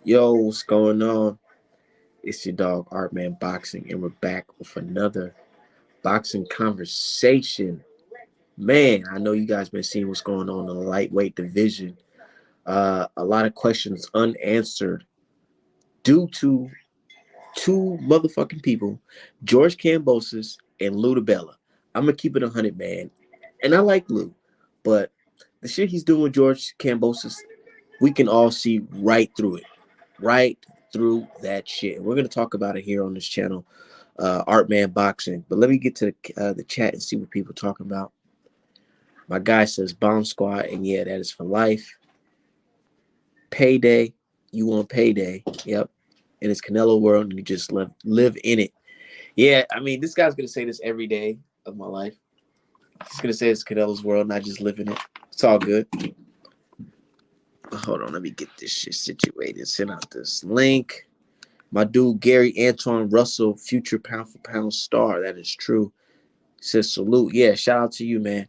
Yo, what's going on? It's your dog Art Man Boxing, and we're back with another boxing conversation. Man, I know you guys been seeing what's going on in the lightweight division. A lot of questions unanswered due to two motherfucking people, George Kambosos and Lou DiBella. I'm gonna keep it 100, man, and I like Lou, but the shit he's doing with George Kambosos, we can all see right through it, right through that shit. We're gonna talk about it here on this channel, Art Man Boxing. But let me get to the chat and see what people are talking about. My guy says Bomb Squad, and yeah, that is for life. Payday, you want payday? Yep. And it's Canelo world, and you just live in it. Yeah, I mean, this guy's gonna say this every day of my life. He's gonna say it's Canelo's world, not just live in it. It's all good. Hold on, let me get this shit situated. Send out this link. My dude Gary Antoine Russell, future pound for pound star. That is true. Says salute. Yeah, shout out to you, man.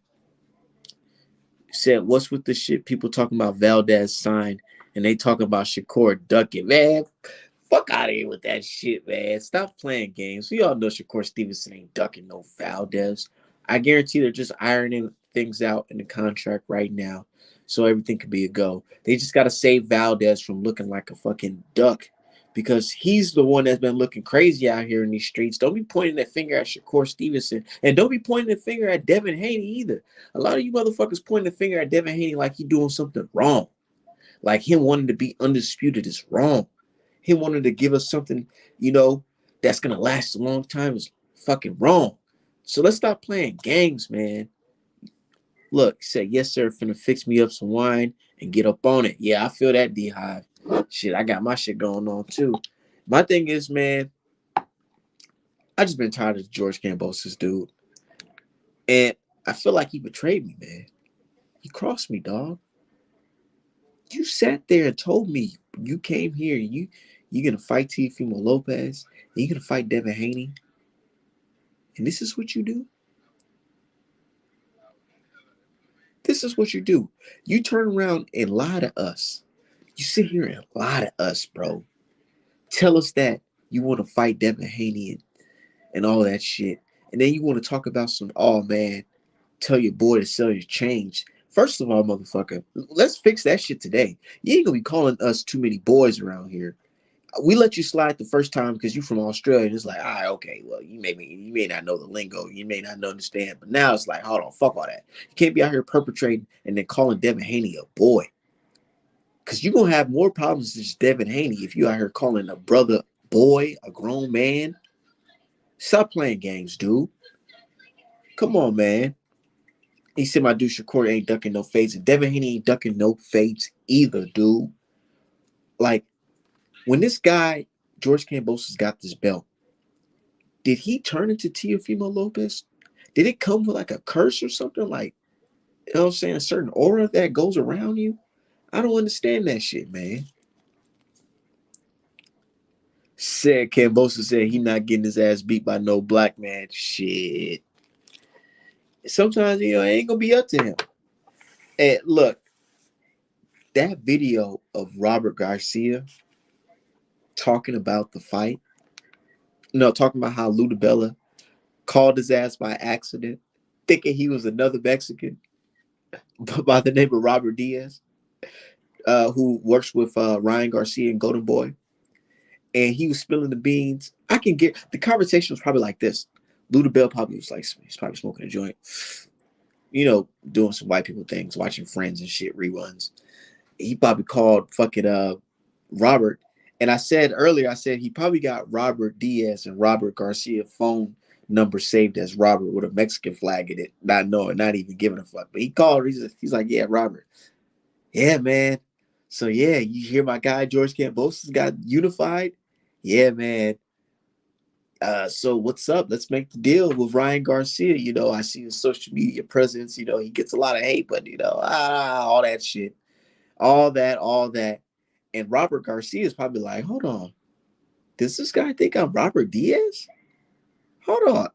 Said, what's with the shit people talking about Valdez signed and they talking about Shakur ducking? Man, fuck out of here with that shit, man. Stop playing games. We all know Shakur Stevenson ain't ducking no Valdez. I guarantee they're just ironing things out in the contract right now so everything could be a go. They just got to save Valdez from looking like a fucking duck because he's the one that's been looking crazy out here in these streets. Don't be pointing that finger at Shakur Stevenson, and don't be pointing the finger at Devin Haney either. A lot of you motherfuckers pointing the finger at Devin Haney like he doing something wrong. Like him wanting to be undisputed is wrong. Him wanting to give us something, that's gonna last a long time is fucking wrong. So let's stop playing games, man. Look, say yes, sir, finna fix me up some wine and get up on it. Yeah, I feel that D-Hive. Shit, I got my shit going on too. My thing is, man, I just been tired of George Kambosos, dude. And I feel like he betrayed me, man. He crossed me, dog. You sat there and told me you came here and you're gonna fight Teofimo Lopez and you're gonna fight Devin Haney. And this is what you do? This is what you do. You turn around and lie to us. You sit here and lie to us, bro. Tell us that you want to fight Devin Haney and all that shit. And then you want to talk about some, oh man, tell your boy to sell your change. First of all, motherfucker, let's fix that shit today. You ain't gonna be calling us too many boys around here. We let you slide the first time because you from Australia. And it's like, all right, okay, well, you may not know the lingo, you may not understand, but now it's like, hold on, fuck all that. You can't be out here perpetrating and then calling Devin Haney a boy, because you're gonna have more problems than just Devin Haney if you out here calling a brother boy, a grown man. Stop playing games, dude. Come on, man. He said my dude Shakur ain't ducking no fades, and Devin Haney ain't ducking no fades either, dude. Like, when this guy, George Kambosos, got this belt, did he turn into Teofimo Lopez? Did it come with like a curse or something? Like, you know what I'm saying? A certain aura that goes around you? I don't understand that shit, man. Said Kambosos said he not getting his ass beat by no black man. Shit. Sometimes, it ain't gonna be up to him. And look, that video of Robert Garcia talking about the fight, talking about how Lou DiBella called his ass by accident, thinking he was another Mexican by the name of Robert Diaz, who works with Ryan Garcia and Golden Boy. And he was spilling the beans. I can get the conversation was probably like this. Lou DiBella probably was like, he's probably smoking a joint, doing some white people things, watching Friends and shit reruns. He probably called fucking Robert. And I said earlier, he probably got Robert Diaz and Robert Garcia phone number saved as Robert with a Mexican flag in it, not knowing, not even giving a fuck. But he called, he's like, yeah, Robert. Yeah, man. So yeah, you hear my guy George Kambosos got unified? Yeah, man. So what's up? Let's make the deal with Ryan Garcia. I see his social media presence. He gets a lot of hate, but all that shit, all that. And Robert Garcia is probably like, hold on, does this guy think I'm Robert Diaz? Hold on.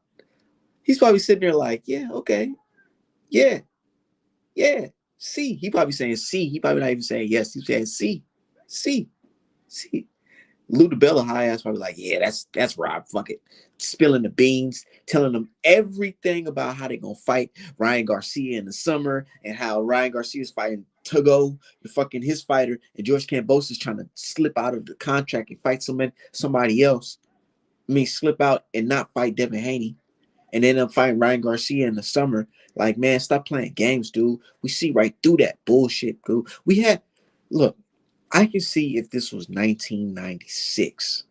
He's probably sitting there like, yeah, okay, yeah, yeah. C. He probably saying C. He probably not even saying yes. He's saying C, C, See, Lou DiBella high ass probably like, yeah, that's Rob. Fuck it, spilling the beans, telling them everything about how they gonna fight Ryan Garcia in the summer and how Ryan Garcia is fighting Togo, the fucking his fighter, and George Kambosos is trying to slip out of the contract and fight somebody else. I mean, slip out and not fight Devin Haney, and then I'm fighting Ryan Garcia in the summer. Like, man, stop playing games, dude. We see right through that bullshit, dude. Look, I can see if this was 1996.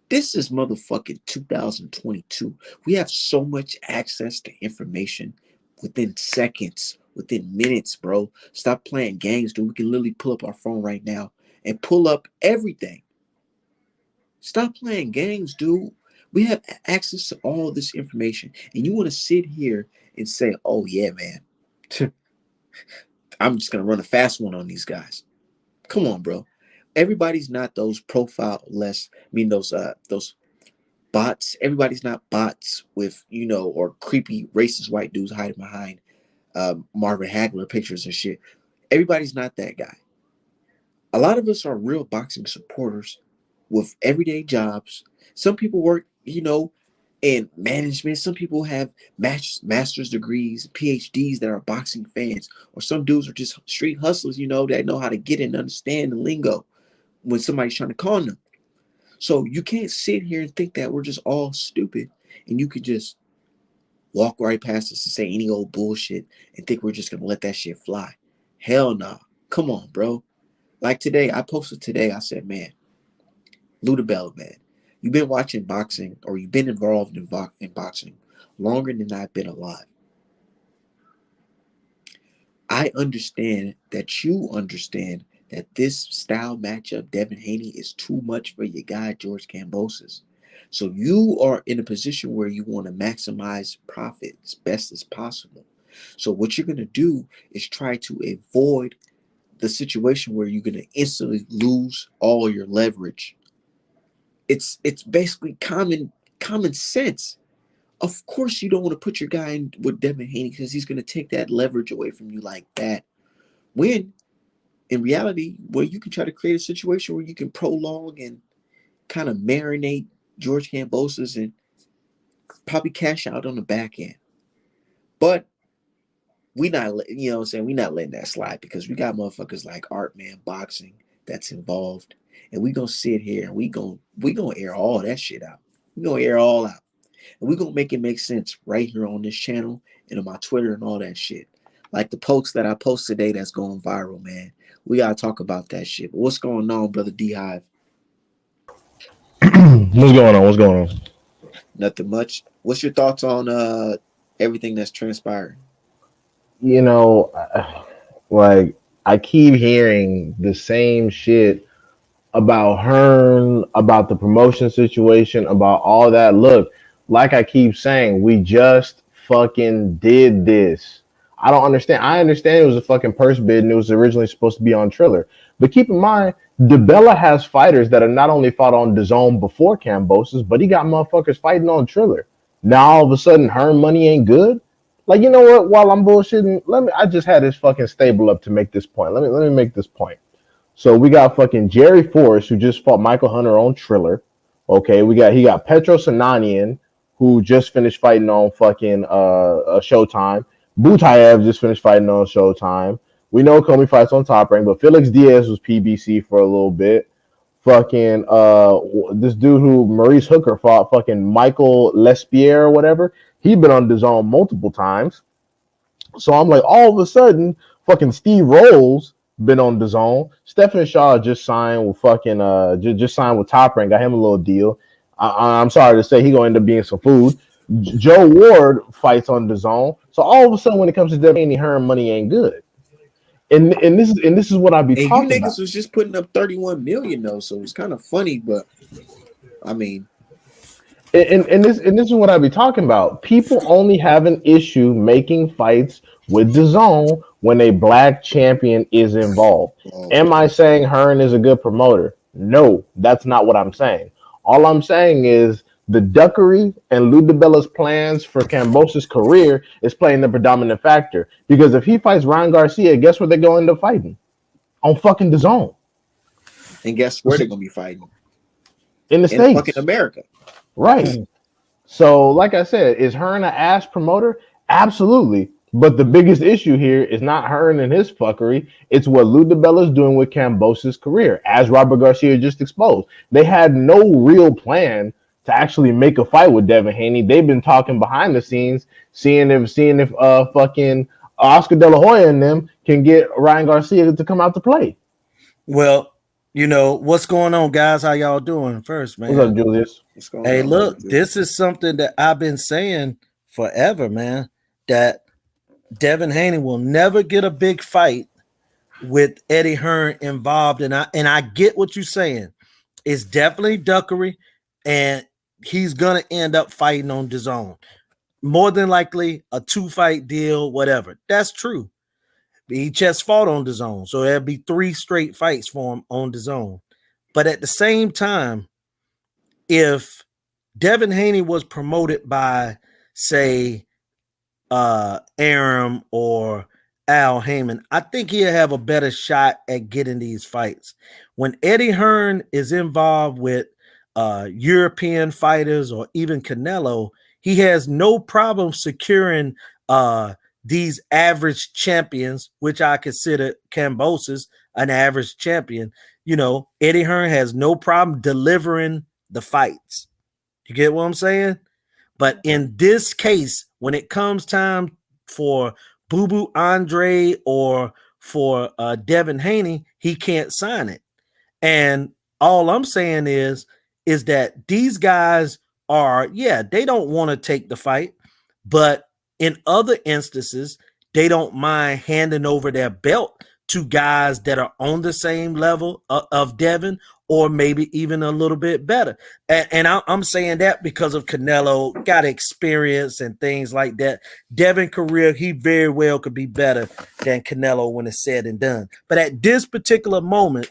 This is motherfucking 2022. We have so much access to information within seconds, within minutes, bro. Stop playing games, dude. We can literally pull up our phone right now and pull up everything. Stop playing games, dude. We have access to all this information, and you want to sit here and say, "Oh yeah, man, I'm just gonna run a fast one on these guys." Come on, bro. Everybody's not those profile less. I mean, those bots. Everybody's not bots with or creepy racist white dudes hiding behind Marvin Hagler pictures and shit. Everybody's not that guy. A lot of us are real boxing supporters with everyday jobs. Some people work, in management. Some people have master's degrees, PhDs that are boxing fans, or some dudes are just street hustlers, that know how to get and understand the lingo when somebody's trying to con them. So you can't sit here and think that we're just all stupid and you could just walk right past us and say any old bullshit and think we're just gonna let that shit fly. Hell no. Come on, bro. Like today, I posted today, I said, man, Lou DiBella, man, you've been watching boxing or you've been involved in boxing longer than I've been alive. I understand that you understand that this style matchup, Devin Haney, is too much for your guy, George Kambosos. So you are in a position where you want to maximize profit as best as possible. So what you're going to do is try to avoid the situation where you're going to instantly lose all your leverage. It's basically common sense. Of course, you don't want to put your guy in with Devin Haney because he's going to take that leverage away from you like that. When in reality, where you can try to create a situation where you can prolong and kind of marinate George Kambosos and probably cash out on the back end. But we not, we not letting that slide because we got motherfuckers like Art Man Boxing that's involved, and we gonna sit here and we gonna air all that shit out. We gonna air all out, and we gonna make it make sense right here on this channel and on my Twitter and all that shit. Like the post that I post today that's going viral, man. We gotta talk about that shit. But what's going on, brother D Hive? What's going on? What's going on? Nothing much. What's your thoughts on everything that's transpiring? You know, like I keep hearing the same shit about Hearn, about the promotion situation, about all that. Look, like I keep saying, we just fucking did this. I don't understand. I understand it was a fucking purse bid and it was originally supposed to be on Triller. But keep in mind, DeBella has fighters that are not only fought on DAZN before Kambosos, but he got motherfuckers fighting on Triller. Now all of a sudden, Hearn money ain't good. Like, you know what? While I'm bullshitting, I just had this fucking stable up to make this point. Let me make this point. So we got fucking Jerry Forrest, who just fought Michael Hunter on Triller. Okay, he got Petros Ananian, who just finished fighting on fucking Showtime. Butayev just finished fighting on Showtime. We know Comey fights on Top Rank, but Felix Diaz was PBC for a little bit. Fucking this dude who Maurice Hooker fought, fucking Michael Lespierre or whatever. He'd been on DAZN multiple times. So I'm like, all of a sudden, fucking Steve Rolls been on DAZN. Stephen Shaw just signed with fucking just signed with Top Rank, got him a little deal. I'm sorry to say he gonna end up being some food. Joe Ward fights on DAZN. So all of a sudden, when it comes to Devin Haney, Hearn money ain't good. And this is what I be And talking you niggas about. was just putting up 31 million though, so it's kind of funny, but I mean, And this is what I be talking about. People only have an issue making fights with DAZN when a black champion is involved. Am I saying Hearn is a good promoter? No, that's not what I'm saying. All I'm saying is the duckery and Lou DiBella's plans for Kambosos' career is playing the predominant factor. Because if he fights Ryan Garcia, guess where they're going to end up fighting? On fucking DAZN. And guess where they're gonna be fighting? in the In fucking States, America. right? So, like I said, is Hearn an ass promoter? Absolutely. But the biggest issue here is not Hearn and his fuckery. It's what Lou DiBella's doing with Cambosa's career, as Robert Garcia just exposed. They had no real plan to actually make a fight with Devin Haney. They've been talking behind the scenes, seeing if fucking Oscar De La Hoya and them can get Ryan Garcia to come out to play. Well, what's going on, guys? How y'all doing first, What's up, man? Julius? What's going Hey, on, brother? look, this is something that I've been saying forever, man, that Devin Haney will never get a big fight with Eddie Hearn involved. And I get what you're saying. It's definitely duckery, and he's gonna end up fighting on DAZN. More than likely a 2-fight deal, whatever. That's true. He just fought on DAZN, so there'll be 3 straight fights for him on DAZN. But at the same time, if Devin Haney was promoted by, say, Aram or Al Heyman, I think he'll have a better shot at getting these fights. When Eddie Hearn is involved with European fighters or even Canelo, he has no problem securing these average champions, which I consider Cambosis an average champion. Eddie Hearn has no problem delivering the fights. You get what I'm saying? But in this case, when it comes time for Boo Boo Andre or for Devin Haney, he can't sign it. And all I'm saying is that these guys they don't want to take the fight, but in other instances, they don't mind handing over their belt to guys that are on the same level of Devin, or maybe even a little bit better. And I'm saying that because of Canelo, got experience and things like that. Devin career, he very well could be better than Canelo when it's said and done. But at this particular moment,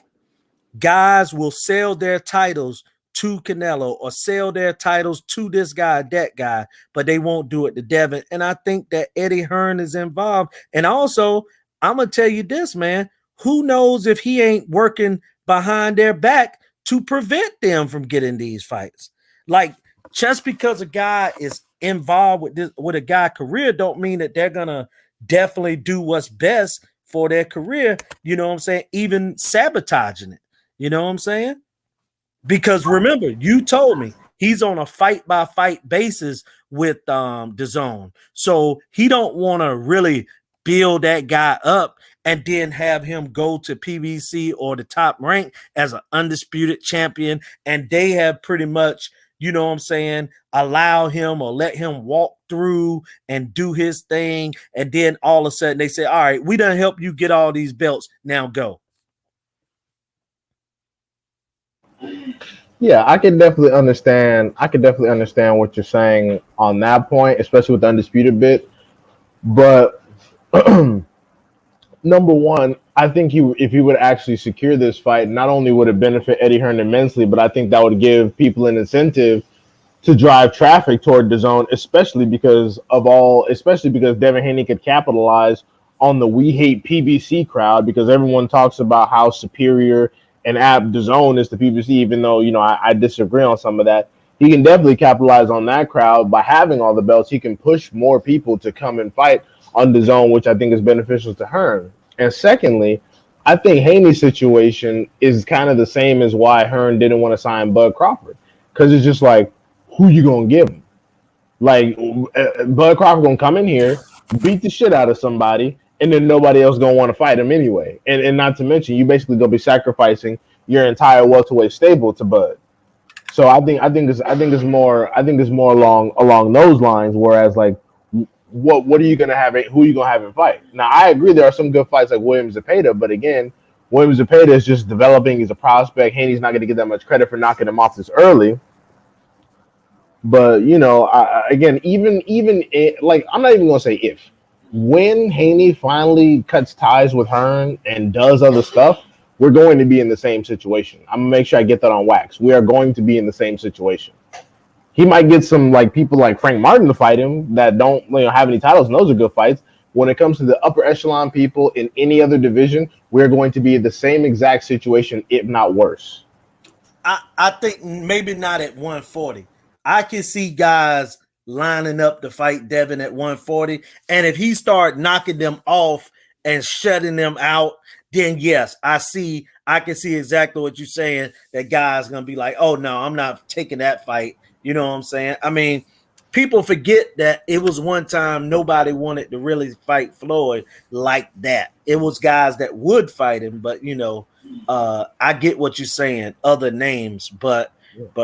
guys will sell their titles to Canelo or sell their titles to this guy, that guy, but they won't do it to Devin. And I think that Eddie Hearn is involved. And also, I'm going to tell you this, man, who knows if he ain't working behind their back to prevent them from getting these fights. Like, just because a guy is involved with a guy career don't mean that they're going to definitely do what's best for their career. You know what I'm saying? Even sabotaging it. You know what I'm saying? Because remember, you told me he's on a fight-by-fight basis with DAZN. So he don't want to really build that guy up and then have him go to PBC or the top rank as an undisputed champion. And they have pretty much, you know what I'm saying, allow him or let him walk through and do his thing. And then all of a sudden they say, all right, we done help you get all these belts. Now go. Yeah, I can definitely understand. I can definitely understand what you're saying on that point, especially with the undisputed bit. But number one, I think if he would actually secure this fight, not only would it benefit Eddie Hearn immensely, but I think that would give people an incentive to drive traffic toward the zone, especially because Devin Haney could capitalize on the We Hate PBC crowd, because everyone talks about how superior and apt DAZN is to PBC, even though, I disagree on some of that. He can definitely capitalize on that crowd by having all the belts. He can push more people to come and fight on DAZN, which I think is beneficial to Hearn. And secondly, I think Haney's situation is kind of the same as why Hearn didn't want to sign Bud Crawford, because it's just like, who you gonna give him? Like, Bud Crawford gonna come in here, beat the shit out of somebody, and then nobody else gonna want to fight him anyway. And not to mention, you basically gonna be sacrificing your entire welterweight stable to Bud. So I think it's more along those lines. Whereas, like, what are you gonna have? Who are you gonna have him fight? Now, I agree there are some good fights like Williams Zepeda, but again, Williams Zepeda is just developing. He's a prospect. Haney's not gonna get that much credit for knocking him off this early. But again, even like, I'm not even gonna say if. When Haney finally cuts ties with Hearn and does other stuff, we're going to be in the same situation. I'm gonna make sure I get that on wax. We are going to be in the same situation. He might get some, like, people like Frank Martin to fight him that don't have any titles, and those are good fights. When it comes to the upper echelon people in any other division, we're going to be in the same exact situation, if not worse. I think maybe not at 140. I can see guys lining up to fight Devin at 140. And if he start knocking them off and shutting them out, then yes, I can see exactly what you're saying. That guy's gonna be like, oh no, I'm not taking that fight. You know what I'm saying? I mean, people forget that it was one time nobody wanted to really fight Floyd like that. It was guys that would fight him, but I get what you're saying, other names, but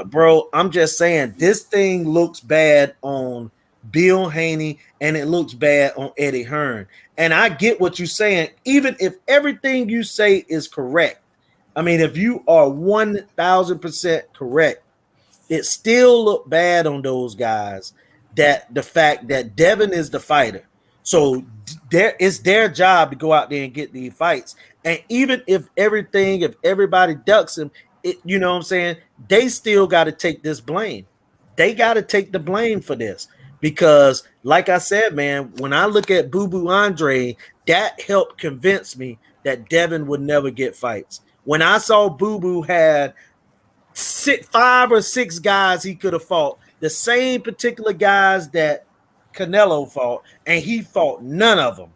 bro, I'm just saying this thing looks bad on Bill Haney and it looks bad on Eddie Hearn. And I get what you're saying, even if everything you say is correct. I mean, if you are 1,000% correct, it still looked bad on those guys that the fact that Devin is the fighter. So it's their job to go out there and get these fights. And even if everybody ducks him, you know what I'm saying? They still got to take this blame. They got to take the blame for this because, like I said, man, when I look at Boo Boo Andre, that helped convince me that Devin would never get fights. When I saw Boo Boo had 5 or 6 guys he could have fought, the same particular guys that Canelo fought, and he fought none of them.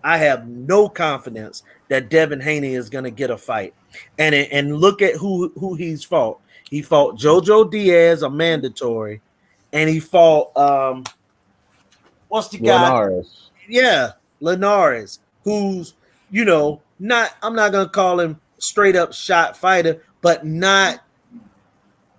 I have no confidence that Devin Haney is going to get a fight. And look at who he's fought. He fought Jojo Diaz, a mandatory, and he fought what's the guy? Linares. Yeah, Linares, who's not. I'm not going to call him straight up shot fighter, but not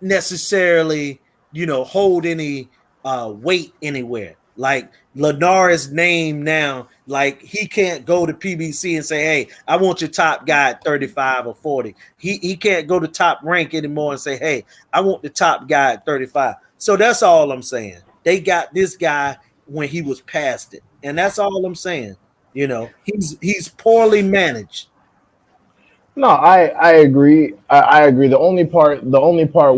necessarily, hold any weight anywhere. Like Linares' name now, like he can't go to PBC and say, "Hey, I want your top guy at 35 or 40." He can't go to top rank anymore and say, "Hey, I want the top guy at 35." So that's all I'm saying. They got this guy when he was past it, and that's all I'm saying. He's poorly managed. No, I agree. I agree. The only part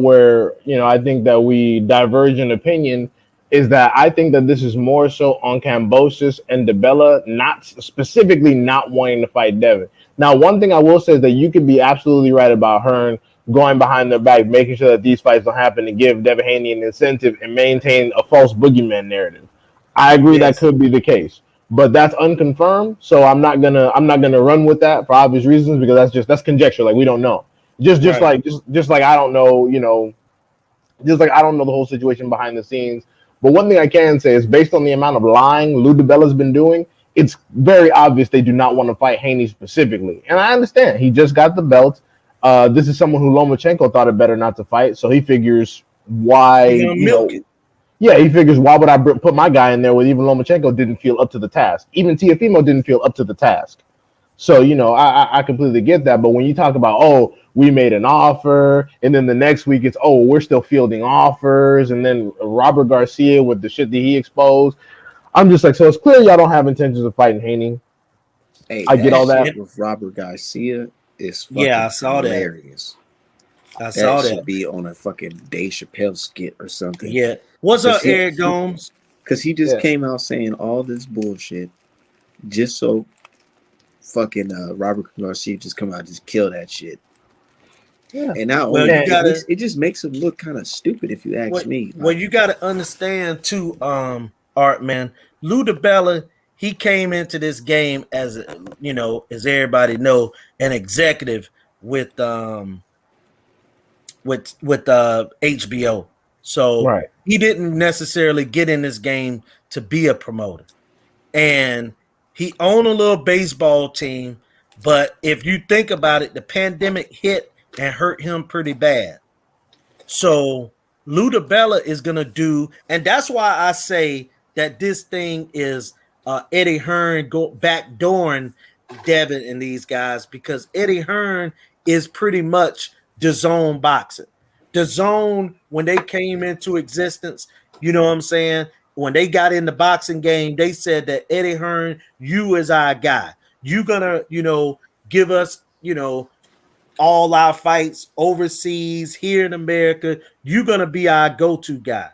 where I think that we diverge in opinion is that I think that this is more so on Cambosis and DeBella, not specifically not wanting to fight Devin. Now, one thing I will say is that you could be absolutely right about Hearn going behind their back, making sure that these fights don't happen, to give Devin Haney an incentive and maintain a false boogeyman narrative. I agree that Yes. could be the case, but that's unconfirmed. So I'm not gonna run with that for obvious reasons, because that's conjecture. Like, we don't know. Just Right. like just like I don't know, just like I don't know the whole situation behind the scenes. But one thing I can say is, based on the amount of lying Lou DiBella's been doing, it's very obvious they do not want to fight Haney specifically. And I understand, he just got the belt. This is someone who Lomachenko thought it better not to fight, so he figures why, He's gonna milk it. yeah, he figures, why would I put my guy in there when even Lomachenko didn't feel up to the task? Even Tiafimo didn't feel up to the task. So, I completely get that. But when you talk about, oh, we made an offer, and then the next week it's, oh, we're still fielding offers, and then Robert Garcia with the shit that he exposed, I'm just like, so it's clear y'all don't have intentions of fighting Haney. Hey, I get that all that. shit with Robert Garcia is Yeah, I fucking saw that. hilarious. I That saw should that. be on a fucking Dave Chappelle skit or something. Yeah. What's Cause up, he, Eric Gomes? cause he just Yeah. came out saying all this bullshit just so fucking Robert Garcia just come out and just kill that shit. Yeah. And not Well, only you that, gotta it just makes him look kind of stupid if you ask well, me. well, Like, you gotta understand too, Art man. Lou DiBella, he came into this game as as everybody know, an executive with HBO. So Right. he didn't necessarily get in this game to be a promoter. And he owned a little baseball team, but if you think about it, the pandemic hit and hurt him pretty bad. So Lou DiBella is gonna do, and that's why I say that this thing is Eddie Hearn go backdooring Devin and these guys, because Eddie Hearn is pretty much the zone boxing. The zone, when they came into existence, you know what I'm saying? When they got in the boxing game, they said that Eddie Hearn, you is our guy. You gonna, give us, all our fights overseas, here in America. You're gonna be our go-to guy.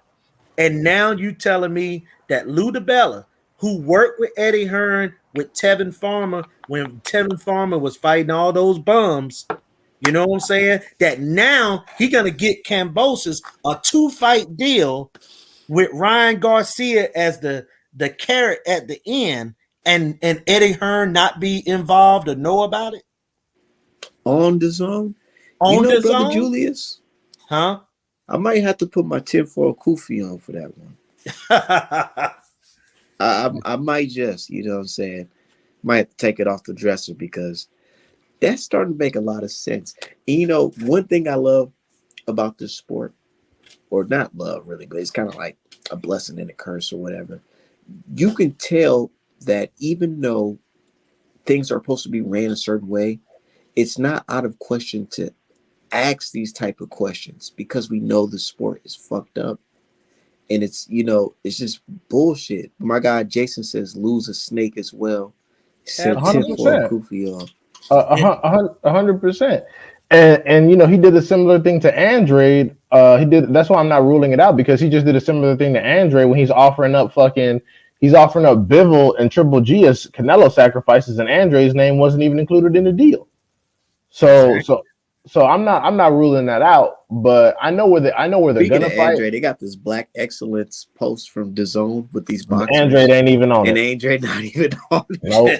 And now you telling me that Lou DiBella, who worked with Eddie Hearn with Tevin Farmer when Tevin Farmer was fighting all those bums. You know what I'm saying? That now he gonna get Kambosos a 2-fight deal with Ryan Garcia as the carrot at the end, and Eddie Hearn not be involved or know about it On the zone. You on know, the brother zone, Julius, huh? I might have to put my tinfoil kufi on for that one. I might just, you know what I'm saying? Might have to take it off the dresser because that's starting to make a lot of sense. And you know, one thing I love about this sport, or not love really, but it's kind of like a blessing and a curse or whatever. You can tell that even though things are supposed to be ran a certain way, it's not out of question to ask these type of questions because we know the sport is fucked up and it's it's just bullshit. My guy Jason says lose a snake as well. He said hundred Absolutely. tinfoil percent, kufi on. 100%. And he did a similar thing to Andrade. He did. That's why I'm not ruling it out because he just did a similar thing to Andrade when he's offering up Bivol and Triple G as Canelo sacrifices, and Andrade's name wasn't even included in the deal. So Exactly. so I'm not ruling that out, but I know where they're Speaking gonna of fight. Andre, they got this Black Excellence post from DAZN with these boxers, Andrade ain't even on and it. Andre not even on Nope.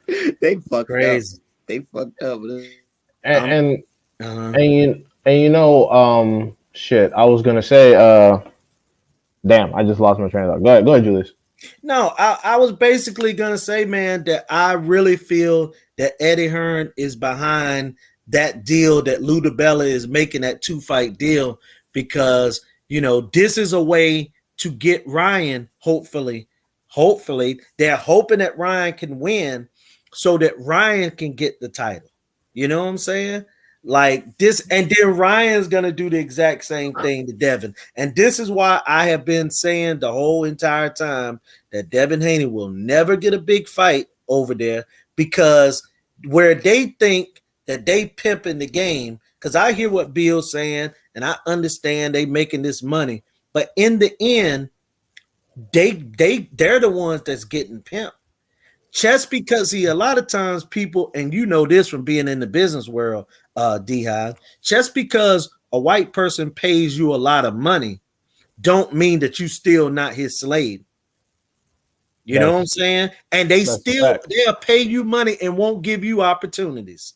it. They fucked up. Crazy. They fucked up. And I'm and uh, shit. I was gonna say, damn, I just lost my train of thought. Go ahead, Julius. no, I was basically gonna say, man, that I really feel that Eddie Hearn is behind that deal that Lou DiBella is making, that 2-fight deal, because this is a way to get Ryan. Hopefully, they're hoping that Ryan can win, so that Ryan can get the title. You know what I'm saying? Like this, and then Ryan's gonna do the exact same thing to Devin. And this is why I have been saying the whole entire time that Devin Haney will never get a big fight over there, because where they think that they pimping the game, because I hear what Bill's saying and I understand they making this money, but in the end, they're the ones that's getting pimped. Just because a lot of times people, and you know this from being in the business world, D-High, just because a white person pays you a lot of money don't mean that you still not his slave. You know what I'm That's saying? And that's a fact. they'll pay you money and won't give you opportunities.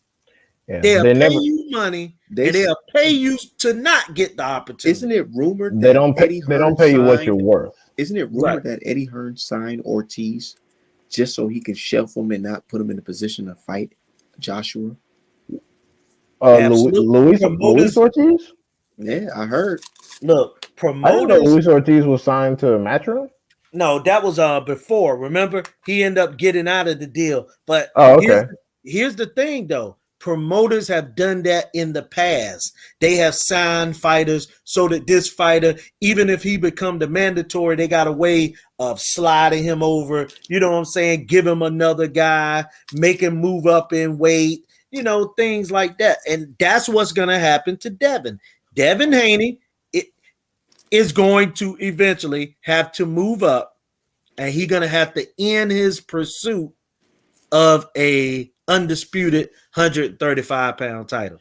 Yeah, They'll they pay never. you money They and they'll pay you to not get the isn't opportunity. it rumored They that don't pay. Eddie They Hearn don't pay you what you're signed? worth. Isn't it Right. rumored that Eddie Hearn signed Ortiz just so he can shelf him and not put him in a position to fight Joshua? Absolutely. Luis Promoters, Ortiz. Yeah, I heard. look, I didn't know promoters. Luis Ortiz was signed to Matchroom. No, that was before. Remember, he ended up getting out of the deal. But Oh, okay. here's the thing, though. Promoters have done that in the past. They have signed fighters so that this fighter, even if he become the mandatory, they got a way of sliding him over. You know what I'm saying? Give him another guy, make him move up in weight. Things like that. And that's what's going to happen to Devin. Devin Haney is going to eventually have to move up, and he's going to have to end his pursuit of a undisputed 135-pound title.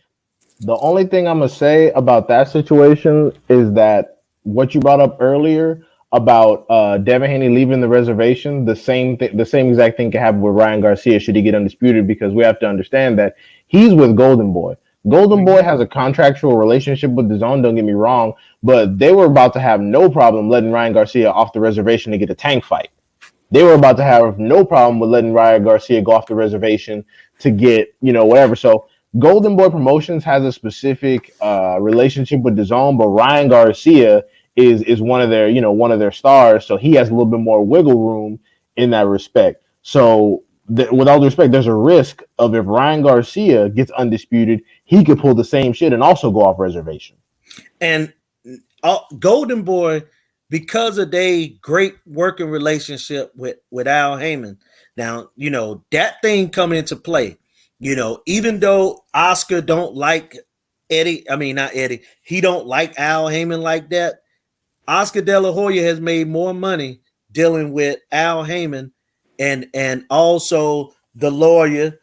The only thing I'm gonna say about that situation is that what you brought up earlier about Devin Haney leaving the reservation, the same exact thing can happen with Ryan Garcia should he get undisputed, because we have to understand that he's with Golden Boy. Golden Boy has a contractual relationship with the zone, don't get me wrong, but they were about to have no problem letting Ryan Garcia off the reservation to get a tank fight. They were about to have no problem with letting Ryan Garcia go off the reservation to get, whatever. So Golden Boy Promotions has a specific relationship with the zone, but Ryan Garcia is one of their stars, so he has a little bit more wiggle room in that respect. So with all due respect, there's a risk of if Ryan Garcia gets undisputed, he could pull the same shit and also go off reservation. And Golden Boy, because of their great working relationship with Al Heyman, now that thing come into play. Even though Oscar don't like Eddie, I mean not Eddie, he don't like Al Heyman like that. Oscar De La Hoya has made more money dealing with Al Heyman and also the lawyer,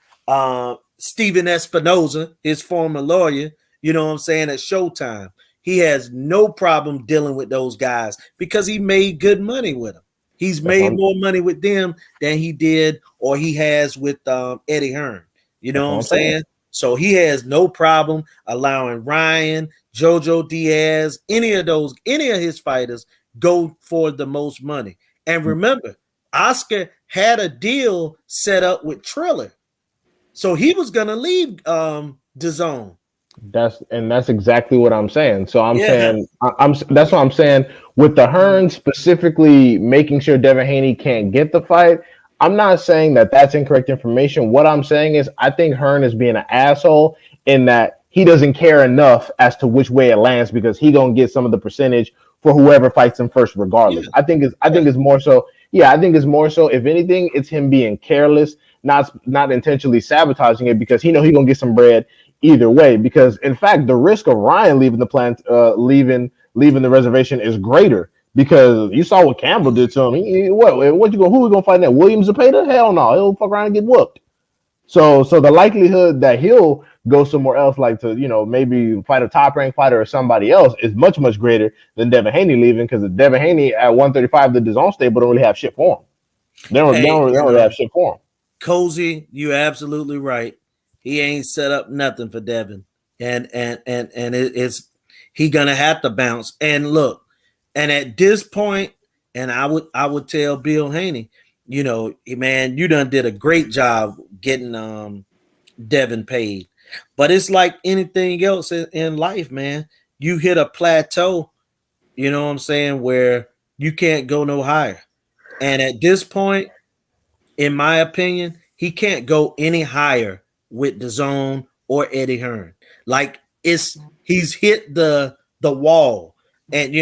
Steven Espinoza, his former lawyer, you know what I'm saying, at Showtime. He has no problem dealing with those guys because he made good money with them. He's made more money with them than he did or he has with Eddie Hearn. You know what I'm saying? So he has no problem allowing Ryan, Jojo Diaz, any of his fighters go for the most money. And remember, Oscar had a deal set up with Triller. So he was gonna leave DAZN. That's exactly what I'm saying. So I'm saying that's what I'm saying with the Hearn specifically making sure Devin Haney can't get the fight. I'm not saying that that's incorrect information. What I'm saying is I think Hearn is being an asshole in that he doesn't care enough as to which way it lands because he gonna get some of the percentage for whoever fights him first, regardless. I think it's more so. Yeah, I think it's more so. If anything, it's him being careless, not intentionally sabotaging it because he know he gonna get some bread either way. Because in fact, the risk of Ryan leaving the plant, leaving the reservation is greater. Because you saw what Campbell did to him. Who gonna fight now? Williams Zepeda? Hell no, he'll fuck around and get whooped. So the likelihood that he'll go somewhere else, like to maybe fight a top ranked fighter or somebody else, is much greater than Devin Haney leaving. Because Devin Haney at 135, the DAZN stable don't really have shit for him. They don't really have shit for him. Cozy, you're absolutely right. He ain't set up nothing for Devin, and it's he gonna have to bounce. And look. And at this point, and I would tell Bill Haney, man, you done did a great job getting Devin paid. But it's like anything else in life, man. You hit a plateau, you know what I'm saying, where you can't go no higher. And at this point, in my opinion, he can't go any higher with DAZN or Eddie Hearn. Like he's hit the wall, and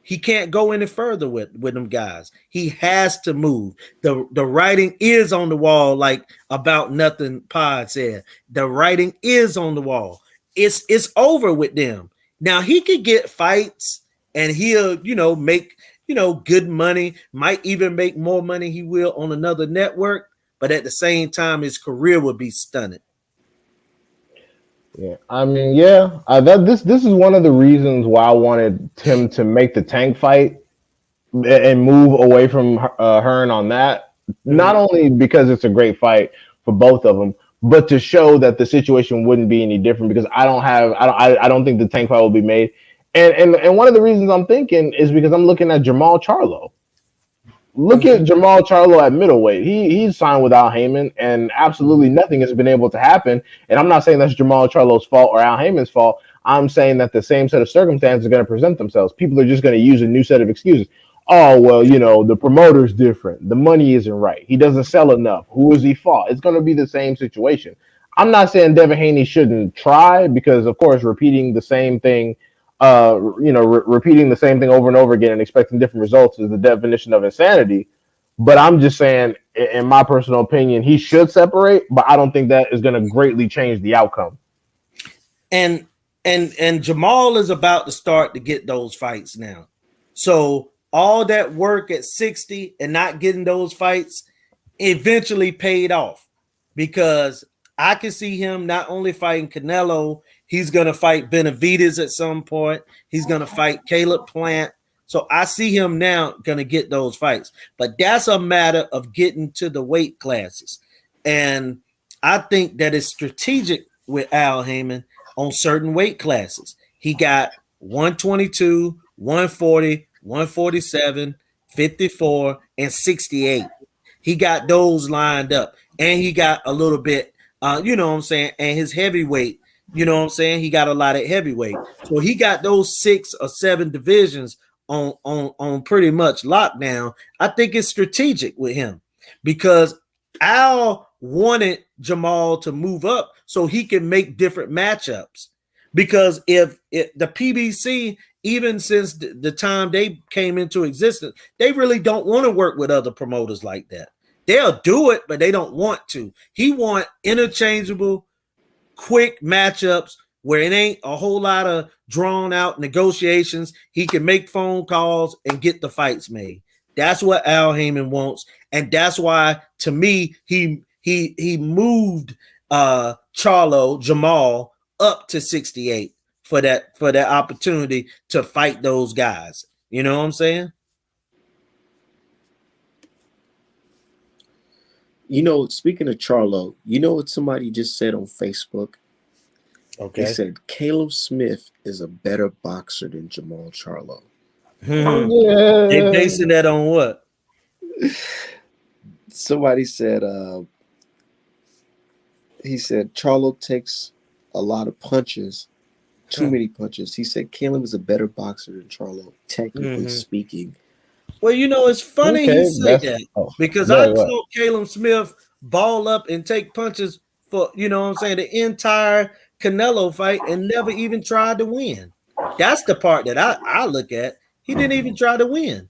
he can't go any further with them guys. He has to move. The writing is on the wall, like About Nothing Pod said. The writing is on the wall. It's over with them. Now he could get fights and he'll, make, good money, might even make more money he will on another network, but at the same time, his career would be stunted. Yeah, I mean, this is one of the reasons why I wanted him to make the Tank fight and move away from Hearn on that. Not only because it's a great fight for both of them, but to show that the situation wouldn't be any different. Because I don't think the Tank fight will be made. And one of the reasons I'm thinking is because I'm looking at Jamal Charlo. Look at Jamal Charlo at middleweight. He's signed with Al Heyman, and absolutely nothing has been able to happen. And I'm not saying that's Jamal Charlo's fault or Al Heyman's fault. I'm saying that the same set of circumstances are going to present themselves. People are just going to use a new set of excuses. Oh, well, the promoter's different. The money isn't right. He doesn't sell enough. Who has he fought? It's going to be the same situation. I'm not saying Devin Haney shouldn't try because, of course, repeating the same thing repeating the same thing over and over again and expecting different results is the definition of insanity. But I'm just saying, in my personal opinion, he should separate, but I don't think that is going to greatly change the outcome. And Jamal is about to start to get those fights now. So all that work at 60 and not getting those fights eventually paid off, because I can see him not only fighting Canelo, he's going to fight Benavidez at some point. He's going to fight Caleb Plant. So I see him now going to get those fights. But that's a matter of getting to the weight classes. And I think that it's strategic with Al Heyman on certain weight classes. He got 122, 140, 147, 54, and 68. He got those lined up. And he got a little bit, and his heavyweight. You know what I'm saying? He got a lot of heavyweight. So he got those 6 or 7 divisions on pretty much lockdown. I think it's strategic with him because Al wanted Jamal to move up so he can make different matchups. Because if the PBC, even since the time they came into existence, they really don't want to work with other promoters like that. They'll do it, but they don't want to. He want interchangeable, quick matchups where it ain't a whole lot of drawn out negotiations. He can make phone calls and get the fights made. That's what Al Heyman wants, and that's why, to me, he moved Charlo Jamal up to 68 for that opportunity to fight those guys. You know what I'm saying? You know, speaking of Charlo, you know what somebody just said on Facebook? They Okay. said Caleb Smith is a better boxer than Jamal Charlo. They Yeah. basing that on what? Somebody said, he said Charlo takes a lot of punches, too many punches. He said Caleb is a better boxer than Charlo, technically Mm-hmm. speaking. Well, it's funny he Okay, say that's that oh because I yeah. What? saw Caleb Smith ball up and take punches for what I'm saying, the entire Canelo fight and never even tried to win. That's the part that I look at. He didn't even try to win.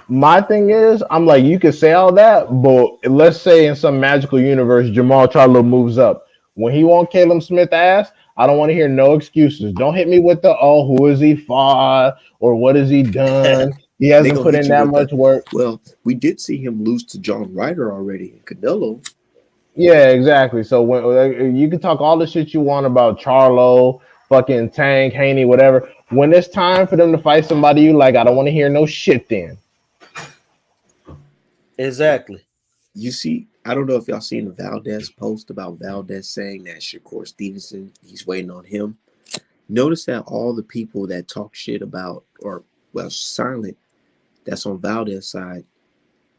My thing is, I'm like, you could say all that, but let's say in some magical universe, Jamal Charlo moves up. When he want Caleb Smith ass, I don't want to hear no excuses. Don't hit me with the who is he fought or what has he done? He They hasn't gonna put hit in you that with the, much work. well, we did see him lose to John Ryder already in Canelo. Yeah, exactly. So when you can talk all the shit you want about Charlo, fucking Tank, Haney, whatever. When it's time for them to fight somebody you like, I don't want to hear no shit then. Exactly. You see, I don't know if y'all seen the Valdez post about Valdez saying that Shakur Stevenson, he's waiting on him. Notice that all the people that talk shit about, or well, silent, that's on Valdez side,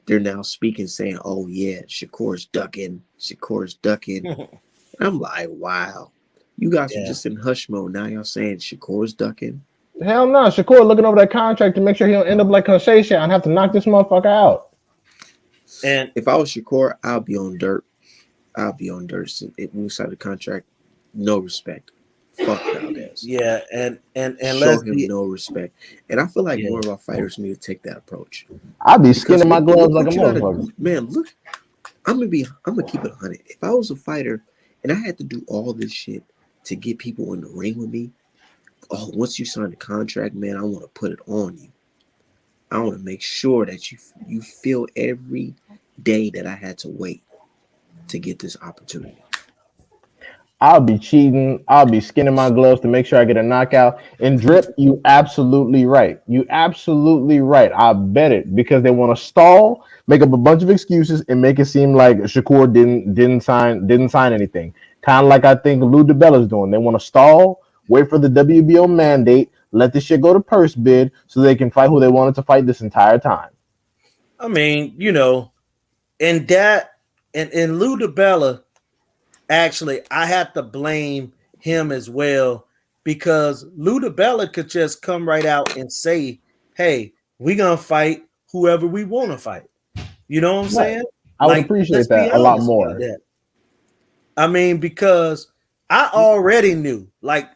they're now speaking, saying, "Oh yeah, Shakur's ducking, Shakur's ducking." And I'm like, wow, you guys are Yeah. just in hush mode now. Y'all saying Shakur's ducking. Hell no, Shakur looking over that contract to make sure he don't end up like Concession and have to knock this motherfucker out. And If I was Shakur, I'll be on dirt. I'll be on dirt. If we sign the contract, no respect. Fuck Valdez. yeah, and Show let's him be no respect. And I feel like yeah. more of our fighters need to take that approach. I be Because skinning my gloves look like a what you gotta, motherfucker. man, look, I'm gonna keep it 100. If I was a fighter and I had to do all this shit to get people in the ring with me, oh, once you sign the contract, man, I want to put it on you. I want to make sure that you feel every day that I had to wait to get this opportunity. I'll be cheating. I'll be skinning my gloves to make sure I get a knockout. And drip, you absolutely right. You absolutely right. I bet it because they want to stall, make up a bunch of excuses, and make it seem like Shakur didn't sign anything. Kind of like I think Lou DiBella's doing. They want to stall, wait for the WBO mandate, let this shit go to purse bid so they can fight who they wanted to fight this entire time. I mean, and that and Lou DiBella, actually, I have to blame him as well because Lou DiBella could just come right out and say, "Hey, we're gonna fight whoever we want to fight." You know what I'm Right. saying? I would Like, let's appreciate be that a lot honest about more. that. I mean, because I already knew, like,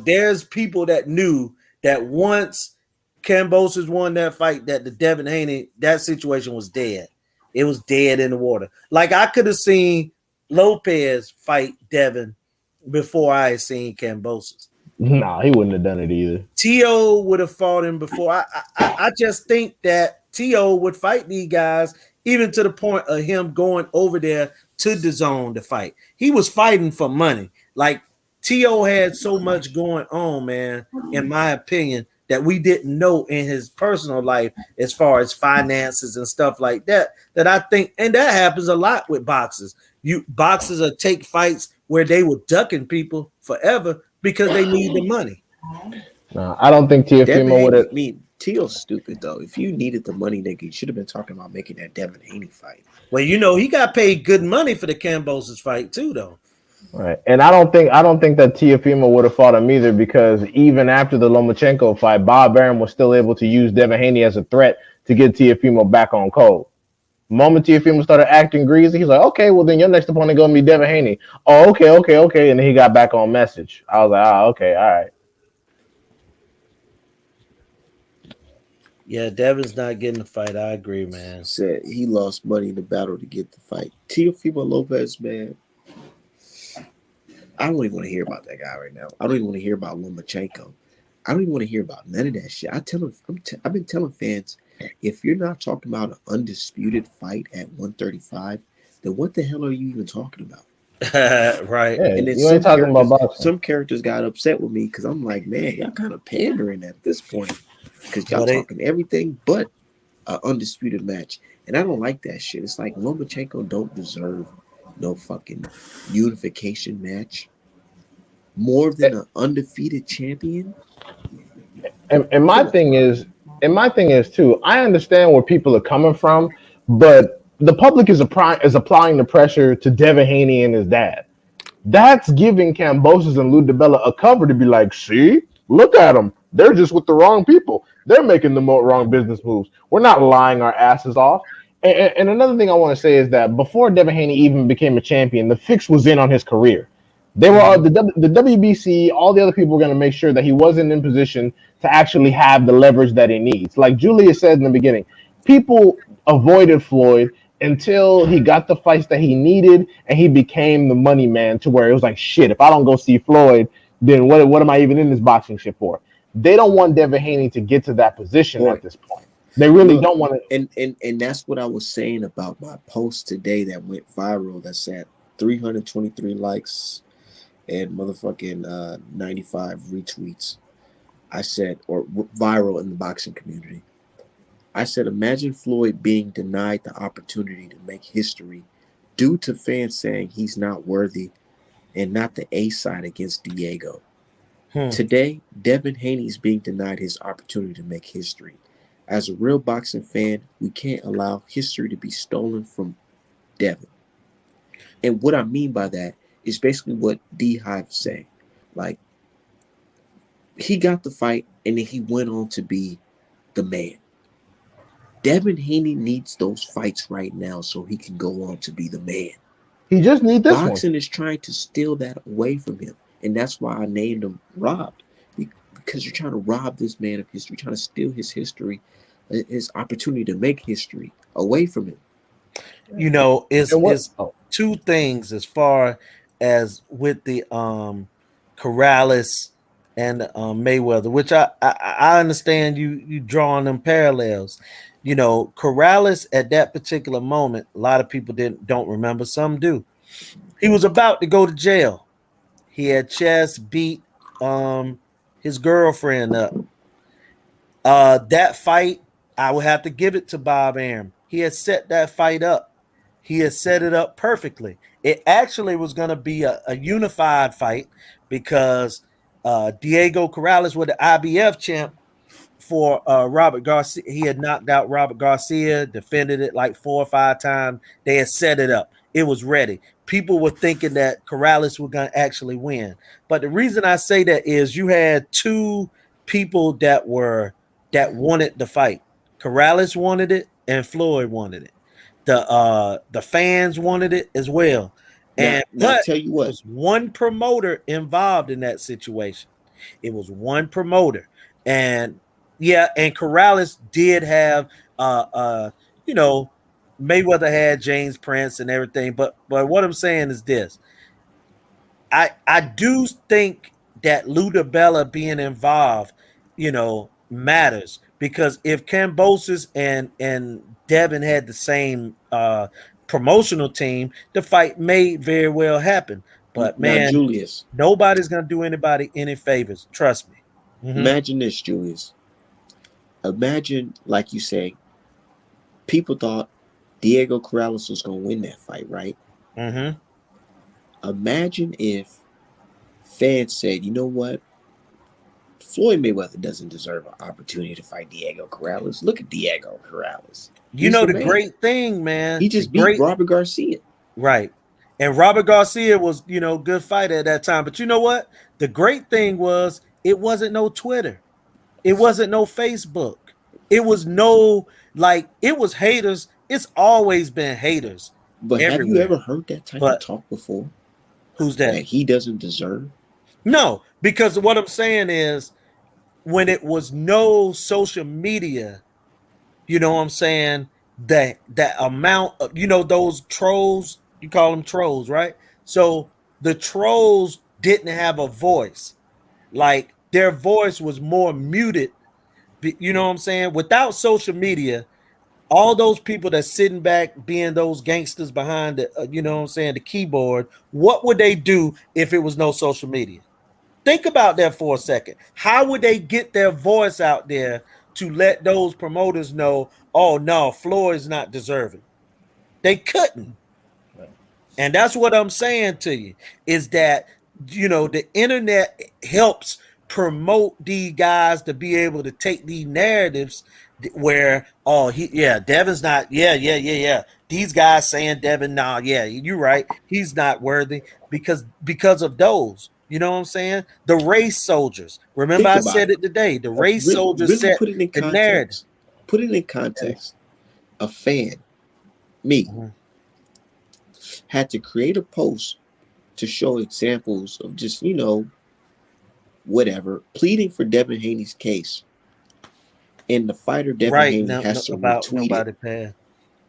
there's people that knew that once Cambosis won that fight, that the Devin Haney, that situation was dead. It was dead in the water. Like, I could have seen Lopez fight Devin before I had seen Cambosis. Nah, he wouldn't have done it either. T.O. would have fought him before. I just think that T.O. would fight these guys, even to the point of him going over there to the zone to fight. He was fighting for money. Like, T.O. had so much going on, man, in my opinion, that we didn't know in his personal life as far as finances and stuff like that. That I think, and that happens a lot with boxers. Boxers will take fights where they were ducking people forever because they need the money. Nah, I don't think Devin Tiafimo would Haney, have. I mean, Teal's stupid though. If you needed the money, nigga, you should have been talking about making that Devin Haney fight. Well, he got paid good money for the Cambosis fight too, though. Right. And I don't think that Tiafimo would have fought him either because even after the Lomachenko fight, Bob Arum was still able to use Devin Haney as a threat to get Tiafimo back on code. The moment Tiafimo started acting greasy, he's like, okay, well then your next opponent gonna be Devin Haney. Oh, okay. And then he got back on message. I was like, okay, all right. Yeah, Devin's not getting the fight. I agree, man. Said he lost money in the battle to get the fight. Teofimo Lopez, man, I don't even want to hear about that guy right now. I don't even want to hear about Lomachenko. I don't even want to hear about none of that shit. I tell him, I've been telling fans, If you're not talking about an undisputed fight at 135, then what the hell are you even talking about? Right. Yeah, And then you ain't talking about boxing. some characters got upset with me because I'm like, man, y'all kind of pandering at this point because y'all Well, they talking everything but a undisputed match, and I don't like that shit. It's like Lomachenko don't deserve no fucking unification match more than an undefeated champion. And my Come on, thing bro. is, and my thing is too. I understand where people are coming from, but the public is applying the pressure to Devin Haney and his dad. That's giving Cambosis and Lou DiBella a cover to be like, see, look at them. They're just with the wrong people. They're making the wrong business moves. We're not lying our asses off. And another thing I want to say is that before Devin Haney even became a champion, the fix was in on his career. They were Mhm. the WBC, all the other people were going to make sure that he wasn't in position to actually have the leverage that he needs. Like Julius said in the beginning, people avoided Floyd until he got the fights that he needed and he became the money man to where it was like, shit, if I don't go see Floyd, then what am I even in this boxing shit for? They don't want Devin Haney to get to that position at Boy, this point. They really look, don't want to. and that's what I was saying about my post today that went viral. That's at 323 likes and motherfucking 95 retweets. I said, or viral in the boxing community. I said, imagine Floyd being denied the opportunity to make history due to fans saying he's not worthy and not the A side against Diego. Hmm. Today, Devin Haney is being denied his opportunity to make history. As a real boxing fan, we can't allow history to be stolen from Devin. And what I mean by that is basically what D Hive saying. Like, he got the fight and then he went on to be the man. Devin Haney needs those fights right now so he can go on to be the man. He just need this one. Boxing is trying to steal that away from him. And that's why I named him Robbed. Because you're trying to rob this man of history, trying to steal his history, his opportunity to make history away from him. you know, And what? is Oh, two things as far as with the Corrales and Mayweather, which I understand you drawing them parallels. You know, Corrales at that particular moment, a lot of people don't remember, some do. He was about to go to jail. He had just beat his girlfriend up. That fight, I would have to give it to Bob Arum. He had set that fight up. He had set it up perfectly. It actually was going to be a unified fight because Diego Corrales was the IBF champ for Robert Garcia. He had knocked out Robert Garcia, defended it like 4 or 5 times. They had set it up. It was ready. People were thinking that Corrales was going to actually win. But the reason I say that is you had two people that wanted the fight. Corrales wanted it and Floyd wanted it. The fans wanted it as well. Now, And now but tell you it what, was one promoter involved in that situation. It was one promoter. And yeah, and Corrales did have you know, Mayweather had James Prince and everything, but what I'm saying is this. I do think that Ludabella being involved, matters because if Cambosis and Devin had the same promotional team, the fight may very well happen. But now man, Julius, nobody's gonna do anybody any favors. Trust me. Mm-hmm. imagine this, Julius. Imagine, like you say, people thought Diego Corrales was going to win that fight, right? Mm-hmm. Imagine if fans said, you know what? Floyd Mayweather doesn't deserve an opportunity to fight Diego Corrales. Look at Diego Corrales. You He's know the the man. great thing, man. He The just beat great Robert Garcia. right. And Robert Garcia was, good fighter at that time. But you know what? The great thing was it wasn't no Twitter. It wasn't no Facebook. It was no it was haters. It's always been haters But have you everywhere. ever heard that type of But talk before? who's that? That he doesn't deserve? No, because what I'm saying is when it was no social media, you know what I'm saying? That amount of those trolls, you call them trolls, right? So the trolls didn't have a voice. Like their voice was more muted You know what I'm saying? Without social media, all those people that's sitting back being those gangsters behind the you know what I'm saying, the keyboard, what would they do if it was no social media? Think about that for a second. How would they get their voice out there to let those promoters know, oh no, Floyd is not deserving? They couldn't. And that's what I'm saying to you is that, the internet helps promote these guys to be able to take these narratives where, oh, Devin's not, yeah. These guys saying Devin, nah, yeah, you're right. He's not worthy because of those. You know what I'm saying? The race soldiers. Remember, Think I about said it. it today. The race Really, soldiers really set put it in the narrative. context. Put it in context. A fan, me, Mhm. had to create a post to show examples of just, whatever, pleading for Devin Haney's case. And the fighter Devin Right. Haney No, has to about retweet it. nobody passed.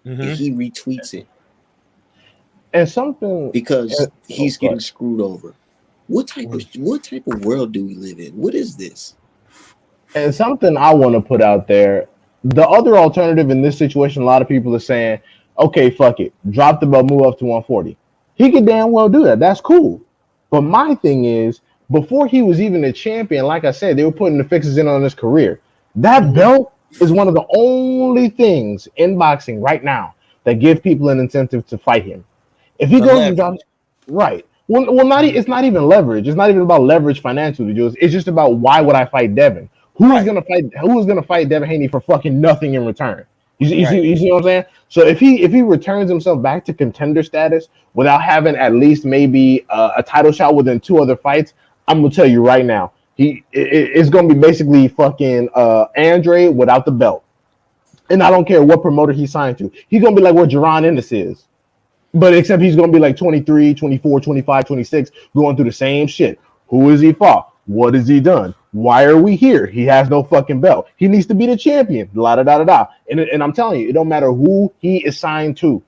And he retweets it And something. because Oh, he's getting God. screwed over. What type of world do we live in? What is this? And something I want to put out there. The other alternative in this situation, a lot of people are saying, okay, fuck it. Drop the belt, move up to 140. He could damn well do that. That's cool. But my thing is, before he was even a champion, like I said, they were putting the fixes in on his career. That Mhm. belt is one of the only things in boxing right now that give people an incentive to fight him. If he The goes and drops, leverage. right. Well, not. Mhm. It's not even leverage. It's not even about leverage financially, Jules. It's just about why would I fight Devin? Who is Right, gonna fight? Who is gonna fight Devin Haney for fucking nothing in return? right. You see what I'm saying? So if he returns himself back to contender status without having at least maybe a title shot within two other fights, I'm gonna tell you right now, it's gonna be basically fucking Andre without the belt. And I don't care what promoter he signed to. He's gonna be like what Jerron Ennis is. But except he's going to be like 23, 24, 25, 26, going through the same shit. Who is he fought? What has he done? Why are we here? He has no fucking belt. He needs to be the champion. La da da da da. And I'm telling you, it don't matter who he is signed to.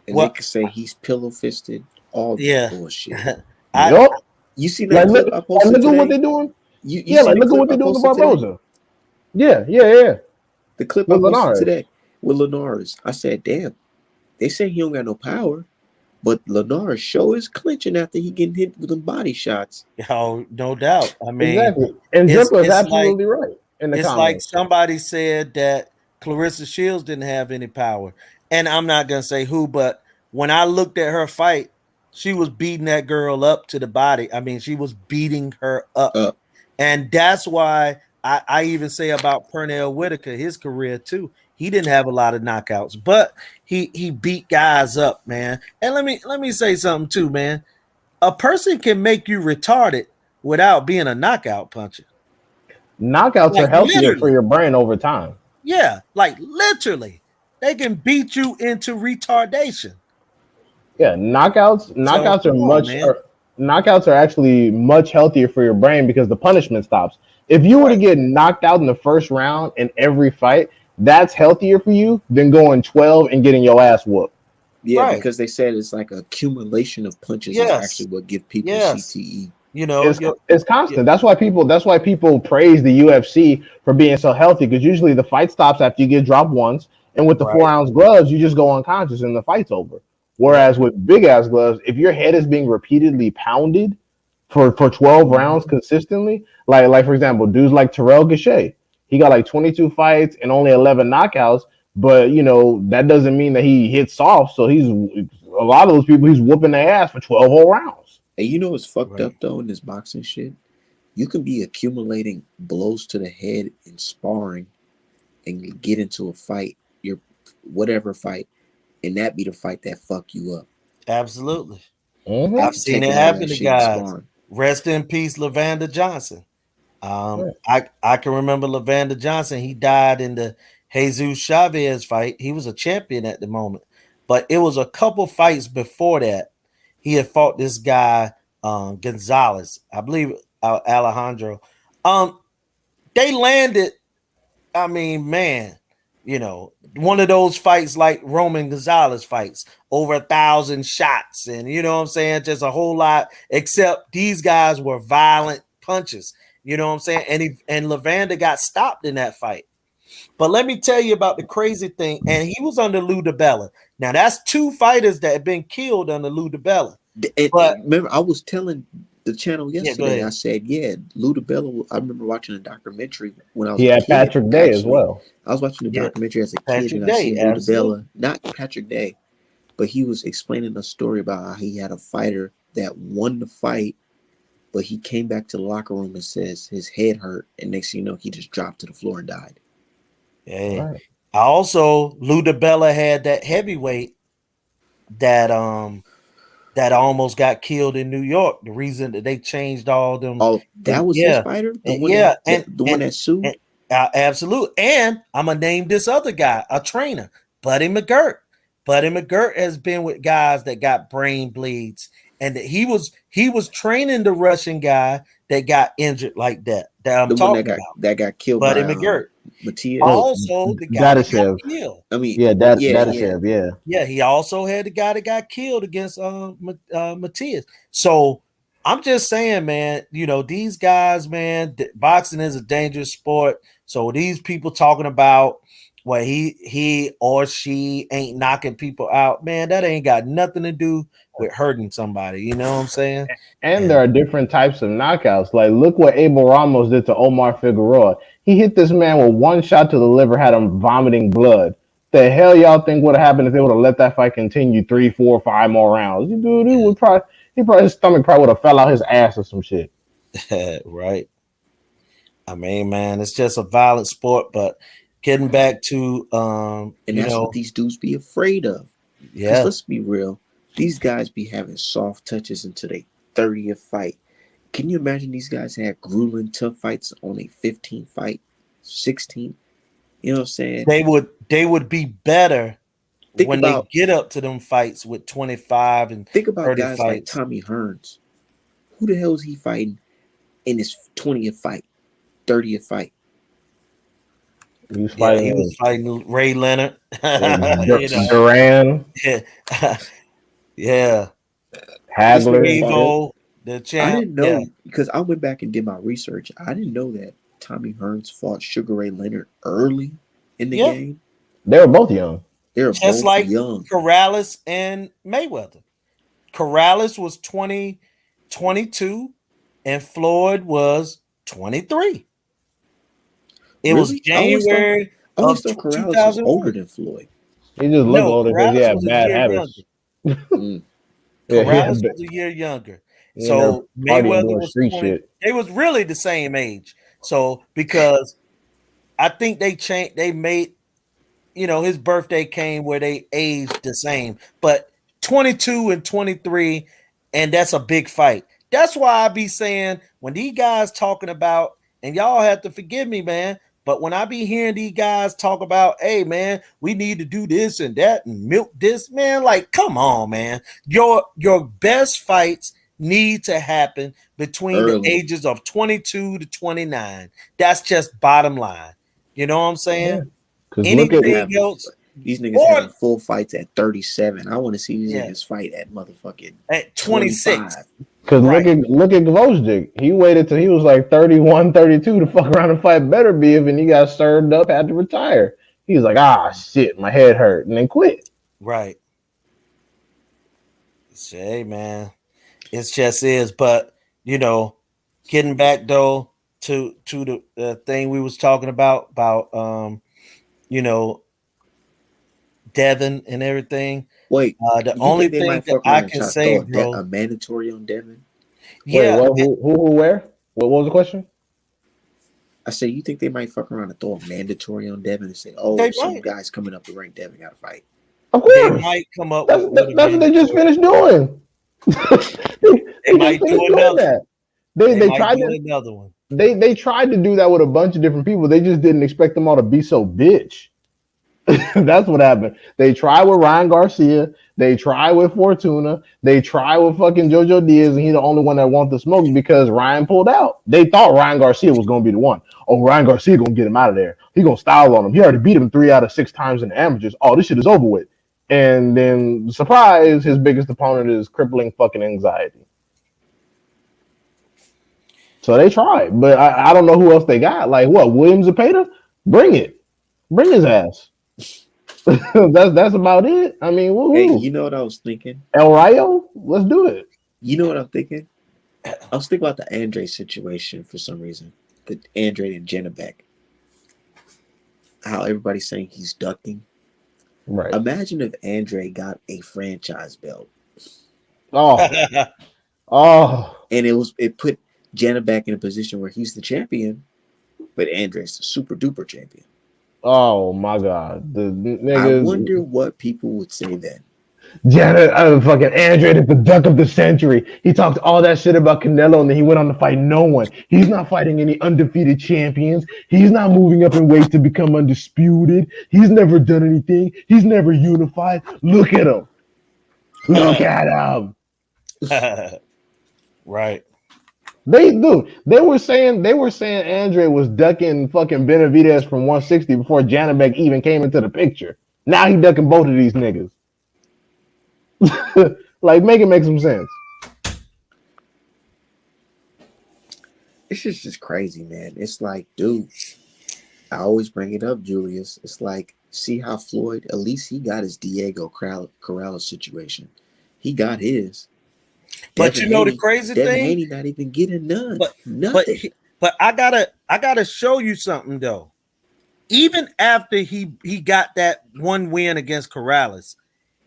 And they Well, could say he's pillow fisted, all that yeah. bullshit. I Yup. You see that Like clip look, I like posted look at what today? they're doing. You Yeah, see like the look at what clip they're I doing to posted today? Barboza. Yeah. The clip I With posted Linares. today with Linares. I said, damn, they say he don't got no power, but Linares show is clinching after he getting hit with them body shots. Oh, no doubt. I mean, Exactly. And it's Dripper is it's like absolutely right in the it's like comments. somebody said that Clarissa Shields didn't have any power. And I'm not gonna say who, but when I looked at her fight, she was beating that girl up to the body. I mean, she was beating her up. Uh, And that's why I even say about Pernell Whitaker, his career too. He didn't have a lot of knockouts, but he beat guys up, man. And let me say something too, man. A person can make you retarded without being a knockout puncher. Knockouts are Like healthier for literally. your brain over time. Yeah, like literally. They can beat you into retardation. Yeah, knockouts So knockouts are come on, man. knockouts are actually much healthier for your brain because the punishment stops. If you were to Right. get knocked out in the first round in every fight, that's healthier for you than going 12 and getting your ass whooped. yeah, Right. because they said it's like a accumulation of punches is Yes. actually what give people Yes. CTE. You know, It's you it's yeah, constant. That's why people praise the UFC for being so healthy because usually the fight stops after you get dropped once, and with the four right. ounce gloves, you just go unconscious and the fight's over. Yep. Whereas with big ass gloves, if your head is being repeatedly pounded for 12 rounds Mhm. consistently, like for example, dudes like Terrell Gachet, he got like 22 fights and only 11 knockouts, but that doesn't mean that he hits soft. So he's a lot of those people he's whooping their ass for 12 whole rounds. And you know what's fucked Right. up though in this boxing shit? You can be accumulating blows to the head in sparring and get into a fight, your whatever fight, and that be the fight that fuck you up Absolutely. Mm-hmm. I've after seen it taking all that happen to shit in guys. sparring. Rest in peace, Lavanda Johnson. I can remember Lavanda Johnson. He died in the Jesus Chavez fight. He was a champion at the moment, but it was a couple fights before that. He had fought this guy Gonzalez, I believe, Alejandro. Um, they landed. I mean, man, one of those fights like Roman Gonzalez fights, over 1,000 shots, and you know what I'm saying, just a whole lot. Except these guys were violent punches. You know what I'm saying? And Levander got stopped in that fight. But let me tell you about the crazy thing. And he was under Lou DiBella. Now that's two fighters that have been killed under Lou DiBella. But remember, I was telling the channel yeah, go yesterday. I ahead. said, yeah, Lou DiBella. I remember watching a documentary when I was He a had kid. Patrick Day as Actually, well. I was watching the Yeah, documentary as a kid, Patrick and I Day, seen Lou absolutely. DiBella, not Patrick Day, but he was explaining a story about how he had a fighter that won the fight, but he came back to the locker room and says his head hurt, and next thing you know, he just dropped to the floor and died. Hey, Right. I also Lou DiBella had that heavyweight that that almost got killed in New York. The reason that they changed all Oh, that them was his yeah, fighter, the and one that yeah, the one that and sued. absolute. And I'm gonna name this other guy, a trainer, Buddy McGirt. Buddy McGirt has been with guys that got brain bleeds, and that he was training the Russian guy that got injured like that I'm The one talking about. that got killed Buddy by McGirt. Matias. Oh, Also, the guy that got Dadashev. killed. I mean, Yeah, yeah, yeah. Dadashev. Yeah. Yeah, he also had the guy that got killed against Matias. So I'm just saying, man, these guys, man, boxing is a dangerous sport. So these people talking about well, he or she ain't knocking people out, man, that ain't got nothing to do with hurting somebody. You know what I'm saying? And there And are different types of knockouts. Like, look what Abel Ramos did to Omar Figueroa. He hit this man with one shot to the liver, had him vomiting blood. The hell y'all think would have happened if they would have let that fight continue 3, 4, 5 more rounds? Dude, he probably his stomach probably would have fell out his ass or some shit. right. I mean, man, it's just a violent sport, but getting back to And that's what these dudes be afraid of. Because yeah. let's be real, these guys be having soft touches until they 30th fight. Can you imagine these guys had grueling tough fights on a 15th fight, 16th? You know what I'm saying? They would be better Think when they about get up to them fights with 25 and think about 30 guys like fights. Tommy Hearns. Who the hell is he fighting in his 20th fight, 30th fight? He was Yeah, he fighting was fighting Ray Leonard. Duran, Yeah. Yeah. Mr. Hagler, and shit. Evo, the I champ. didn't Yeah. know because I went back and did my research. I didn't know that Tommy Hearns fought Sugar Ray Leonard early in the Yeah. game. They were both young. They were Just both like young. Corrales and Mayweather. Corrales was 20, 22, and Floyd was 23. It was Really? January I of always thought Corrales was older 2001. than Floyd. He just looked No, older because he Corrales was had a bad year younger. habits. Mm. Yeah, Corrales was a year younger. he in there So partying Mayweather doing was street 20. shit. They was really the same age. So because I think they changed, they made, his birthday came where they aged the same, but 22 and 23, and that's a big fight. That's why I be saying when these guys talking about, and y'all have to forgive me, man, but when I be hearing these guys talk about, hey, man, we need to do this and that and milk this, man, like, come on, man. Your best fights need to happen between the Early. ages of 22 to 29. That's just bottom line. You know what I'm Yeah, saying? because look at Anything else, These niggas or having full fights at 37. I want to see these yeah, niggas fight at motherfucking at 26, 25. because right, look at Gvozdyk. He waited till he was like 31, 32 to fuck around and fight better beef, and he got stirred up, had to retire. He was like, shit, my head hurt, and then quit. right. Say, man, it just is. But getting back though to the thing we was talking about you know Devin and everything. Wait, The you only think they thing might that fuck I around and can try to say, throw bro, a mandatory on Devin? Wait, yeah, what? Who, where? What was the question? I say, you think they might fuck around and throw a mandatory on Devin and say, oh, they some might guys coming up the rank, Devin got to fight? Of they course. might come up That's with a that's what they just mandatory. finished doing. They they just might do finished doing another one. that. They They they might tried do to another one. they tried to do that with a bunch of different people. They just didn't expect them all to be so bitch. That's what happened. They tried with Ryan Garcia. They tried with Fortuna. They tried with fucking JoJo Diaz, and he's the only one that wanted the smoke because Ryan pulled out. They thought Ryan Garcia was going to be the one. Oh, Ryan Garcia going to get him out of there. He going to style on him. He already beat him 3 out of 6 times in the amateurs. Oh, this shit is over with. And then, surprise, his biggest opponent is crippling fucking anxiety. So they tried, but I don't know who else they got. Like what? Williams Zepeda? Bring it. Bring his ass. That's about it. I mean, Hey, woohoo. you know what I was thinking? El Rayo? Let's do it. You know what I'm thinking? I was thinking about the Andre situation for some reason. The Andre and Jenna back. How everybody's saying he's ducking. Right. Imagine if Andre got a franchise belt. Oh, oh, And it put Jenna back in a position where he's the champion, but Andre's the super duper champion. oh my God. The I niggas. wonder what people would say then. Janet, fucking Andre is the duck of the century. He talked all that shit about Canelo, and then he went on to fight no one. He's not fighting any undefeated champions. He's not moving up in weight to become undisputed. He's never done anything. He's never unified. Look at him. Look at him. Right. They were saying Andre was ducking fucking Benavidez from 160 before Janabek even came into the picture. Now he ducking both of these niggas. Like, make it make some sense. It's just crazy, man. It's like, dude, I always bring it up, Julius. It's like, see how Floyd, at least he got his Diego Corrales situation. He got his. But Devin you know Haney, the crazy Devin thing? Haney not even getting none. But Nothing. but I gotta show you something though. Even after he got that one win against Corrales,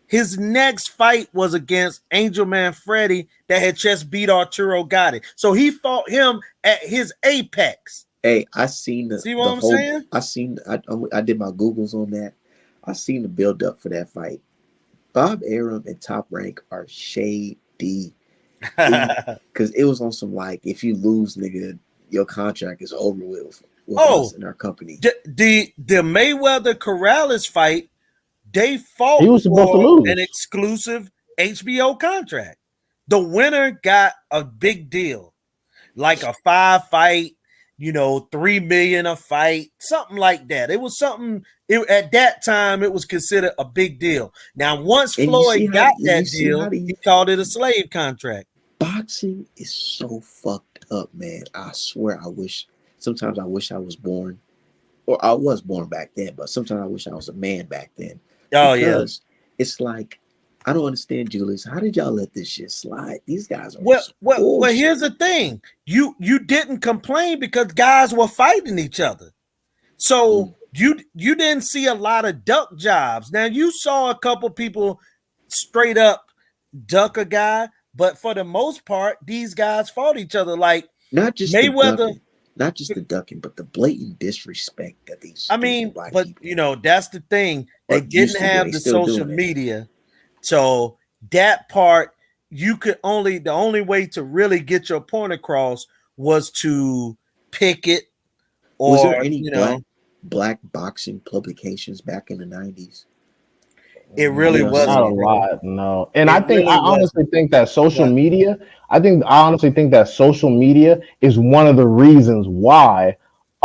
his next fight was against Angel Man Freddy that had just beat Arturo Gatti. So he fought him at his apex. Hey, I seen the See what I'm whole. saying? I did my Googles on that. I seen the build up for that fight. Bob Arum and Top Rank are shady. Because it was on some like, if you lose, nigga, your contract is over with us in our company. The Mayweather Corrales fight, they fought He was supposed to lose an exclusive HBO contract. The winner got a big deal, like a 5-fight, $3 million a fight, something like that. It was something. At that time, it was considered a big deal. Now, once Floyd got that deal, he called it a slave contract. Boxing is so fucked up, man. I swear, sometimes I wish I was born, or I was born back then, but sometimes I wish I was a man back then. Oh, because it's like, I don't understand, Julius. How did y'all let this shit slide? These guys are well. Here's the thing: you didn't complain because guys were fighting each other, so you didn't see a lot of duck jobs. Now you saw a couple people straight up duck a guy, but for the most part, these guys fought each other. Like not just Mayweather, not just the ducking, but the blatant disrespect that these. But people. That's the thing. They didn't have the social media. So that part, the only way to really get your point across was to pick it. Or, was there any black boxing publications back in the 90s? It really wasn't. Not a lot, no. And I honestly think that social media, social media is one of the reasons why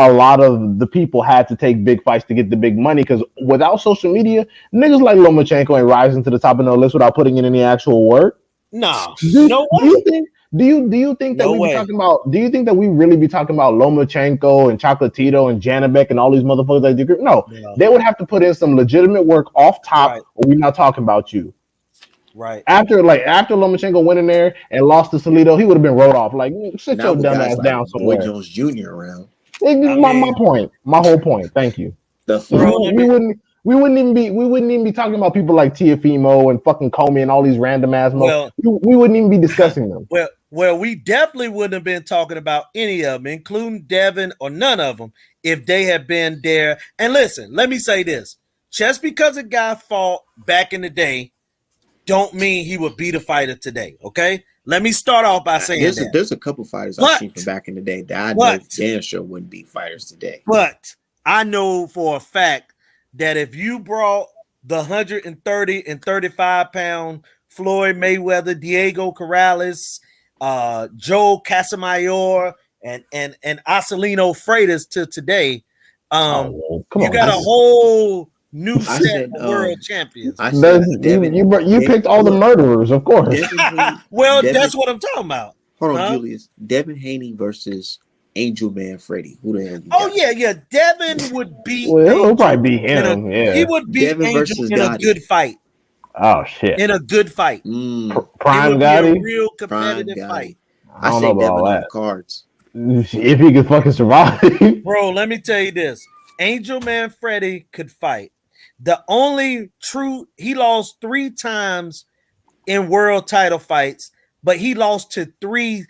a lot of the people had to take big fights to get the big money, because without social media, niggas like Lomachenko ain't rising to the top of no list without putting in any actual work. No. Do you think that we be talking about? Do you think that we really be talking about Lomachenko and Chocolatito and Janabek and all these motherfuckers that do? No, they would have to put in some legitimate work off top, or we're not talking about you. Right. After Lomachenko went in there and lost to Salido, he would have been wrote off. Like, sit your dumb ass down somewhere. Boy Jones Jr. around. My point. My whole point. Thank you. We wouldn't even be talking about people like Tiafimo and fucking Comey and all these random ass. We wouldn't even be discussing them. Well, we definitely wouldn't have been talking about any of them, including Devin or none of them, if they had been there. And listen, let me say this: just because a guy fought back in the day, don't mean he would beat a fighter today. Okay. Let me start off by saying there's a couple fighters I've seen from back in the day that I know damn sure wouldn't be fighters today. But I know for a fact that if you brought the 130 and 35 pound Floyd Mayweather, Diego Corrales, Joe Casamayor, and Acelino Freitas to today, you got a whole new set of world champions. You picked all the murderers, of course. Well, that's what I'm talking about. Hold on, Huh? Julius. Devin Haney versus Angel Man Freddy. Who the hell you Oh got? yeah. Devin would beat Well, it'll Angel probably be in a. him. He Yeah. would beat Devin Angel versus in a Gotti. good fight. Oh shit. In a good fight. It Prime would be a Gotti. real Prime competitive fight. Gotti. I I don't know say about all Devin on the that. cards. If he could fucking survive. Bro, let me tell you this. Angel Man Freddy could fight. The only true he lost 3 times in world title fights, but he lost to 3.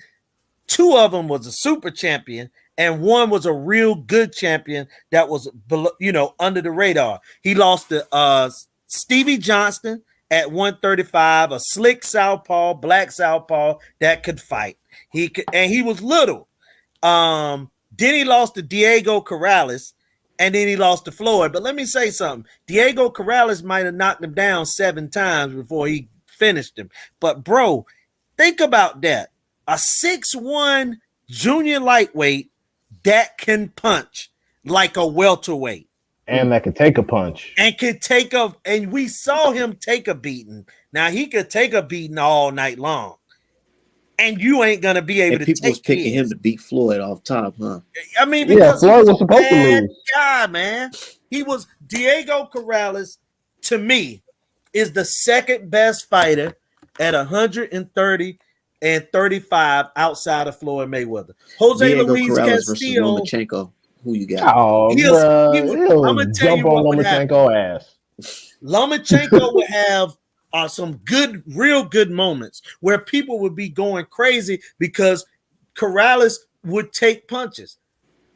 2 of them was a super champion, and 1 was a real good champion that was below, under the radar. He lost to Stevie Johnston at 135, a slick southpaw, black southpaw that could fight. He was little. Then he lost to Diego Corrales, and then he lost to Floyd. But let me say something. Diego Corrales might have knocked him down 7 times before he finished him. But bro, think about that. A 6'1" junior lightweight that can punch like a welterweight. And that could take a punch. And we saw him take a beating. Now he could take a beating all night long. And you ain't gonna be able And to people was take picking his. him to beat Floyd off top, huh? I mean, because Floyd he was was supposed a to bad lose. guy, man. He was Diego Corrales, to me, is the second best fighter at 130 and 35 outside of Floyd Mayweather. Jose Diego Luis Corrales versus Castillo. Lomachenko. Who you got? Oh, I'm bro. gonna tell you Jump on what would happen. Lomachenko ass. Lomachenko would have some real good moments where people would be going crazy because Corrales would take punches,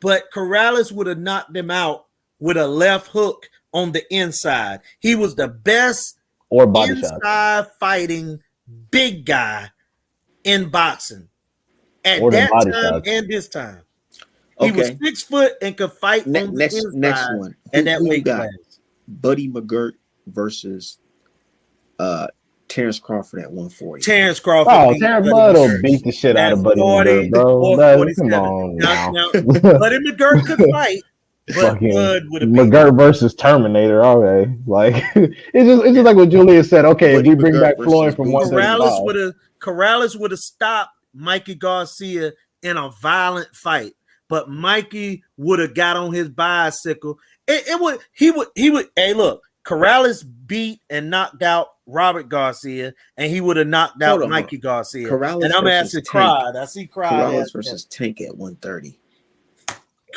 but Corrales would have knocked them out with a left hook on the inside. He was the best Or body shot. inside fighting big guy in boxing at Or the that body time shots. and this time. He was Okay. 6 foot and could fight on the Next inside one. at that Who you weight got? class. Buddy McGirt versus Terrence Crawford at 140. Terrence Crawford. Oh, Terrence Bud will beat the shit out of Buddy 40 McGirt, bro. or Come 47. on now. Buddy McGirt could fight, but Fucking Bud would have beat him. McGirt versus Terminator. Okay, like it's just like what Julius said. Okay, Buddy if we bring McGirt back versus Floyd from Boots. 135, Corrales would have stopped Mikey Garcia in a violent fight, but Mikey would have got on his bicycle. He would. Hey, look, Corrales beat and knocked out Robert Garcia, and he would have knocked out Mikey Garcia. Corrales and I'm versus asking Tank. Cried. I see Cried. Corrals versus Tank at 130.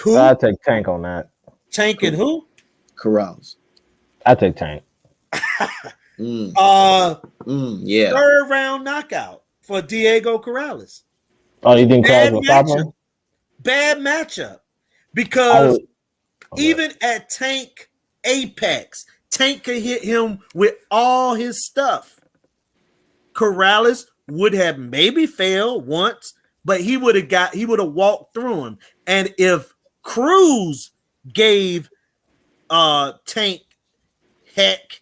Who? I take Tank on that. Tank and who? Corrals. I take Tank. Yeah. 3rd round knockout for Diego Corrales. Oh, you think Corrales will stop him? Bad matchup. Because even at Tank Apex, Tank could hit him with all his stuff. Corrales would have maybe failed once, but he would have walked through him. And if Cruz gave Tank heck,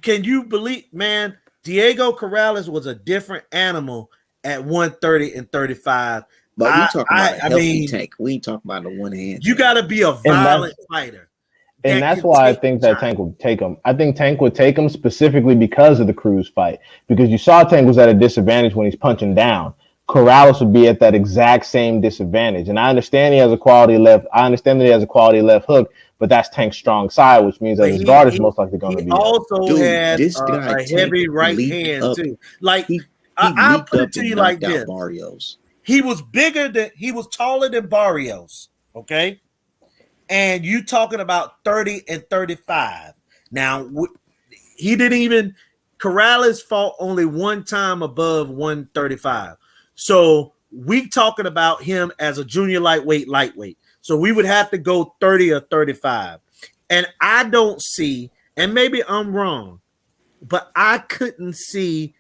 can you believe, man, Diego Corrales was a different animal at 130 and 35. But we talking about a healthy Tank. We ain't talking about a one hand. You got to be a violent fighter. And that's why I think that Tank would take him. I think Tank would take him specifically because of the Cruz fight. Because you saw Tank was at a disadvantage when he's punching down. Corrales would be at that exact same disadvantage. And I understand he has a quality left. I understand that he has a quality left hook, but that's Tank's strong side, which means that his guard is most likely going to be. He also had this guy a heavy right hand up. too. Like he I'll put it to you like this: Barrios. He was taller than Barrios. Okay. And you talking about 30 and 35. Now, Corrales fought only one time above 135. So we talking about him as a junior lightweight. So we would have to go 30 or 35. And I don't see, and maybe I'm wrong, but I couldn't see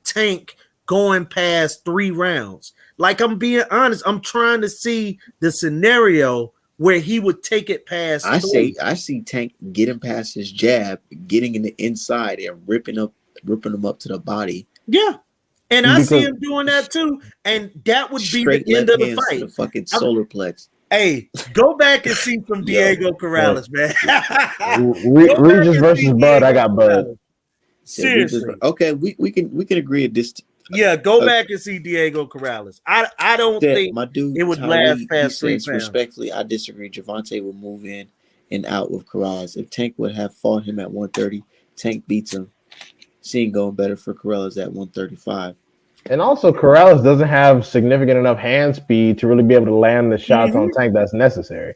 Tank going past 3 rounds. Like, I'm being honest, I'm trying to see the scenario where he would take it past. I see Tank getting past his jab, getting in the inside and ripping him up to the body. Yeah. And I see him doing that too. And that would be the end of the fight. The fucking solar plex. Hey, go back and see from Diego Corrales, man. Regis versus Bud. I got Bud. Seriously. Okay, we can agree Yeah, go back and see Diego Corrales. I don't That think my dude it would last Tyree, he past 3 says pounds. respectfully, I disagree. Javante will move in and out with Corrales. If Tank would have fought him at 130, Tank beats him. Seeing going better for Corrales at 135. And also, Corrales doesn't have significant enough hand speed to really be able to land the shots on Tank that's necessary.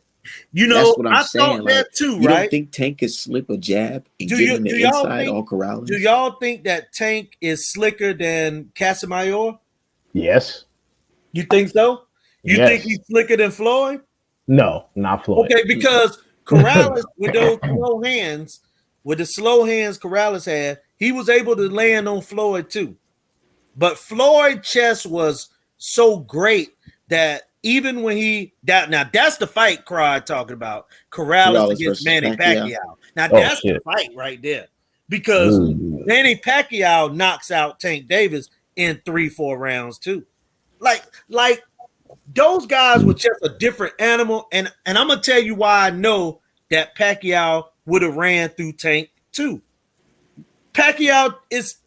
You That's know, what I'm I saying. thought Like, that too, you don't right? think Tank could slip a jab and Do get you in do the y'all inside think on Corrales? do y'all think that Tank is slicker than Casamayor? Yes. You think so? You think Yes. he's slicker than Floyd? No, not Floyd. Okay, because Corrales with those slow hands, with the slow hands Corrales had, he was able to land on Floyd too. But Floyd's chest was so great that even when now that's the fight Cry talking about, Corrales Corrales against versus Manny Pacquiao. Pacquiao. Now Oh that's the shit. fight right there. Because Ooh. Manny Pacquiao knocks out Tank Davis in 3-4 rounds too. Like those guys were just a different animal. And I'm gonna tell you why I know that Pacquiao would have ran through Tank too. Pacquiao is,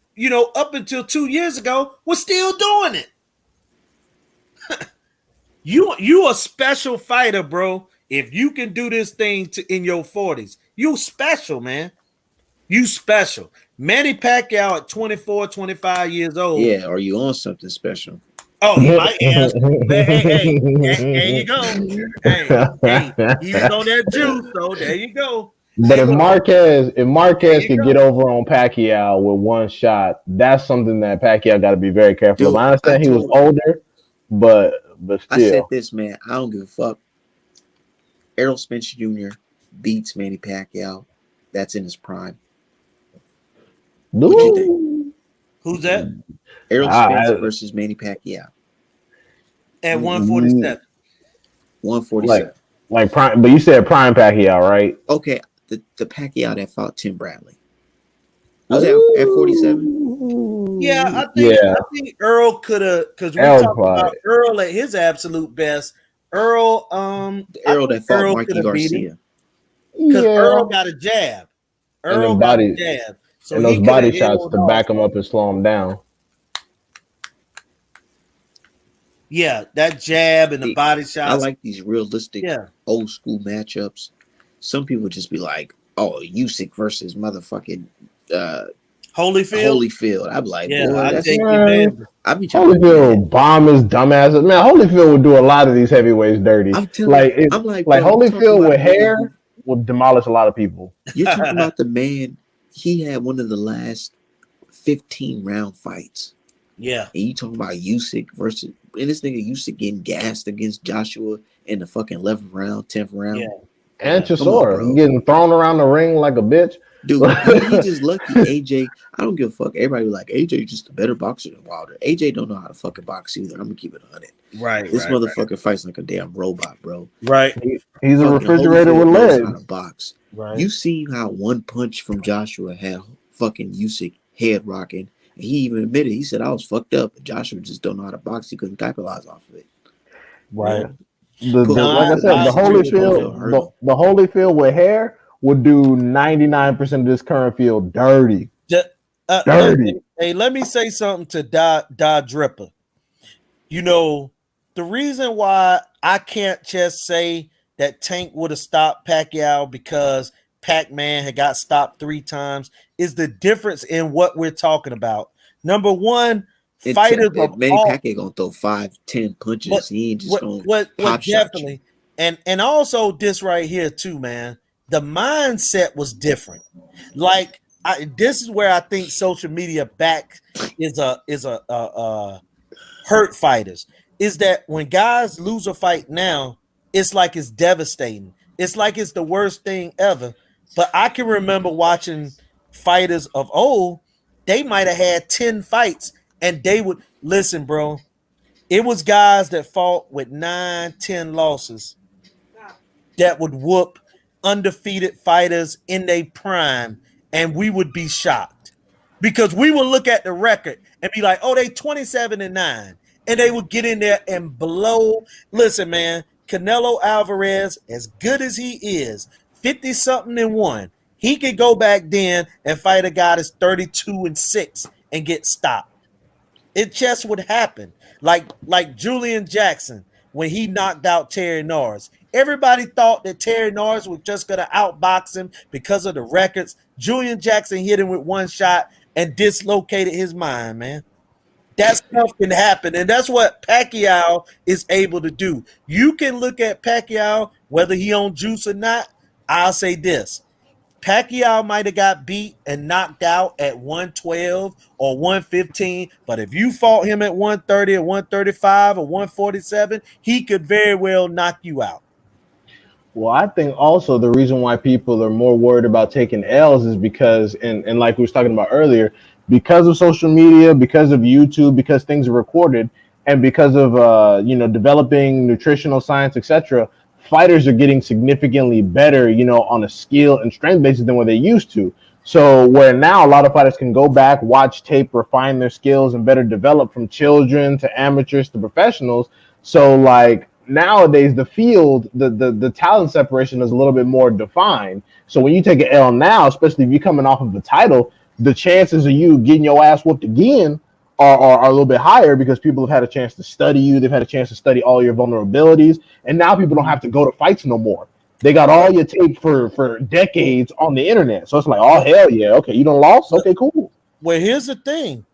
up until 2 years ago, was still doing it. You a special fighter, bro. If you can do this thing in your 40s, you special, man. You special. Manny Pacquiao at 24, 25 years old. Yeah, are you on something special? Oh, he might answer. Hey, there you go. Hey, he was on that juice, so there you go. But Hey, if look, Marquez you could go. get over on Pacquiao with one shot, that's something that Pacquiao got to be very careful of. Dude, I understand he was older, but I said still. this, man. I don't give a fuck. Errol Spence Jr. beats Manny Pacquiao. That's in his prime. What you think? Who's that? Errol Spence versus Manny Pacquiao. At 147. 147. Like prime, but you said prime Pacquiao, right? Okay, the Pacquiao that fought Tim Bradley. Was that at 47? Yeah, I think Earl could have, because we talked about Earl at his absolute best. Earl, the Earl that fought Mikey Garcia. Because Earl got a jab. Earl got a jab. So and those body shots to back him up and slow him down. Yeah, that jab and the body shots. I like these realistic, old school matchups. Some people just be like, "Oh, Usyk versus motherfucking Holyfield." I'm like, yeah, boy, I take you, man. Holyfield bomb his dumbass. Man, Holyfield would do a lot of these heavyweights dirty. I'm like Holyfield with hair would demolish a lot of people. You're talking about the man. He had one of the last 15 round fights. Yeah. And you talking about Usyk versus, and this nigga Usyk getting gassed against Joshua in the fucking 11th round, 10th round. Yeah. And Chisora getting thrown around the ring like a bitch. Dude, he just lucky. AJ, I don't give a fuck. Everybody be like, AJ just a better boxer than Wilder. AJ don't know how to fucking box either. I'm gonna keep it 100. Right. This motherfucker fights like a damn robot, bro. Right. He's a refrigerator with legs. How to box. Right. You see how one punch from Joshua had fucking Usyk head rocking. And he even admitted, he said, I was fucked up. But Joshua just don't know how to box. He couldn't capitalize off of it. Right. Like I said, the Holyfield with hair would do 99% of this current field dirty. Dirty. Hey, let me say something to Da Dripper. The reason why I can't just say that Tank would have stopped Pacquiao because Pac-Man had got stopped 3 times is the difference in what we're talking about. Number one, fighters of Manny Pacquiao gonna throw 5-10 punches. He ain't just gonna pop definitely. And also this right here too, man. The mindset was different. Like this is where I think social media back is a hurt fighters. Is that when guys lose a fight now, it's like it's devastating. It's like it's the worst thing ever. But I can remember watching fighters of old. They might have had 10 fights and they would listen, bro. It was guys that fought with 9-10 losses that would whoop undefeated fighters in their prime, and we would be shocked because we would look at the record and be like, oh, they 27-9, and they would get in there and blow. Listen, man, Canelo Alvarez, as good as he is, 50-something-1, he could go back then and fight a guy that's 32-6 and get stopped. It just would happen. Like Julian Jackson when he knocked out Terry Norris. Everybody thought that Terry Norris was just gonna outbox him because of the records. Julian Jackson hit him with one shot and dislocated his mind, man. That stuff can happen, and that's what Pacquiao is able to do. You can look at Pacquiao, whether he on juice or not. I'll say this: Pacquiao might have got beat and knocked out at 112 or 115, but if you fought him at 130 or 135 or 147, he could very well knock you out. Well, I think also the reason why people are more worried about taking L's is because, and like we was talking about earlier, because of social media, because of YouTube, because things are recorded, and because of developing nutritional science, etc. Fighters are getting significantly better, on a skill and strength basis than what they used to. So where now a lot of fighters can go back, watch tape, refine their skills, and better develop from children to amateurs to professionals. So like nowadays the field, the talent separation is a little bit more defined. So when you take an L now, especially if you're coming off of the title, the chances of you getting your ass whooped again are a little bit higher because people have had a chance to study you. They've had a chance to study all your vulnerabilities. And now people don't have to go to fights no more. They got all your tape for decades on the internet. So it's like, oh, hell yeah. Okay, you done lost? Okay, cool. Well, here's the thing.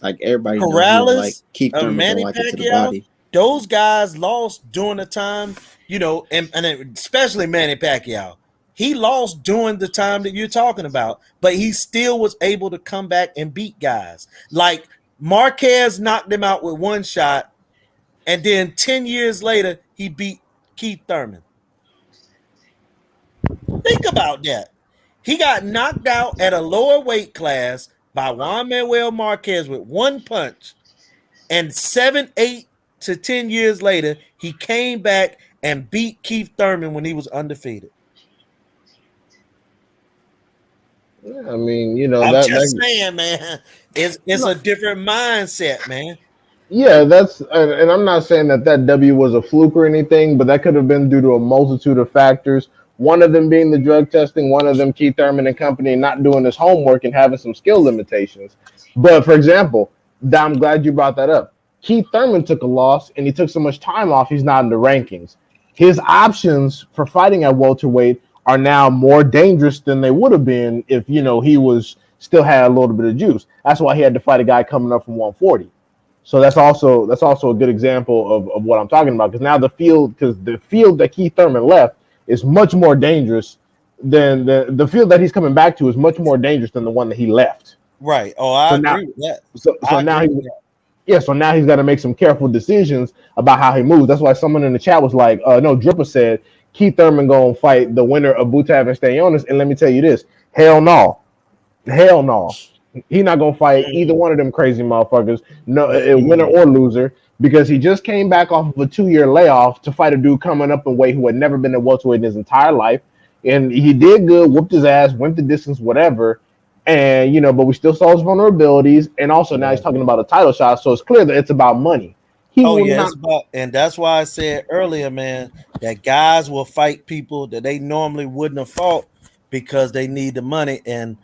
Like everybody knows, like Corrales, Keith Thurman don't Manny like it to the Pacquiao, body. those guys lost during the time, and especially Manny Pacquiao. He lost during the time that you're talking about, but he still was able to come back and beat guys. Like Marquez knocked him out with one shot, and then 10 years later, he beat Keith Thurman. Think about that. He got knocked out at a lower weight class by Juan Manuel Marquez with one punch. And 7, 8 to 10 years later, he came back and beat Keith Thurman when he was undefeated. I mean, I'm that just saying, man. It's a different mindset, man. yeah, and I'm not saying that W was a fluke or anything, but that could have been due to a multitude of factors. One of them being the drug testing, one of them Keith Thurman and company not doing his homework and having some skill limitations. But for example, I'm glad you brought that up. Keith Thurman took a loss and he took so much time off, he's not in the rankings. His options for fighting at welterweight are now more dangerous than they would have been if he was still had a little bit of juice. That's why he had to fight a guy coming up from 140. So that's also a good example of what I'm talking about, because now the field that Keith Thurman left is much more dangerous than the field that he's coming back to is much more dangerous than the one that he left. Right. Oh, I agree with that. So now he's got to make some careful decisions about how he moves. That's why someone in the chat was like, no, Dripper said Keith Thurman gonna fight the winner of Butav and Stayonis, and let me tell you this, hell no. He not gonna fight either one of them crazy motherfuckers, no, winner or loser, because he just came back off of a 2-year layoff to fight a dude coming up in weight who had never been a welterweight in his entire life, and he did good, whooped his ass, went the distance, whatever, and but we still saw his vulnerabilities, and also now he's talking about a title shot, so it's clear that it's about money. It's about, and that's why I said earlier, man, that guys will fight people that they normally wouldn't have fought because they need the money. And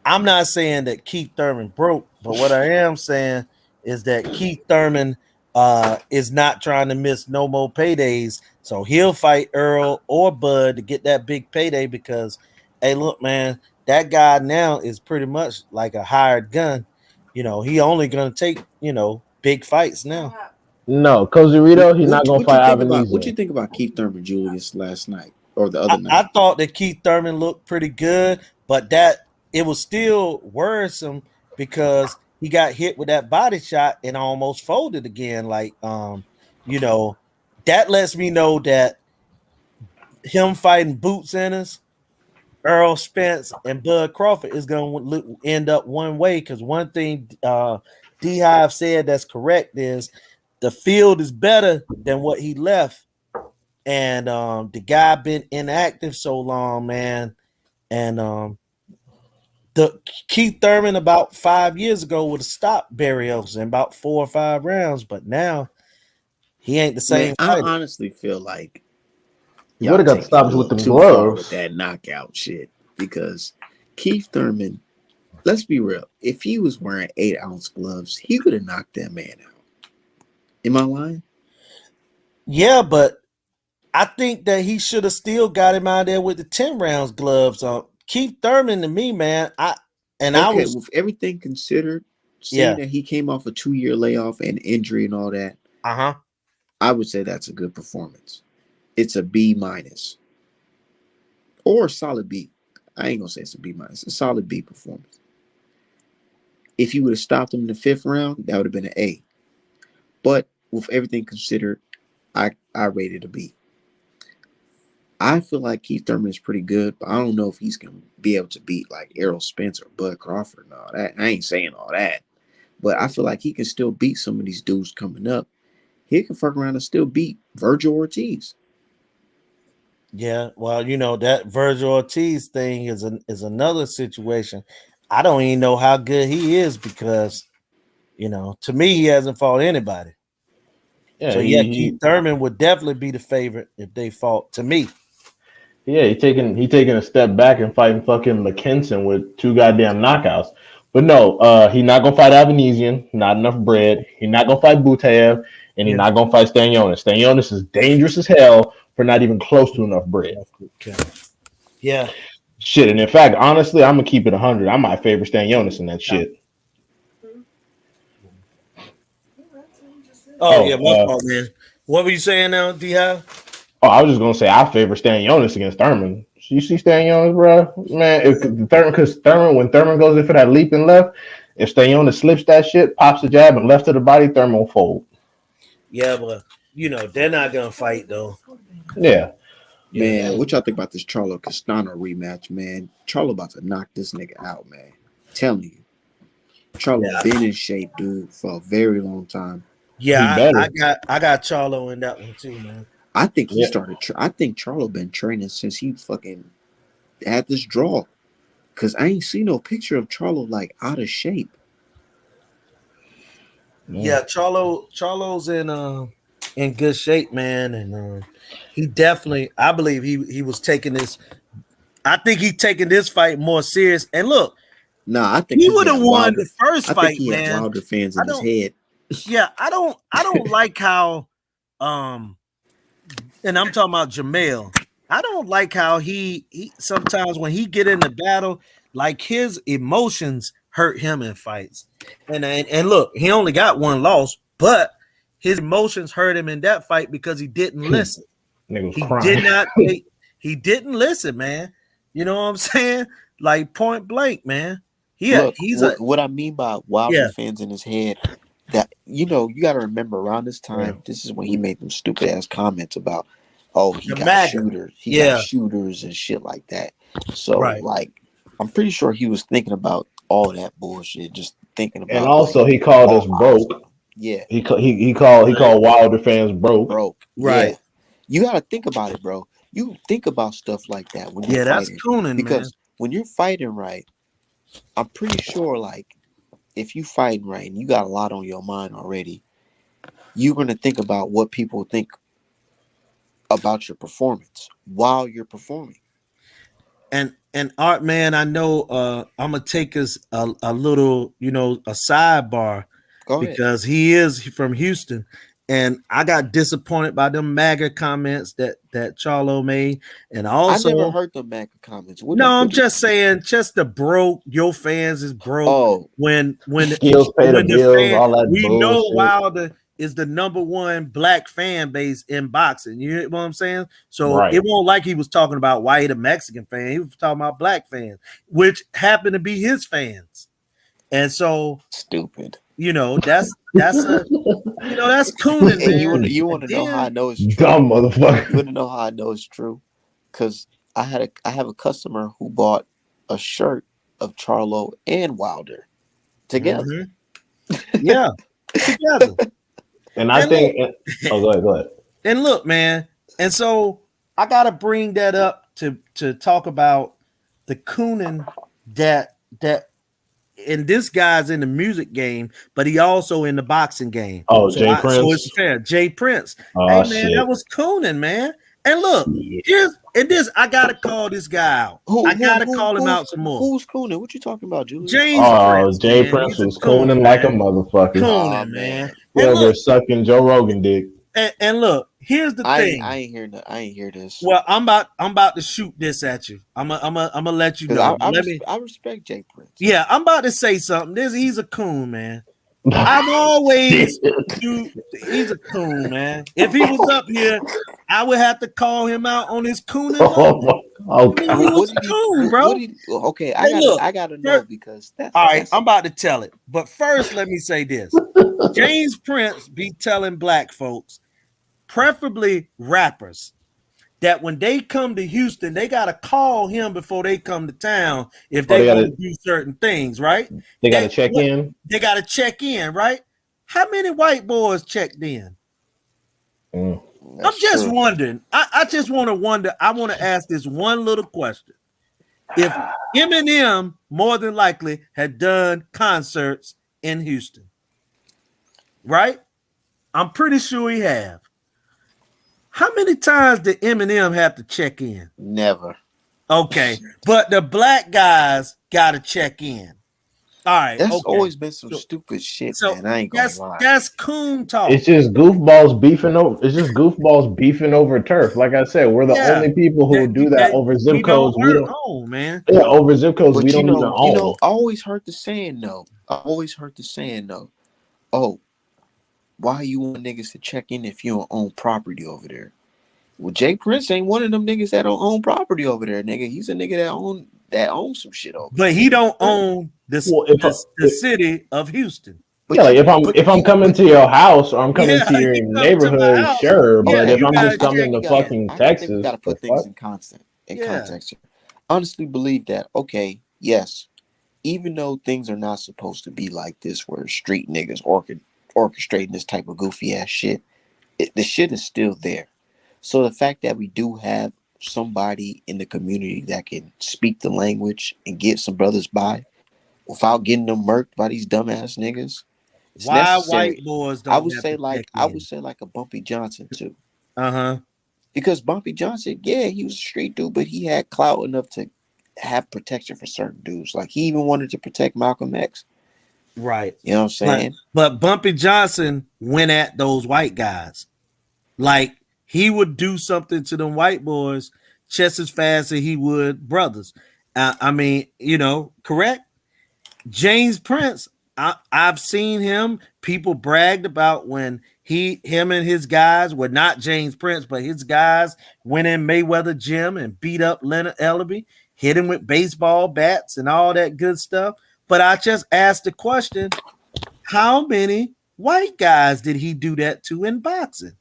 I'm not saying that Keith Thurman broke, but what I am saying is that Keith Thurman is not trying to miss no more paydays. So he'll fight Earl or Bud to get that big payday because, hey, look, man, that guy now is pretty much like a hired gun. He only going to take, big fights now. No, Cozarito, he's not going to fight Ivan. What you think about Keith Thurman, Julius, last night or the other night? I thought that Keith Thurman looked pretty good, but that it was still worrisome because he got hit with that body shot and almost folded again. Like, that lets me know that him fighting Boots Ennis, Earl Spence, and Bud Crawford is going to end up one way, because one thing D-Hive said that's correct is the field is better than what he left. And the guy been inactive so long, man. And the Keith Thurman about 5 years ago would have stopped Barrios in about 4 or 5 rounds, but now he ain't the same. Man, I honestly feel like you would have got stopped with the gloves with that knockout shit, because Keith Thurman let's be real. If he was wearing 8-ounce gloves, he could have knocked that man out. Am I lying? Yeah, but I think that he should have still got him out there with the 10 rounds gloves on. Keith Thurman to me, man. I Okay, was with everything considered, seeing yeah. that he came off a 2-year layoff and injury and all that, Uh-huh. I would say that's a good performance. It's a B minus or a solid B. I ain't gonna say it's a B minus. A solid B performance. If you would have stopped him in the 5th round, that would have been an A. But with everything considered, I rated a B. I feel like Keith Thurman is pretty good, but I don't know if he's gonna be able to beat like Errol Spence or Bud Crawford and all that. I ain't saying all that, but I feel like he can still beat some of these dudes coming up. He can fuck around and still beat Virgil Ortiz. Yeah, well, that Virgil Ortiz thing is another situation. I don't even know how good he is because to me he hasn't fought anybody. Yeah, So yeah, Keith Thurman would definitely be the favorite if they fought to me. Yeah, he taking a step back and fighting fucking McKinson with 2 goddamn knockouts. But no, he not gonna fight Avanesian, not enough bread. He not gonna fight Butev, and he Yeah. not gonna fight Stanionis. Stanionis is dangerous as hell for not even close to enough bread. Okay. Yeah. Shit, and in fact, honestly, I'm gonna keep it 100. I might favor Stanionis in that shit. Oh yeah, my fault, man. What were you saying now, D-High? Oh, I was just gonna say I favor Stanionis against Thurman. You see Stanionis, bro, man. If Thurman, because Thurman, when Thurman goes in for that leaping left, if Stanionis slips that shit, pops the jab and left to the body, Thurman will fold. Yeah, but they're not gonna fight though. Yeah. Man, what y'all think about this Charlo Castano rematch, man? Charlo about to knock this nigga out, man. I'm telling you. Charlo been in shape, dude, for a very long time. Yeah, I got Charlo in that one too, man. I think he started. I think Charlo been training since he fucking had this draw. Cause I ain't seen no picture of Charlo like out of shape. Yeah, Charlo's in good shape, man, and he definitely. I believe he was taking this. I think he taking this fight more serious. And look, Nah, I think he would have won the first I fight, think he had man. Wilder fans in his head. Yeah, I don't like how and I'm talking about Jamel. I don't like how he sometimes when he get in the battle, like his emotions hurt him in fights. And look, he only got one loss, but his emotions hurt him in that fight because he didn't listen. He did not he didn't listen, man. You know what I'm saying? Like point blank, man. Look, what I mean by Wilder fans in his head, that you got to remember around this time, this is when he made them stupid ass comments about, oh, he got shooters and shit like that. So like, I'm pretty sure he was thinking about all that bullshit, just thinking about. And also, he called us broke. Yeah, he called Wilder fans broke. Right. Yeah. You got to think about it, bro. You think about stuff like that when you're fighting. That's cooning, because man. When you're fighting right, I'm pretty sure, like, if you fighting right and you got a lot on your mind already, you're gonna think about what people think about your performance while you're performing. And Art, man, I know I'm gonna take us a little, a sidebar because he is from Houston, and I got disappointed by them MAGA comments that Charlo made, and also I never heard the MAGA comments. I'm just saying, just the broke. Your fans is broke. Oh, when skills pay the bills, all that we bullshit. know Wilder is the number one black fan base in boxing. You know what I'm saying? So it won't like he was talking about white or Mexican fans. He was talking about black fans, which happen to be his fans. And so stupid. That's that's cooning, man. You want to know how I know it's true? Dumb motherfucker. You want to know how I know it's true? Because I have a customer who bought a shirt of Charlo and Wilder together. Mm-hmm. Yeah, together. And I think, go ahead. And look, man, and so I gotta bring that up to talk about the cooning that and this guy's in the music game, but he also in the boxing game. Oh, Jay Prince. So it's fair. Jay Prince. Hey man, that was cooning, man. And look, Shit. I gotta call this guy out. I gotta call him out some more. Who's cooning? What you talking about, Julius? James Oh, Prince, Jay man. Prince He's a was coon, cooning like a man. motherfucker. Oh Cooning, man. man, He And over there look, sucking Joe Rogan dick. and look, here's the thing. I ain't hear no, I ain't hear this. Well, I'm about to shoot this at you. I'm gonna let you know. I respect Jay Prince. Yeah, I'm about to say something. He's a coon, man. I've always he's a coon, man. If he was up here, I would have to call him out on his cooning level. Okay. I mean, he was a coon, bro. Okay, I gotta know because that's all right. I'm about to tell it, but first, let me say this: James Prince be telling black folks, preferably rappers, that when they come to Houston, they gotta call him before they come to town if they want to do certain things, right? They gotta check in. They gotta check in, right? How many white boys checked in? I'm just wondering. I just want to wonder. I want to ask this one little question. If Eminem more than likely had done concerts in Houston, right? I'm pretty sure he have. How many times did Eminem have to check in? Never. Okay, but the black guys got to check in. All right, that's always been some stupid shit, man. I ain't gonna lie. That's coon talk. It's just goofballs beefing over. It's just goofballs beefing over turf. Like I said, we're the only people who do that over zip codes. We don't own, man. Yeah, over zip codes we don't even own. You know, I always heard the saying though. Oh, why you want niggas to check in if you don't own property over there? Well, Jay Prince ain't one of them niggas that don't own property over there, nigga. He's a nigga that owns some shit over there. But he don't own the city of Houston. But yeah, like if I'm coming to your house or I'm coming to your neighborhood, sure. But if I'm just coming to fucking Texas, we gotta put things in context. Honestly, believe that. Okay, yes, even though things are not supposed to be like this, where street niggas orchestrating this type of goofy ass shit, the shit is still there. So the fact that we do have somebody in the community that can speak the language and get some brothers by without getting them murked by these dumbass niggas. Why necessary. White boys don't I would say like a Bumpy Johnson too. Because Bumpy Johnson, yeah, he was a street dude, but he had clout enough to have protection for certain dudes. Like he even wanted to protect Malcolm X. Right. You know what I'm saying? But Bumpy Johnson went at those white guys. Like he would do something to them white boys just as fast as he would brothers. I mean, you know, correct? James Prince, I've seen him. People bragged about when him and his guys were not James Prince, but his guys went in Mayweather gym and beat up Leonard Ellaby, hit him with baseball bats and all that good stuff. But I just asked the question, how many white guys did he do that to in boxing?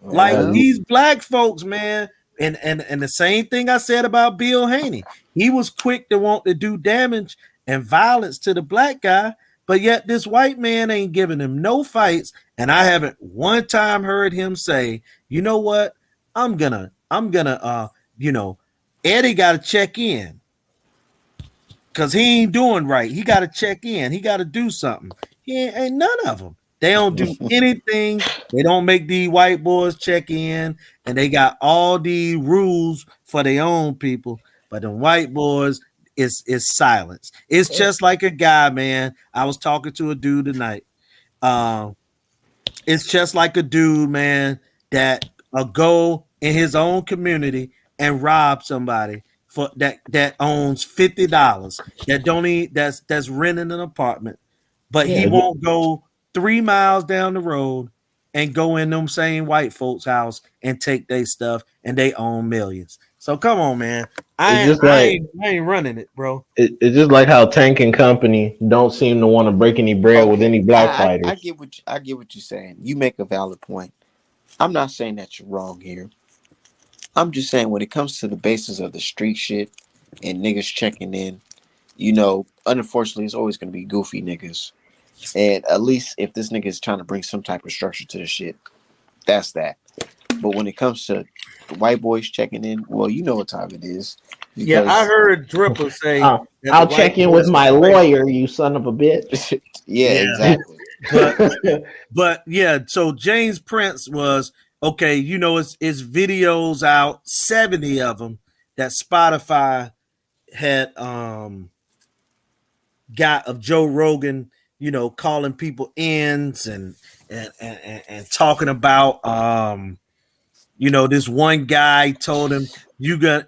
Like these black folks, man, and the same thing I said about Bill Haney. He was quick to want to do damage and violence to the black guy, but yet this white man ain't giving him no fights. And I haven't one time heard him say, you know what? I'm gonna, Eddie got to check in because he ain't doing right. He got to check in. He got to do something. He ain't none of them. They don't do anything. They don't make these white boys check in, and they got all these rules for their own people. But the white boys is silence. It's just like a guy, man. I was talking to a dude tonight. It's just like a dude, man, that go in his own community and rob somebody for that owns $50 that don't need that's renting an apartment, but he won't go 3 miles down the road and go in them same white folks' house and take their stuff, and they own millions. So come on, man. I ain't running it, bro. It's just like how Tank and Company don't seem to want to break any bread with any black fighters. I get what you're saying. You make a valid point. I'm not saying that you're wrong here. I'm just saying when it comes to the basis of the street shit and niggas checking in, you know, unfortunately, it's always going to be goofy niggas. And at least if this nigga is trying to bring some type of structure to the shit, that's that. But when it comes to the white boys checking in, well, you know what time it is. Yeah, I heard Dripper say, I'll check in with my lawyer, you son of a bitch. Yeah, exactly. But yeah, so James Prince was okay, it's videos out, 70 of them that Spotify had got of Joe Rogan, calling people ends and talking about this one guy told him you're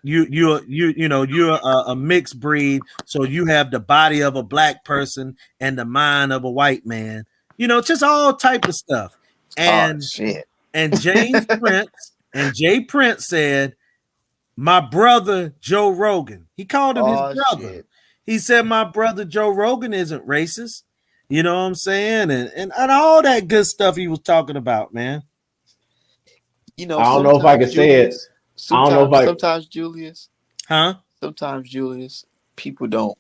a mixed breed, so you have the body of a black person and the mind of a white man. Just all type of stuff. Oh And shit. and James Prince and Jay Prince said, my brother Joe Rogan. He called him his Oh brother. shit. He said, my brother Joe Rogan isn't racist. You know what I'm saying? And all that good stuff he was talking about, man. You know, I don't know if I sometimes can say it. Julius, I don't know if I. sometimes Julius, Huh? sometimes Julius, people don't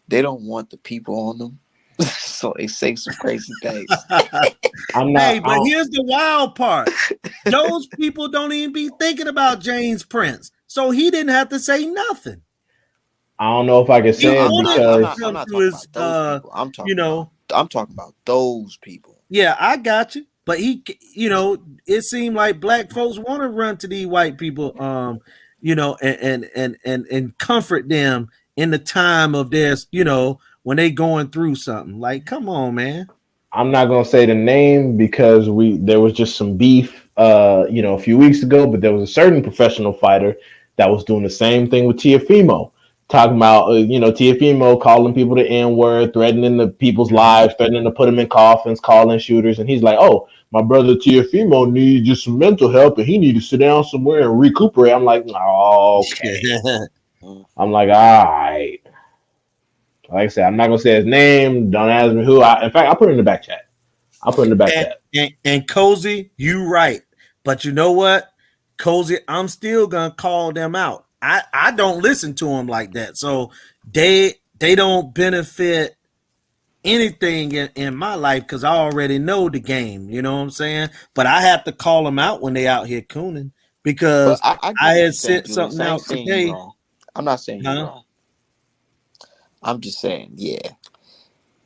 want the people on them. So they say some crazy things. I'm not. Hey, but here's the wild part. Those people don't even be thinking about James Prince. So he didn't have to say nothing. I don't know if I can He say it wanted I'm because not to talking his, about those people. I'm talking about those people. yeah, I got you. But it seemed like black folks want to run to these white people, and comfort them in the time of their, when they going through something. Like, come on, man. I'm not gonna say the name because there was just some beef, a few weeks ago. But there was a certain professional fighter that was doing the same thing with Tiafimo, talking about Tiafimo calling people the N word, threatening the people's lives, threatening to put them in coffins, calling shooters, and he's like, "Oh, my brother Tiafimo needs just some mental help, and he need to sit down somewhere and recuperate." I'm like, "Oh, okay." I'm like, "All right." Like I said, I'm not gonna say his name. Don't ask me who. In fact, I'll put it in the back chat. I'll put it in the back chat. And Cozy, you right. But you know what? Cozy, I'm still gonna call them out. I don't listen to them like that. So they don't benefit anything in my life because I already know the game. You know what I'm saying? But I have to call them out when they out here cooning But because I I get what had you're saying, sent Julius. something I ain't out saying you today. wrong. I'm not saying you Huh? wrong. I'm just saying, yeah,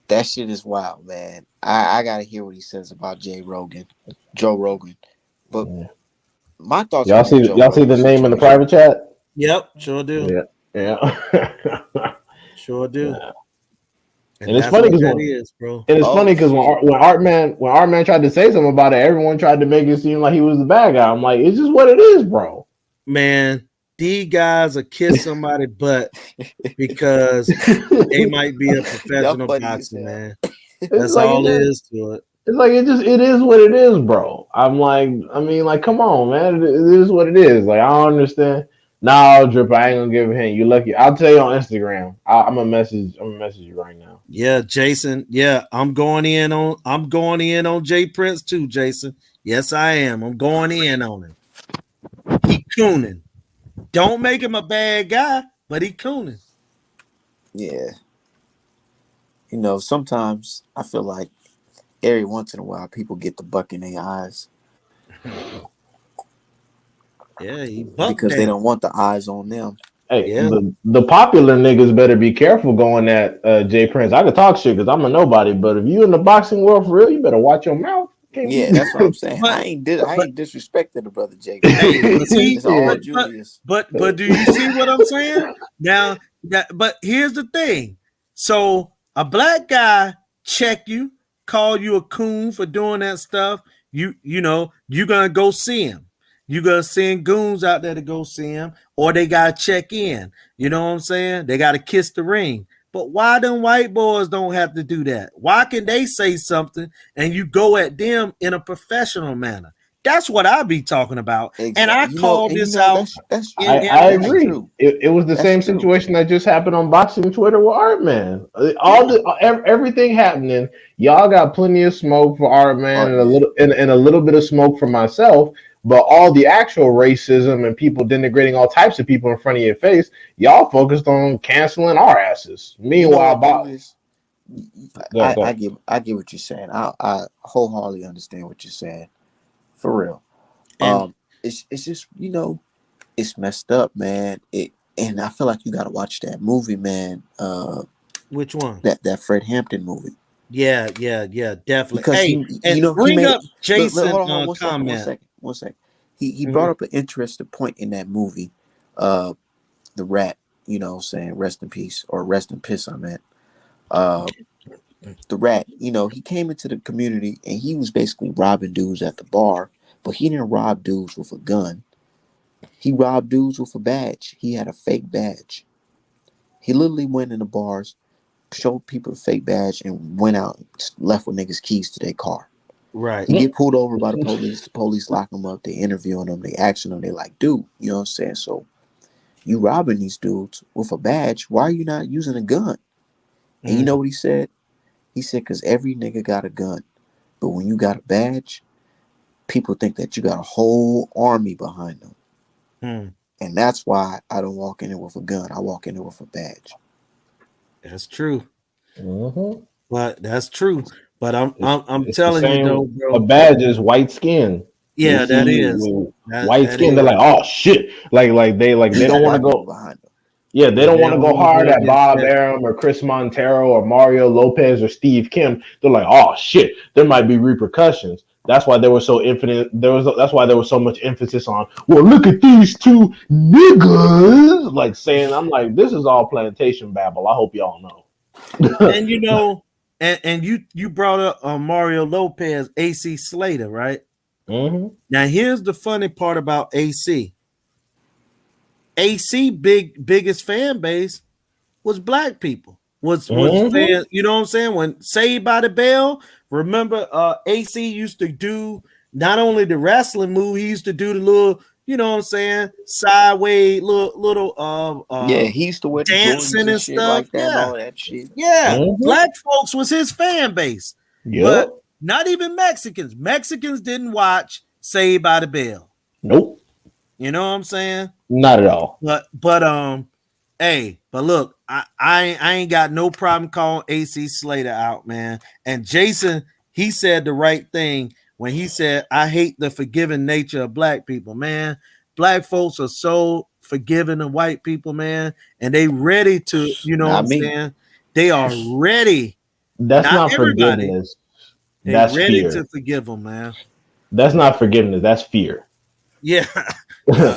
that shit is wild, man. I gotta hear what he says about Joe Rogan. But Yeah. my thoughts on this Joe Y'all see Rogan the name in the situation. private chat? Yep, sure do. Yeah, yeah. Sure do. Yeah. And And it's that's funny what because that is, bro. Oh shit. when Artman tried to say something about it, everyone tried to make it seem like he was the bad guy. I'm like, it's just what it is, bro. Man, these guys will kiss somebody butt because they might be a Y'all professional funny as boxer, hell. man. It's That's like all it is to it. it's like it is what it is, bro. I'm like, I mean, like, come on, man. It is what it is. Like, I don't understand. No, Drip, I ain't gonna give a hint. You lucky. I'll tell you on Instagram. I'm gonna message. I'm gonna message you right now. Yeah, Jason. Yeah, I'm going in on Jay Prince too, Jason. Yes, I am. I'm going in on him. He cooning. Don't make him a bad guy, but he cooning. Yeah. Sometimes I feel like every once in a while people get the buck in their eyes Yeah, he bucked because they down. don't want the eyes on them. Hey, Yeah, the popular niggas better be careful going at Jay Prince. I could talk shit because I'm a nobody, but if you in the boxing world for real, you better watch your mouth. Can't Yeah, be. that's what I'm saying. but I but ain't disrespecting the brother Jay Prince. hey, but see, It's all but Yeah. but Julius. but do you see what I'm saying? Now but here's the thing. So a black guy check you, call you a coon for doing that stuff. You're gonna go see him. You gonna send goons out there to go see him, or they gotta check in. You know what I'm saying? They gotta kiss the ring. But why them white boys don't have to do that? Why can they say something and you go at them in a professional manner? That's what I be talking about. And I Exactly. call this out That's in true. I That's writing. agree. true. It was the That's same true. situation that just happened on boxing Twitter with Artman. Yeah. Everything happening. Y'all got plenty of smoke for Artman Art and a man. little and a little bit of smoke for myself. But all the actual racism and people denigrating all types of people in front of your face, y'all focused on canceling our asses. You know Meanwhile, what, Julius? go go. I get what you're saying. I wholeheartedly understand what you're saying. For real. And It's just it's messed up, man. And I feel like you got to watch that movie, man. which one? That Fred Hampton movie Yeah, definitely. because Hey, he and he bring made it. up Look, Jason hold on 1 second, 1 comment. second. one sec. He brought Mhm. up an interesting point in that movie, uh, the rat. You know, saying rest in peace or rest in piss. I meant the rat. You know, he came into the community and he was basically robbing dudes at the bar, but he didn't rob dudes with a gun. He robbed dudes with a badge. He had a fake badge. He literally went in the bars, showed people a fake badge, and went out and left with niggas' keys to their car. Right. He get pulled over by the police. The police lock him up. They interviewing him. They asking him. They like, dude, you know what I'm saying? So you robbing these dudes with a badge. Why are you not using a gun? And you Mm, know what he said? He said, because every nigga got a gun. But when you got a badge, people think that you got a whole army behind them. mm. And that's why I don't walk in there with a gun. I walk in there with a badge. That's true. Mhm. But that's true. But It's I'm it's the telling you same. though, A bro. badge is white skin. They Yeah, see that you is. with That white that skin. They're is. like, oh shit. He They got don't want to black people go. behind him. Yeah, they Yeah, don't they want to don't go want to hard go at against Bob that. Arum or Chris Montero or Mario Lopez or Steve Kim. They're like, oh shit, there might be repercussions. That's why there was so infinite. That's why there was so much emphasis on. Well, look at these two niggas. Like saying, I'm like, this is all plantation babble. I hope y'all know. And you know, and you brought up Mario Lopez, AC Slater, right? Hmm. Now here's the funny part about AC. AC biggest fan base was black people. Was Hmm. fans, you know what I'm saying? When Saved by the Bell, remember AC used to do not only the wrestling move, he used to do the little, you know what I'm saying, sideways little Yeah, he used to wear the Jordans dancing and and shit stuff. like that and Yeah. all that shit. Yeah. Hmm. Black folks was his fan base. But Yep. not even Mexicans. Mexicans didn't watch Saved by the Bell. Nope. You know what I'm saying? Not at all. But hey, but look, I ain't got no problem calling AC Slater out, man. And Jason, he said the right thing when he said, I hate the forgiving nature of black people, man. Black folks are so forgiving of white people, man, and they ready to, you know what Not I'm me. saying? They are ready. That's Not not everybody, forgiveness. they That's ready fear. to forgive them, man. That's not forgiveness. That's fear. Yeah.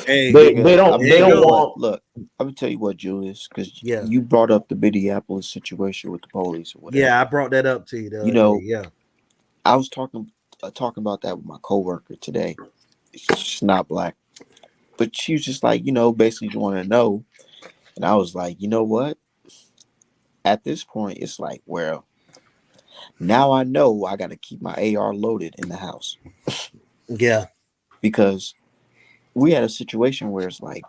Hey, Nigga, They I'm don't. gonna there They you tell you don't go. what. want. Look, I'm gonna tell you what, Julius, because Yeah. you brought up the Minneapolis situation with the police or Yeah, whatever. I brought that up to you the You other day. know, Yeah. I was talking about that with my coworker today. She's not black, but she was just like, basically you want to know, and I was like, you know what? At this point, it's like, well, now I know I got to keep my AR loaded in the house Yeah. because we had a situation where it's like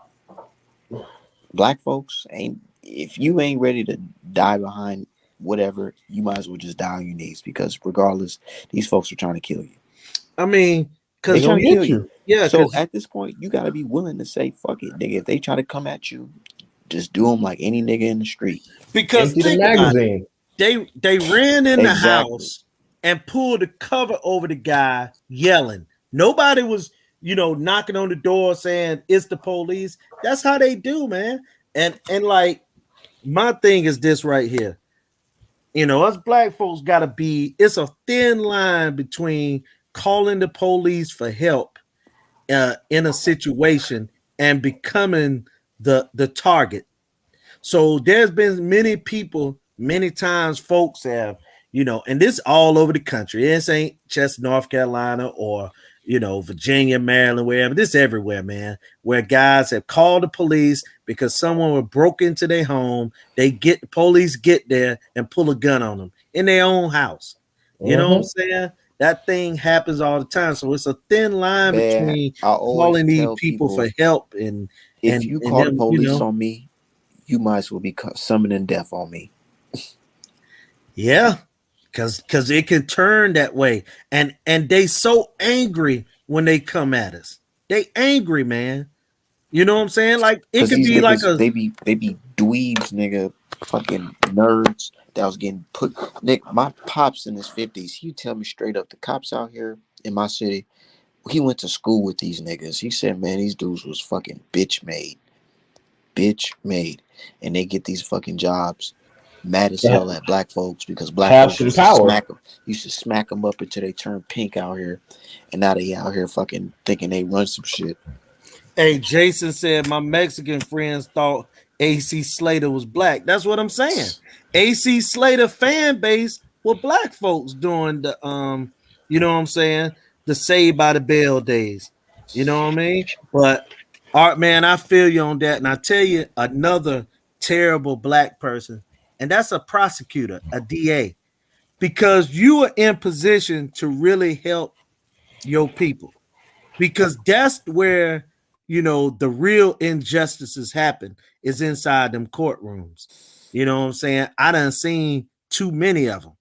black folks ain't if you ain't ready to die behind whatever, you might as well just die on your knees because regardless, these folks are trying to kill you. I mean, They They because trying gonna to kill get you. you. yeah, So because at this point, you gotta be willing to say fuck it, nigga. If they try to come at you, just do them like any nigga in the street. because Empty the think about it. magazine. They ran in the Exactly. house and pulled the cover over the guy, yelling. Nobody was, knocking on the door saying it's the police. That's how they do, man. And like my thing is this right here. Us black folks gotta be. It's a thin line between calling the police for help in a situation and becoming the target. So there's been many people, many times folks have, and this all over the country. This ain't just North Carolina or, Virginia, Maryland, wherever. This everywhere, man, where guys have called the police because someone was broke into their home. The police get there and pull a gun on them in their own house. You know what I'm Hmm. saying? That thing happens all the time. So it's a thin line Man, between I always calling these tell people for people help and if and you and call the them, police on me, you might as well be summoning death on me. yeah, because it can turn that way, and they so angry when they come at us. They angry, man. You know what I'm saying? Like it Cause could these be like niggas, a they be dweebs, nigga, fucking nerds that was getting put. Nick, my pops in his 50s, he tell me straight up, the cops out here in my city, he went to school with these niggas. He said, man, these dudes was fucking bitch made, and they get these fucking jobs mad as hell at black folks because black Have folks some power. used to smack them up until they turn pink out here, and now they out here fucking thinking they run some shit. Hey, Jason said my Mexican friends thought AC Slater was black. That's what I'm saying. AC Slater fan base were black folks during the you know what I'm saying, the Saved by the Bell days. You know what I mean? But Art man, I feel you on that. And I tell you another terrible black person, and that's a prosecutor, a DA, because you are in position to really help your people because that's where the real injustices happen is inside them courtrooms. You know what I'm saying? I done seen too many of them.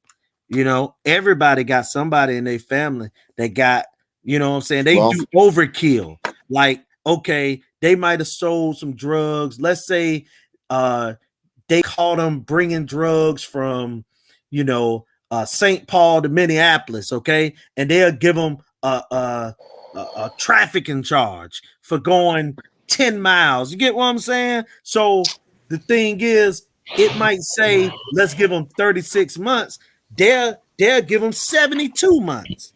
Everybody got somebody in their family that got, what I'm saying, they Well, do overkill. Like, okay, they might have sold some drugs. Let's say they caught them bringing drugs from, St. Paul to Minneapolis, okay, and they'll give them a trafficking charge for going 10 miles. You get what I'm saying? So the thing is, it might say, let's give them 36 months. They'll give them 72 months.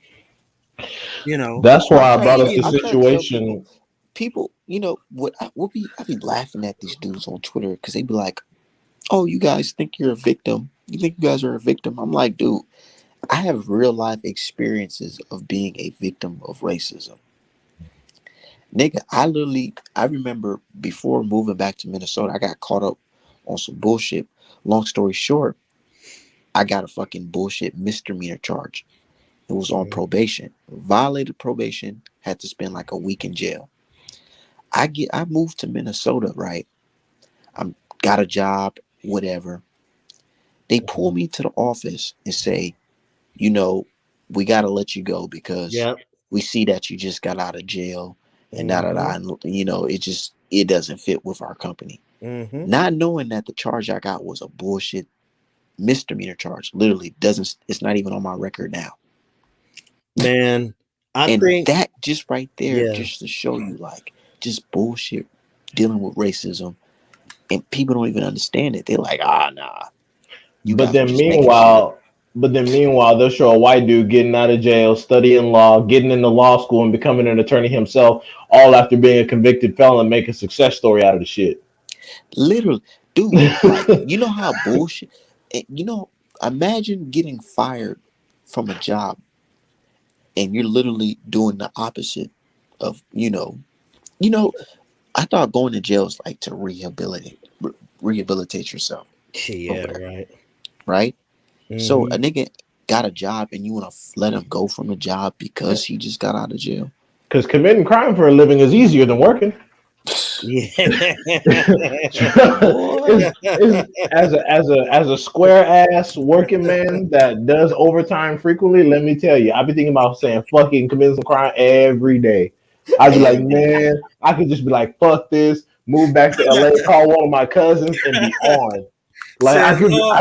That's well, why I brought up the I'm trying to tell people, situation. I be laughing at these dudes on Twitter because they be like, "Oh, you guys think you're a victim? You think you guys are a victim?" I'm like, dude, I have real life experiences of being a victim of racism. Nigga, I remember before moving back to Minnesota, I got caught up on some bullshit. Long story short, I got a fucking bullshit misdemeanor charge. It was on probation. Violated probation, had to spend like a week in jail. I moved to Minnesota, right? I'm got a job, whatever. They pull me to the office and say, you know, we got to let you go because Yep. we see that you just got out of jail and Mm-hmm. it doesn't fit with our company. Mm-hmm. Not knowing that the charge I got was a bullshit misdemeanor charge. Literally doesn't, it's not even on my record now. Man, I And think, that just right there, yeah. just to show you like just bullshit dealing with racism. And people don't even understand it. They're like, nah, you But guys are then just making shit up. meanwhile, they'll show a white dude getting out of jail, studying law, getting into law school, and becoming an attorney himself, all after being a convicted felon, make a success story out of the shit. Literally, dude, like, you know how bullshit, you know, imagine getting fired from a job and you're literally doing the opposite of, you know, I thought going to jail is like to rehabilitate yourself or Yeah, whatever, right. right? So Mm-hmm. a nigga got a job and you want to let him go from a job because he just got out of jail. Because committing crime for a living is easier than working. Yeah. Boy, is as a square ass working man that does overtime frequently. Let me tell you, I be thinking about saying fucking committing some crime every day. I'd be like, every day. man, I could just be like, fuck this, move back to LA, call one of my cousins, and be on. Like Said Lord.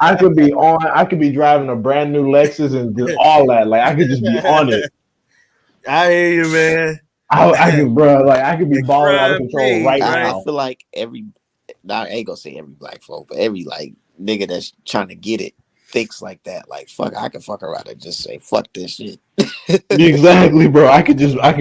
I could be on. I could be driving a brand new Lexus and just all that. Like I could just be on it. I hear you, man. I could, bro. Like I could be And balling out of crime control pays, right I right? now. feel like I ain't gonna say every black folk, but every like nigga that's trying to get it thinks like that. Like, fuck, I can fuck around and just say fuck this shit. Exactly, bro. I could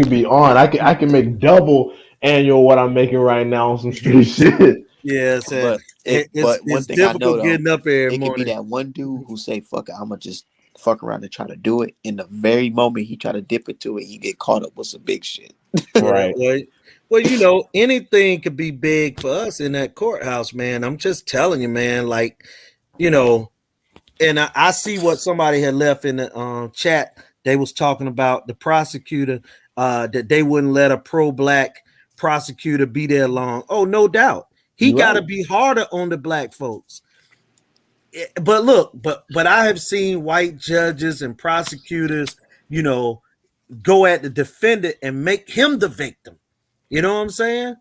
be on. I can make double annual what I'm making right now on some street shit. Yeah, but it's but one it's thing I know difficult though, getting up every it could be morning. that one dude who say fuck it, I'ma just fuck around and try to do it. In the very moment he try to dip into it, he get caught up with some big shit. Yeah, Right. well, anything could be big for us in that courthouse, man. I'm just telling you, man. Like, you know, and I see what somebody had left in the chat. They was talking about the prosecutor that they wouldn't let a pro-black prosecutor be there long. Oh, no doubt, he You're got to right. be harder on the black folks. But look, but I have seen white judges and prosecutors, you know, go at the defendant and make him the victim. You know what I'm saying?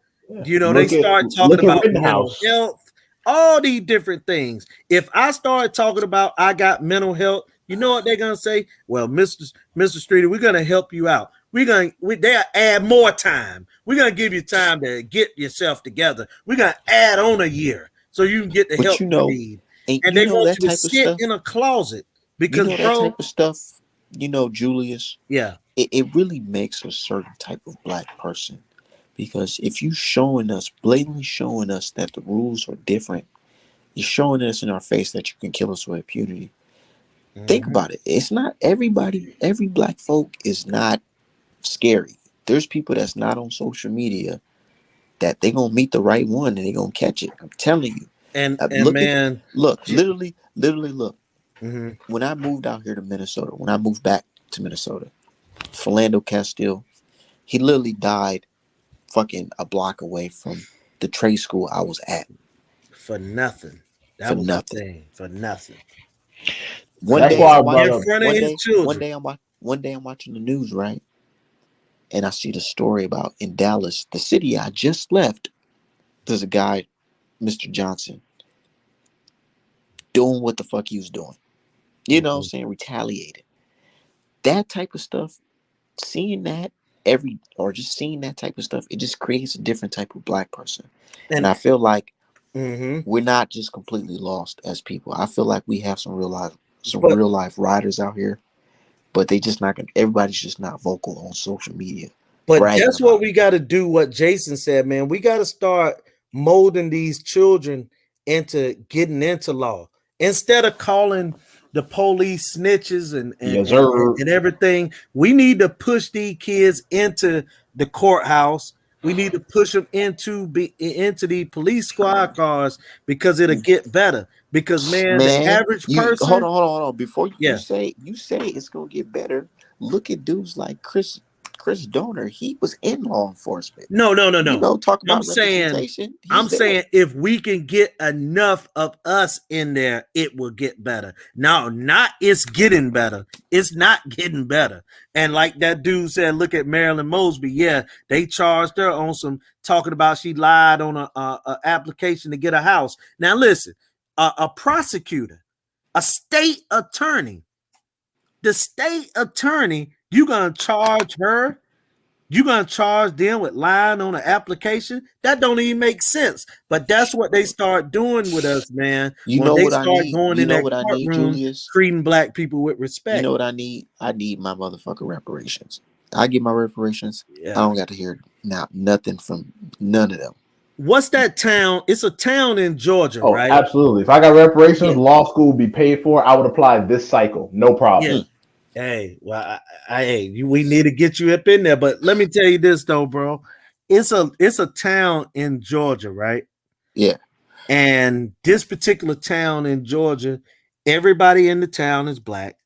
Yeah. They start talking Look at about mental Rittenhouse. health, all these different things. If I start talking about I got mental health, you know what they're gonna say? Well, Mr. Streeter, we're gonna help you out. They'll add more time. We're gonna give you time to get yourself together. We're gonna add on a year so you can get the But help you you know, need. And and you they know want that you to type of sit stuff. in a closet You because, know that bro, type of stuff. Julius. yeah, It really makes a certain type of black person, because if you blatantly showing us that the rules are different, you're showing us in our face that you can kill us with impunity. Think mhm. about it. It's not everybody. Every black folk is not scary. There's people that's not on social media that they gonna meet the right one and they gonna catch it. I'm telling you. And Look at, man, literally look. mhm, When I moved out here to Minnesota, when I moved back to Minnesota, Philando Castile, he literally died fucking a block away from the trade school I was at for nothing. for That was the nothing. thing, for nothing. One That's day why I'm I brought In watching. up. front of his children. One day I'm watching the news, right? And I see the story about in Dallas, the city I just left. There's a guy, Mr. Johnson, doing what the fuck he was doing. You know what I'm Mhm. saying? Retaliated. That type of stuff, seeing that every or just seeing that type of stuff, it just creates a different type of black person. And And I feel like mhm. we're not just completely lost as people. I feel like we have some But real life riders out here, but they just not gonna everybody's just not vocal on social media But bragging that's what about we it. got to do. What Jason said, man, we got to start molding these children into getting into law instead of calling the police snitches and Yes, sir. and everything. We need to push these kids into the courthouse. We need to push them into the police squad cars because it'll get better. Because man, the Man, average you hold person, on, hold on. Before yeah. you say it's gonna get better, look at dudes like Chris Donor. He was in law enforcement. No, no, no, no. Talk I'm about saying, representation. I'm He's there. saying if we can get enough of us in there, it will get better. Now, not it's getting better. It's not getting better. And like that dude said, look at Marilyn Mosby. Yeah, they charged her on some talking about she lied on a application to get a house. Now, listen, a prosecutor, a state attorney, the state attorney, you gonna charge her, you gonna charge them with lying on an application? That don't even make sense. But that's what they start doing with us, man. You When know they what I start need? going You in know that what I need, courtroom Julius? treating black people with You know respect. what I need? I need my motherfucking reparations. I get my reparations. I Yeah. don't got to hear now nothing from none of them. What's that town? It's a town in Georgia, Oh, right? absolutely. If I got reparations, Yeah. law school would be paid for. I would apply this cycle, no Yeah. problem. Mm, Hey, well, we need to get you up in there. But let me tell you this though, bro. It's a town in Georgia, right? yeah. And this particular town in Georgia, everybody in the town is black.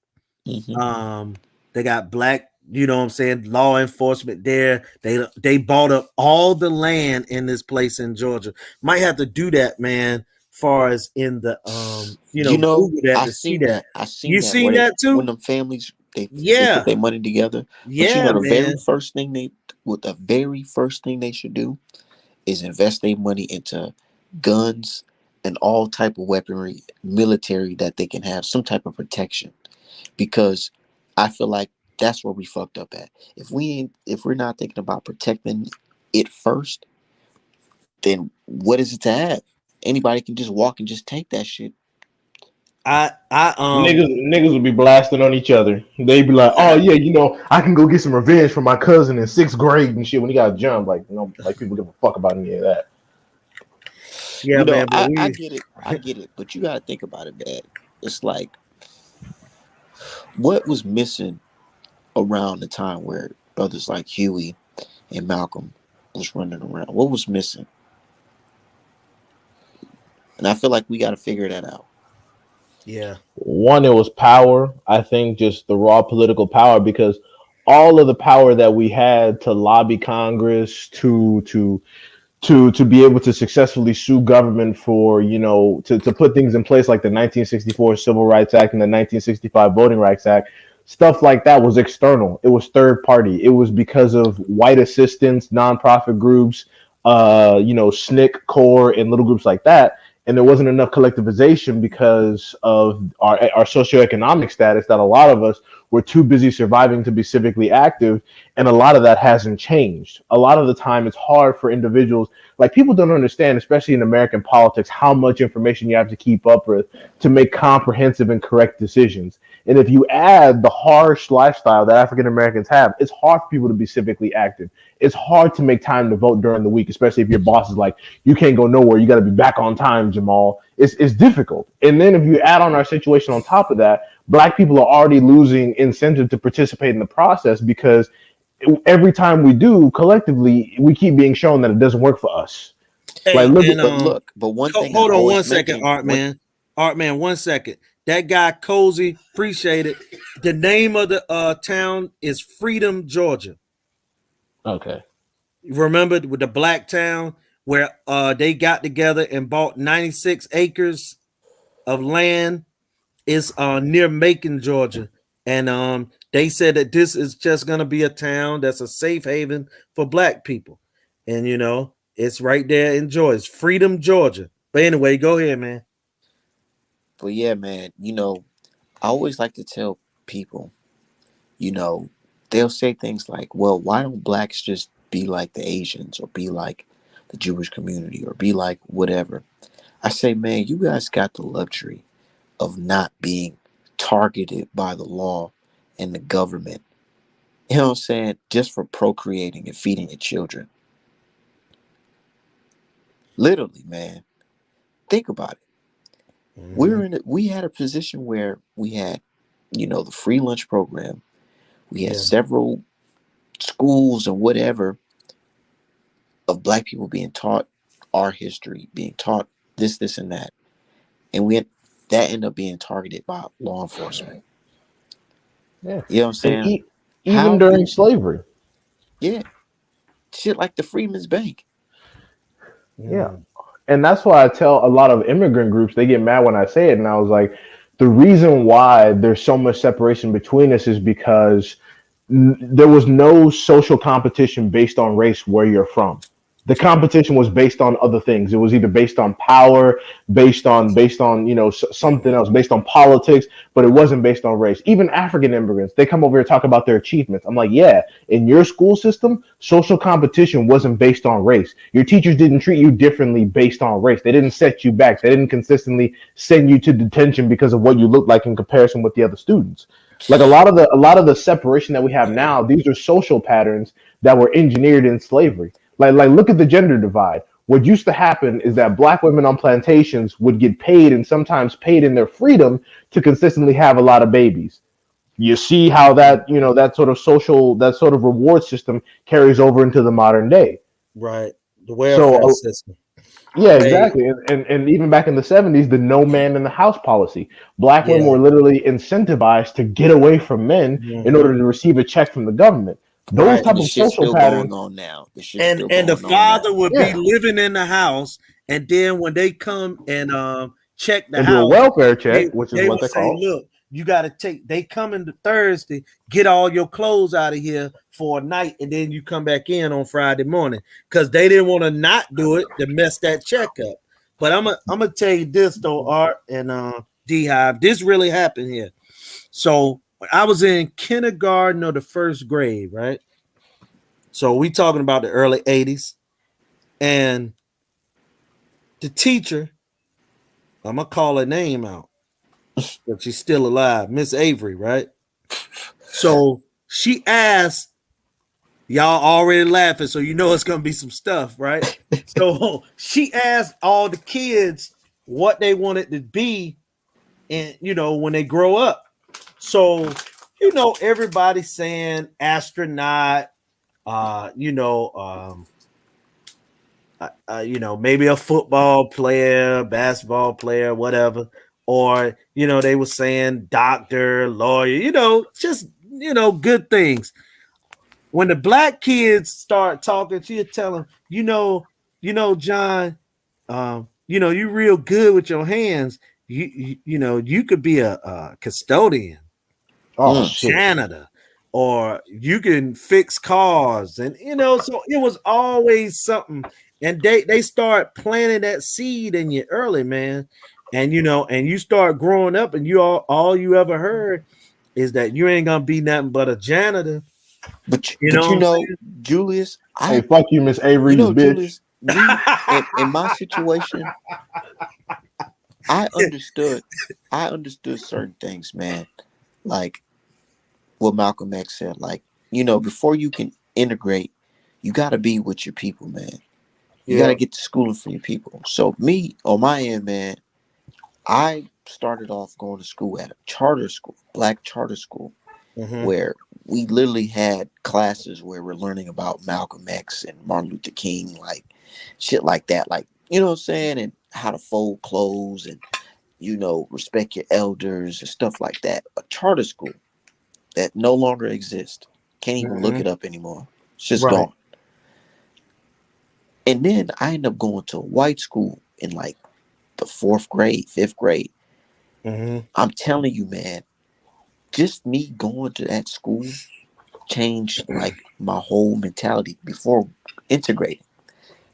Hmm. Um, they got black, you know what I'm saying, law enforcement there. They bought up all the land in this place in Georgia. Might have to do that, man. Far as in the Google that I to see seen that. that. I seen You that where seen they that when too? them families they put Yeah, their money together. But yeah, the very man. first thing the very first thing they should do is invest their money into guns and all type of weaponry, military that they can have some type of protection. Because I feel like that's where we fucked up at. If we're not thinking about protecting it first, then what is it to have? Anybody can just walk and just take that shit. I Niggas would be blasting on each other. They'd be like, "Oh Uh, yeah, I can go get some revenge from my cousin in sixth grade and shit when he got jumped." Like, like people give a fuck about any of that. yeah, man, but I we get it. I get it. But you got to think about it, man. It's like, what was missing around the time where brothers like Huey and Malcolm was running around? What was missing? And I feel like we got to figure that out. yeah. One, it was power. I think just the raw political power because all of the power that we had to lobby Congress to be able to successfully sue government for to put things in place like the 1964 Civil Rights Act and the 1965 Voting Rights Act, stuff like that was external. It was third party. It was because of white assistants, nonprofit groups, SNCC, core, and little groups like that. and there wasn't enough collectivization because of our socioeconomic status, that a lot of us were too busy surviving to be civically active, and a lot of that hasn't changed. A lot of the time, it's hard for individuals, like people don't understand, especially in American politics, how much information you have to keep up with to make comprehensive and correct decisions. And if you add the harsh lifestyle that African Americans have, it's hard for people to be civically active. It's hard to make time to vote during the week, especially if your boss is like, you can't go nowhere, you got to be back on time, Jamal. It's difficult. And then if you add on our situation on top of that, Black people are already losing incentive to participate in the process, because every time we do, collectively, we keep being shown that it doesn't work for us. Like, Hey, look, and but one thing I hold on always one second, mention, Art man. Art man, 1 second. That guy Cozy, appreciate it. The name of the town is Freedom, Georgia. okay. Remember with the black town where they got together and bought 96 acres of land. Is near Macon, Georgia. And they said that this is just gonna be a town that's a safe haven for Black people. And it's right there in Georgia. It's Freedom, Georgia. But anyway, go ahead, man. but yeah, man, I always like to tell people, they'll say things like, well, why don't blacks just be like the Asians or be like the Jewish community or be like whatever? I say, man, you guys got the luxury of not being targeted by the law and the government. You know what I'm saying? Just for procreating and feeding your children. Literally, man. Think about it. We had a position where we had, the free lunch program. We had Yeah. several schools and whatever of Black people being taught our history, being taught this, and that. And that ended up being targeted by law enforcement. Yeah. You know what I'm And saying? even How during do, slavery. yeah, shit like the Freedmen's Bank. Yeah. And that's why I tell a lot of immigrant groups, they get mad when I say it. And I was like, the reason why there's so much separation between us is because there was no social competition based on race where you're from. The competition was based on other things. It was either based on power, based on something else, based on politics, but it wasn't based on race. Even African immigrants, they come over here and talk about their achievements. I'm like, yeah, in your school system, social competition wasn't based on race. Your teachers didn't treat you differently based on race. They didn't set you back. They didn't consistently send you to detention because of what you look like in comparison with the other students. Like a lot of the separation that we have now, these are social patterns that were engineered in slavery. Like look at the gender divide. What used to happen is that Black women on plantations would get paid, and sometimes paid in their freedom, to consistently have a lot of babies. You see how that sort of reward system carries over into the modern day. Right. The So welfare system. yeah, Hey, exactly. And even back in the 70s, the no man in the house policy. Black women yeah. were literally incentivized to get away from men in Mhm. order to receive a check from the government. Those Right. type And the of shit's social still going patterns, on now. The shit's and still and the going on father now. would be yeah, living in the house, and then when they come and check the and do a house, welfare check, they which is they what would they say, call. look, you got to take, they come in Thursday, get all your clothes out of here for a night, and then you come back in on Friday morning, because they didn't want to not do it to mess that check up. But I'm gonna tell you this though, Art and D Hive, this really happened here. So when I was in kindergarten or the first grade, right? So we talking about the early 80s. And the teacher, I'm gonna call her name out, but she's still alive, Miss Avery, right? So she asked, y'all already laughing, so you know it's gonna be some stuff, right? So she asked all the kids what they wanted to be, and when they grow up. So everybody's saying astronaut, uh, you know, um, maybe a football player, basketball player, whatever. Or, they were saying doctor, lawyer, just, good things. When the Black kids start talking, she'll tell them, John, you real good with your hands. You could be a custodian, Oh Mm. shit. janitor. or you can fix cars, and so it was always something. And they start planting that seed in you early, man. And and you start growing up, and all you ever heard is that you ain't gonna be nothing but a janitor. You know But what you I'm know, Julius, Hey, fuck you, Miss Avery's bitch. Julius, me saying? in my situation, I understood I understood certain things, man. Like what Malcolm X said, like, before you can integrate, you gotta be with your people, man. You gotta Yeah. get to schooling for your people. So me, on my end, man, I started off going to school at a charter school, black charter school, Hmm. where we literally had classes where we're learning about Malcolm X and Martin Luther King, like shit like that, like you know what I'm saying, and how to fold clothes and respect your elders and stuff like that. A charter school that no longer exists. Can't even look Hmm. it up anymore. It's just Right. gone. And then I ended up going to a white school in like the fourth grade, fifth grade. Hmm. I'm telling you, man, just me going to that school changed like my whole mentality before integrating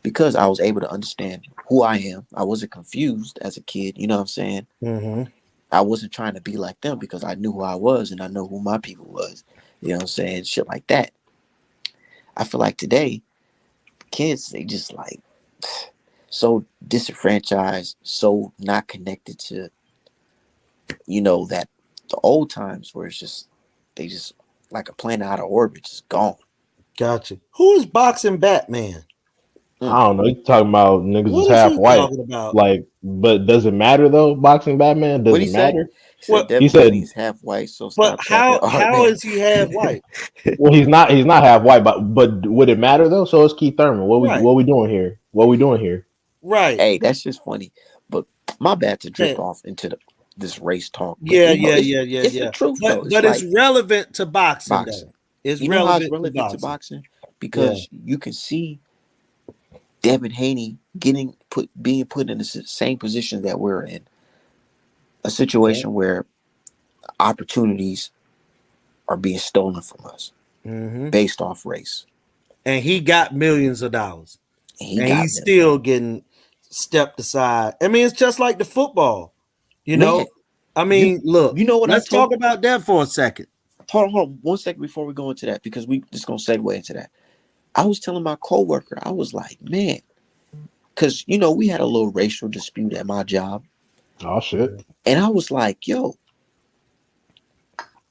because I was able to understand who I am. I wasn't confused as a kid, you know what I'm saying? Hmm. I wasn't trying to be like them because I knew who I was and I know who my people was. You know what I'm saying? Shit like that. I feel like today, kids, they just like so disenfranchised, so not connected to, that the old times where it's just, they just like a planet out of orbit, just gone. Gotcha. Who is boxing Batman? Mm. I don't know. You talking about niggas is What is half he white. talking about? Like, but does it matter though? Boxing Batman, does What'd it he say? matter? He said What? He Devin said, Haney is half white, so But stop talking art, how man. is he half white? well, he's not half white, but would it matter though? So it's Keith Thurman. What we Right. what we doing here? What we doing here? Right. Hey, that's just funny. But my bad to drift Man, off into this race talk. But yeah, yeah, yeah, yeah, it's the yeah. truth But though. It's but it's like relevant to boxing boxing. though. It's You know how it's relevant to relevant to boxing. boxing? Yeah. Because you can see Devin Haney being put in the same position that we're in. A Yeah. situation where opportunities are being stolen from us Hmm. based off race. And he got millions of dollars, And he and got he's millions. still getting stepped aside. I mean, it's just like the football. You Man, know, I you mean, look, you know what I let's talk told about that for a second. hold on 1 second before we go into that because we just gonna segue into that. I was telling my coworker, I was like, man, because we had a little racial dispute at my job, Oh shit. and I was like, yo,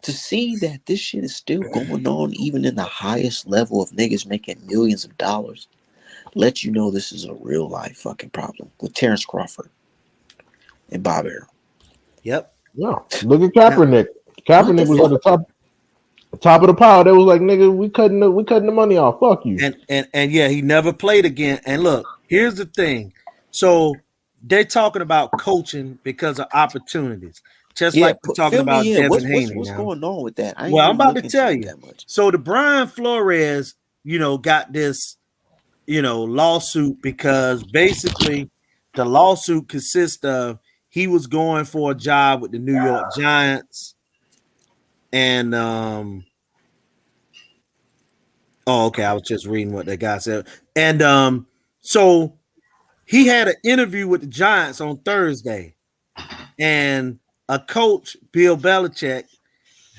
to see that this shit is still going on, even in the highest level of niggas making millions of dollars, let you know this is a real life fucking problem with Terrence Crawford and Bob Arum. Yep. Yeah. Look at Now, Kaepernick. What the Kaepernick was at fuck? the top of the pile. They was like, nigga, we cutting the money off. Fuck you. and yeah, he never played again. And look, here's the thing. So they're talking about coaching because of opportunities, just Yeah, like we're talking fill about me in. Devin What's Haney what's now. going on with that? I ain't Well, I'm really about to look into tell it you. that much. So the Brian Flores, got this, lawsuit because basically the lawsuit consists of he was going for a job with the New York Giants, and oh, okay, I was just reading what that guy said. And so he had an interview with the Giants on Thursday, and a coach, Bill Belichick,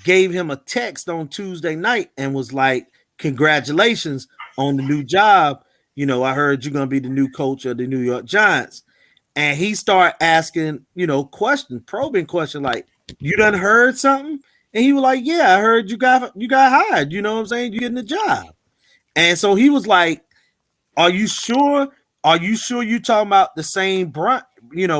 gave him a text on Tuesday night and was like, "Congratulations on the new job. I heard you're gonna be the new coach of the New York Giants." And he started asking, questions, probing questions like, "You done heard something?" And he was like, "Yeah, I heard you got hired. You know what I'm saying? You getting the job." And so he was like, "Are you sure? Are you sure you talking about the same Brian?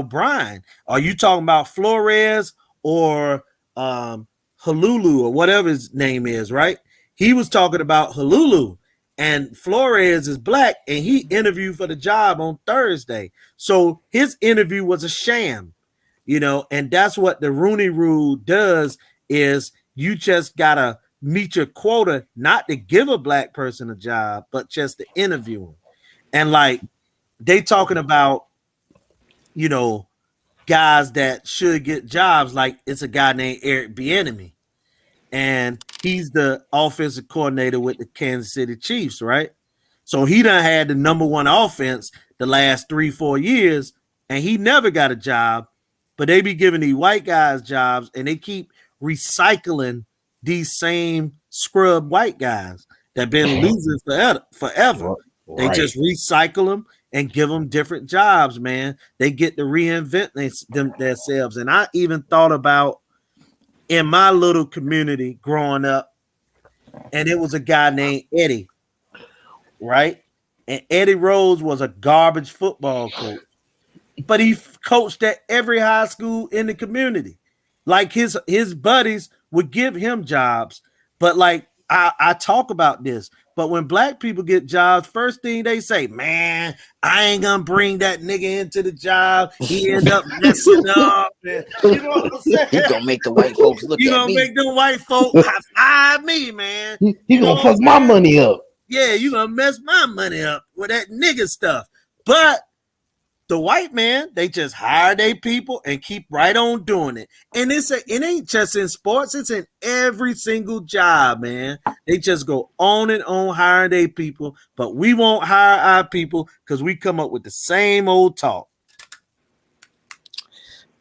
Brian? Are you talking about Flores or Halulu or whatever his name is?" Right? He was talking about Halulu, and Flores is black, and he interviewed for the job on Thursday. So his interview was a sham, and that's what the Rooney Rule does. Is you just gotta meet your quota, not to give a black person a job, but just to interview them. And like they talking about, you know, guys that should get jobs. Like it's a guy named Eric Bieniemy. and he's the offensive coordinator with the Kansas City Chiefs, right? So he done had the number one offense the last 3-4 years, and he never got a job. But they be giving these white guys jobs, and they keep recycling these same scrub white guys that been losing forever. They Right. just recycle them and give them different jobs, man. They get to reinvent themselves. And I even thought about in my little community growing up, and it was a guy named Eddie, right? And Eddie Rose was a garbage football coach, but he coached at every high school in the community. Like his buddies would give him jobs, but like I talk about this, but when black people get jobs, first thing they say, man, I ain't gonna bring that nigga into the job. He end up messing up. And, you know what I'm saying? He gonna make the white folks look You at gonna me. make the white folk high five me, man. He gonna fuck my money up. Yeah, you gonna mess my money up with that nigga stuff. But the white man, they just hire their people and keep right on doing it. And it ain't just in sports, it's in every single job, man. They just go on and on hiring their people, but we won't hire our people because we come up with the same old talk.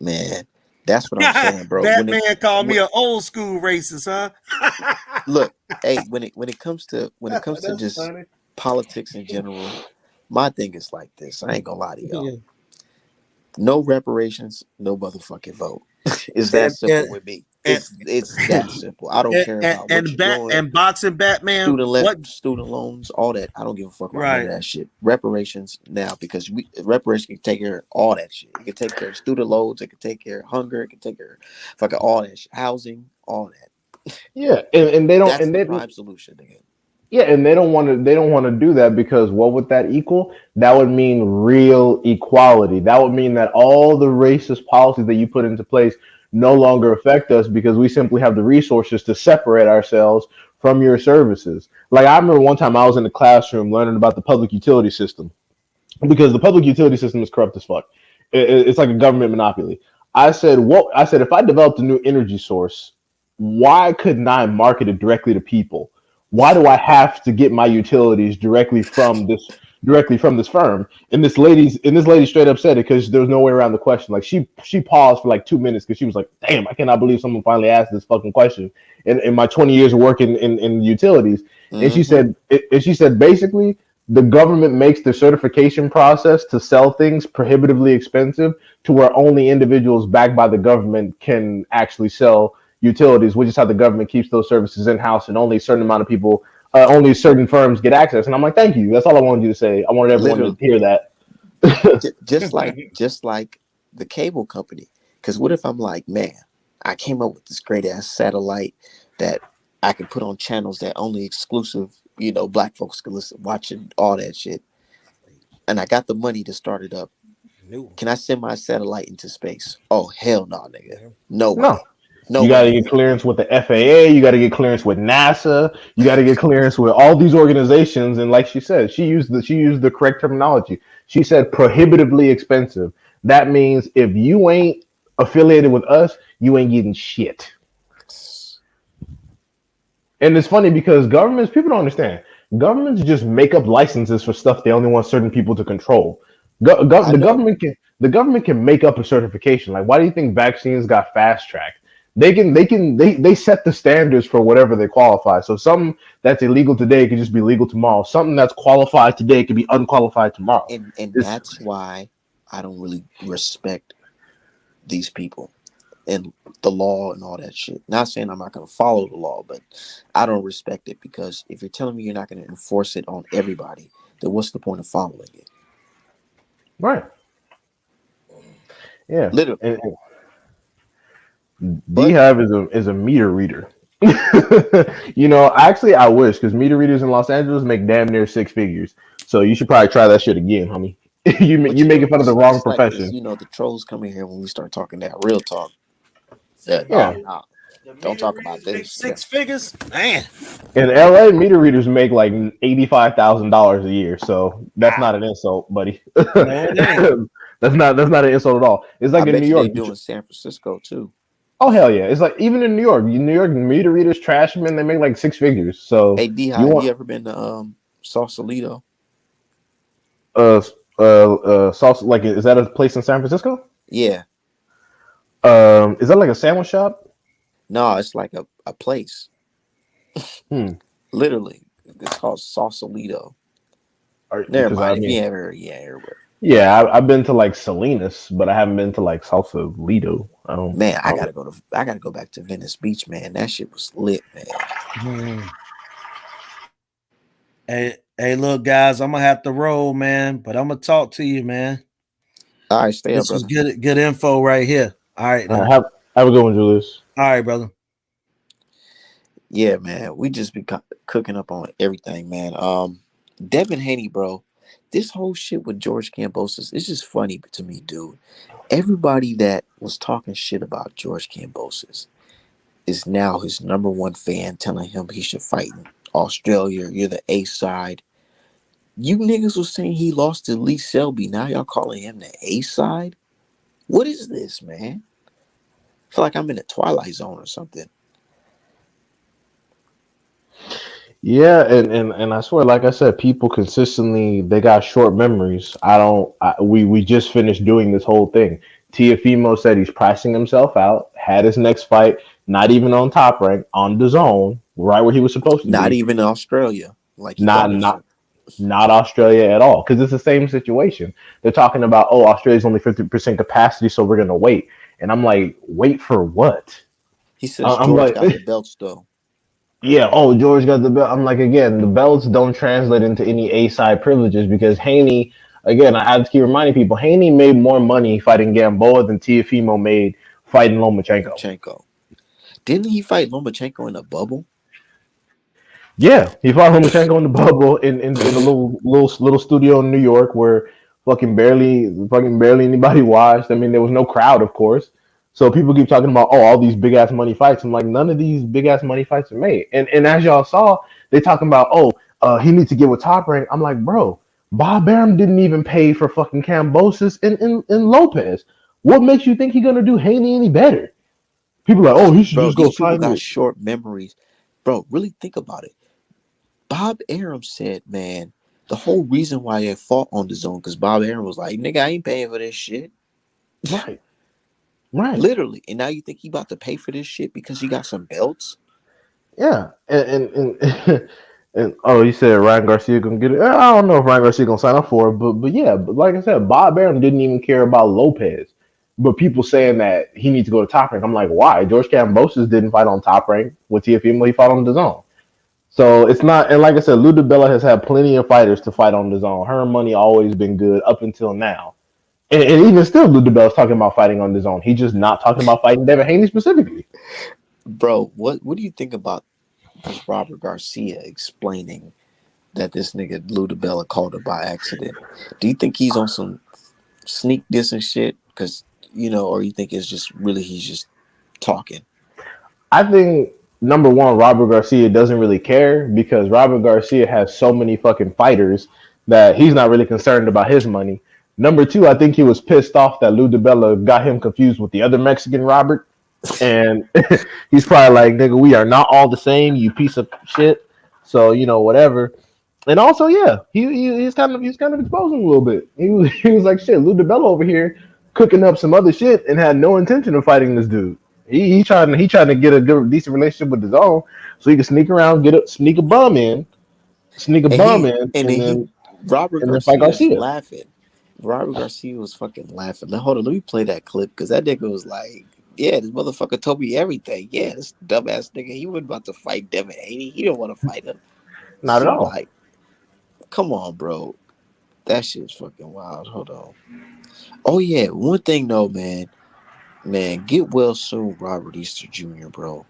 Man, that's what I'm saying, bro. Batman called me an old school racist, huh? Look, hey, when it comes to just funny. politics in general, my thing is like this. I ain't gonna lie to y'all. Yeah. No reparations, no motherfucking vote. It's that simple with me. It's that simple. I don't care about what you're doing. And boxing Batman, student loans, all that. I don't give a fuck about Right. none of that shit. Reparations now, because reparations can take care of all that shit. It can take care of student loans. It can take care of hunger. It can take care of fucking all that shit. Housing, all that. Yeah, and they don't. That's and the they prime solution again. Yeah, and they don't want to. They don't want to do that because what would that equal? That would mean real equality. That would mean that all the racist policies that you put into place no longer affect us because we simply have the resources to separate ourselves from your services. Like I remember one time I was in the classroom learning about the public utility system because the public utility system is corrupt as fuck. It's like a government monopoly. I said, "What?" I said, "If I developed a new energy source, why couldn't I market it directly to people? Why do I have to get my utilities directly from this firm?" And this lady straight up said it because there was no way around the question. Like she paused for like 2 minutes because she was like, "Damn, I cannot believe someone finally asked this fucking question." In my 20 years of working in utilities, and she said basically the government makes the certification process to sell things prohibitively expensive to where only individuals backed by the government can actually sell utilities, which is how the government keeps those services in house, and only a certain amount of people, only certain firms get access. And I'm like, thank you. That's all I wanted you to say. I wanted everyone to hear that. just like the cable company. Because what if I'm like, man, I came up with this great ass satellite that I can put on channels that only exclusive, black folks can listen, watching all that shit, and I got the money to start it up. Can I send my satellite into space? Oh hell no, nigga. No way. No, you got to get clearance with the FAA. You got to get clearance with NASA. You got to get clearance with all these organizations. And like she said, she used the correct terminology. She said prohibitively expensive. That means if you ain't affiliated with us, you ain't getting shit. And it's funny because people don't understand. Governments just make up licenses for stuff they only want certain people to control. The government can make up a certification. Like, why do you think vaccines got fast tracked? They set the standards for whatever they qualify. So something that's illegal today could just be legal tomorrow. Something that's qualified today could be unqualified tomorrow. And that's why I don't really respect these people and the law and all that shit. Not saying I'm not going to follow the law, but I don't respect it because if you're telling me you're not going to enforce it on everybody, then what's the point of following it? Right. Yeah. Literally. Beehive is a meter reader. Actually, I wish because meter readers in Los Angeles make damn near 6 figures. So you should probably try that shit again, homie. you making fun of the wrong profession. Like the trolls come in here when we start talking that real talk. Don't talk about this. 6 figures, man. In LA, meter readers make like $85,000 a year. So that's not an insult, buddy. That's not an insult at all. It's like in New York. They do in San Francisco too. Oh hell yeah! It's like even in New York meter readers trash them and they make like six figures. So Hey, D, you have want you ever been to Sausalito? uh sauce like is that a place in San Francisco? Yeah. Is that like a sandwich shop? No, it's like a place. Hmm. Literally, it's called Sausalito. Never Because I mind. If you mean, ever, yeah, everywhere. yeah, I've been to like Salinas, but I haven't been to like Sausalito. Man, I don't. I gotta go back to Venice Beach, man. That shit was lit, man. Hmm. Hey, look, guys, I'm gonna have to roll, man, but I'm gonna talk to you, man. All right, stay up, This was brother. good info right here. All right, now. Have a good one, Julius. All right, brother. Yeah, man. We just be cooking up on everything, man. Devin Haney, bro. This whole shit with George Cambosis, it's just funny to me, dude. Everybody that was talking shit about George Cambosis is now his number one fan, telling him he should fight in Australia. You're the A side. You niggas was saying he lost to Lee Selby. Now y'all calling him the A side? What is this, man? I feel like I'm in the Twilight Zone or something. Yeah, and I swear, like I said, people consistently they got short memories. I don't. We just finished doing this whole thing. Tiafimo said he's pricing himself out. Had his next fight, not even on Top Rank, on the zone, right where he was supposed to Not be. even in Australia, like he Not thought it was. not not Australia at all, because it's the same situation. They're talking about, oh, Australia's only 50% capacity, so we're gonna wait. And I'm like, wait for what? He says I'm George like, got the belts though. yeah, oh, George got the belt. I'm like, again, the belts don't translate into any A side privileges because Haney, again, I have to keep reminding people, Haney made more money fighting Gamboa than Tiafimo made fighting Lomachenko. Lomachenko. Didn't he fight Lomachenko in a bubble? Yeah, he fought Lomachenko in the bubble in a little studio in New York where fucking barely anybody watched. I mean, there was no crowd, of course. So people keep talking about, oh, all these big ass money fights. I'm like, none of these big ass money fights are made. And as y'all saw, they talking about, oh, he needs to get with Top Rank. I'm like, bro, Bob Arum didn't even pay for fucking Cambosis and Lopez. What makes you think he gonna do Haney any better? People are like, oh, he should Bro, just go these people sign got with. short memories. Bro, really think about it. Bob Arum said, man, the whole reason why they fought on the zone, because Bob Arum was like, nigga, I ain't paying for this shit. Right, right. Literally. And now you think he about to pay for this shit because he got some belts? Yeah, and oh, you said Ryan Garcia gonna get it. I don't know if Ryan Garcia gonna sign up for it, but yeah, but like I said, Bob Arum didn't even care about Lopez. But people saying that he needs to go to Top Rank, I'm like, why? George Kambosos didn't fight on Top Rank with TFM, he fought on the Zone. So it's not, and like I said, Ludabella has had plenty of fighters to fight on the Zone. Her money always been good up until now, and even still, Ludabella's talking about fighting on the Zone. He's just not talking about fighting Devin Haney specifically. Bro, what do you think about this Robert Garcia explaining that this nigga Ludabella called her by accident? Do you think he's on some sneak diss and shit? Because, or you think it's just really he's just talking? I think number one, Robert Garcia doesn't really care because Robert Garcia has so many fucking fighters that he's not really concerned about his money. Number two, I think he was pissed off that Lou DiBella got him confused with the other Mexican Robert. And he's probably like, nigga, we are not all the same, you piece of shit. So, whatever. And also, yeah, he's kind of exposing him a little bit. He was like, shit, Lou DiBella over here cooking up some other shit and had no intention of fighting this dude. He trying to get a good decent relationship with his own, so he can sneak around, sneak a And bum in, and then Robert and then fight Garcia is Garcia. laughing. Robert Garcia was fucking laughing. Now hold on, let me play that clip because that nigga was like, "Yeah, this motherfucker told me everything. Yeah, this dumbass nigga, he wasn't about to fight Devin Haney. He didn't want to fight him." Not at See, all. like, come on, bro, that shit's fucking wild. Hold on. Oh yeah, one thing though, man, get well soon, Robert Easter Jr., bro.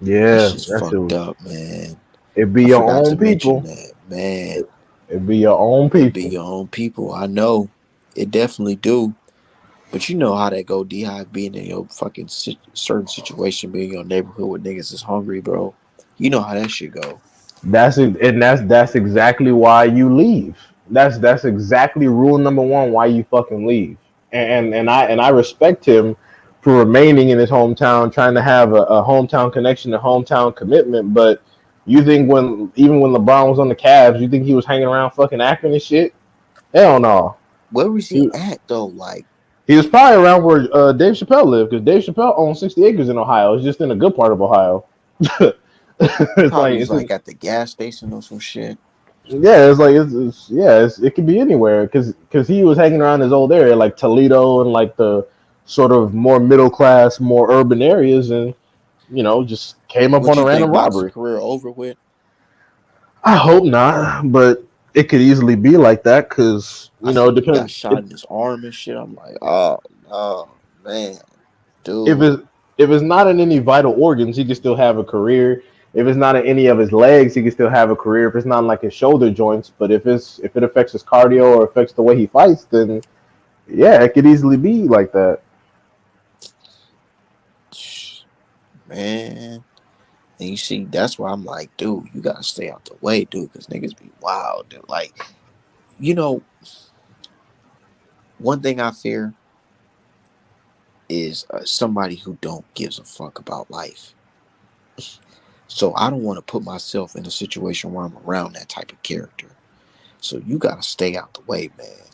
That Yeah, shit's that shit fucked was. up, man. It be I your forgot to own mention people. that, man. It be your own It be people. your own people. I know. It definitely do. But you know how that go, D-Hive, being in your fucking certain situation, being in your neighborhood with niggas is hungry, bro. You know how that shit go. That's it, and that's exactly why you leave. That's exactly rule number one why you fucking leave. And I respect him for remaining in his hometown, trying to have a hometown connection, a hometown commitment. But you think even when LeBron was on the Cavs, you think he was hanging around fucking Akron and shit? Hell no. Where was he He, at though? Like, he was probably around where Dave Chappelle lived, because Dave Chappelle owns 60 acres in Ohio. It's just in a good part of Ohio. it's probably like was like at the gas station or some shit. yeah, it's like it could be anywhere because he was hanging around his old area like Toledo and like the sort of more middle class, more urban areas, and just came up What on a you think? random Box's robbery. career over with? I hope not, but it could easily be like that because I it seen he got depends. shot in his arm and shit. I'm like, oh no, man, If dude. it's if it's not in any vital organs, he can still have a career. If it's not in any of his legs, he can still have a career. If it's not in like his shoulder joints, but if it affects his cardio or affects the way he fights, then yeah, it could easily be like that. Man. And you see, that's why I'm like, dude, you gotta stay out the way, dude, because niggas be wild, dude. Like, you know, one thing I fear is somebody who don't gives a fuck about life. So I don't want to put myself in a situation where I'm around that type of character. So you gotta stay out the way, man,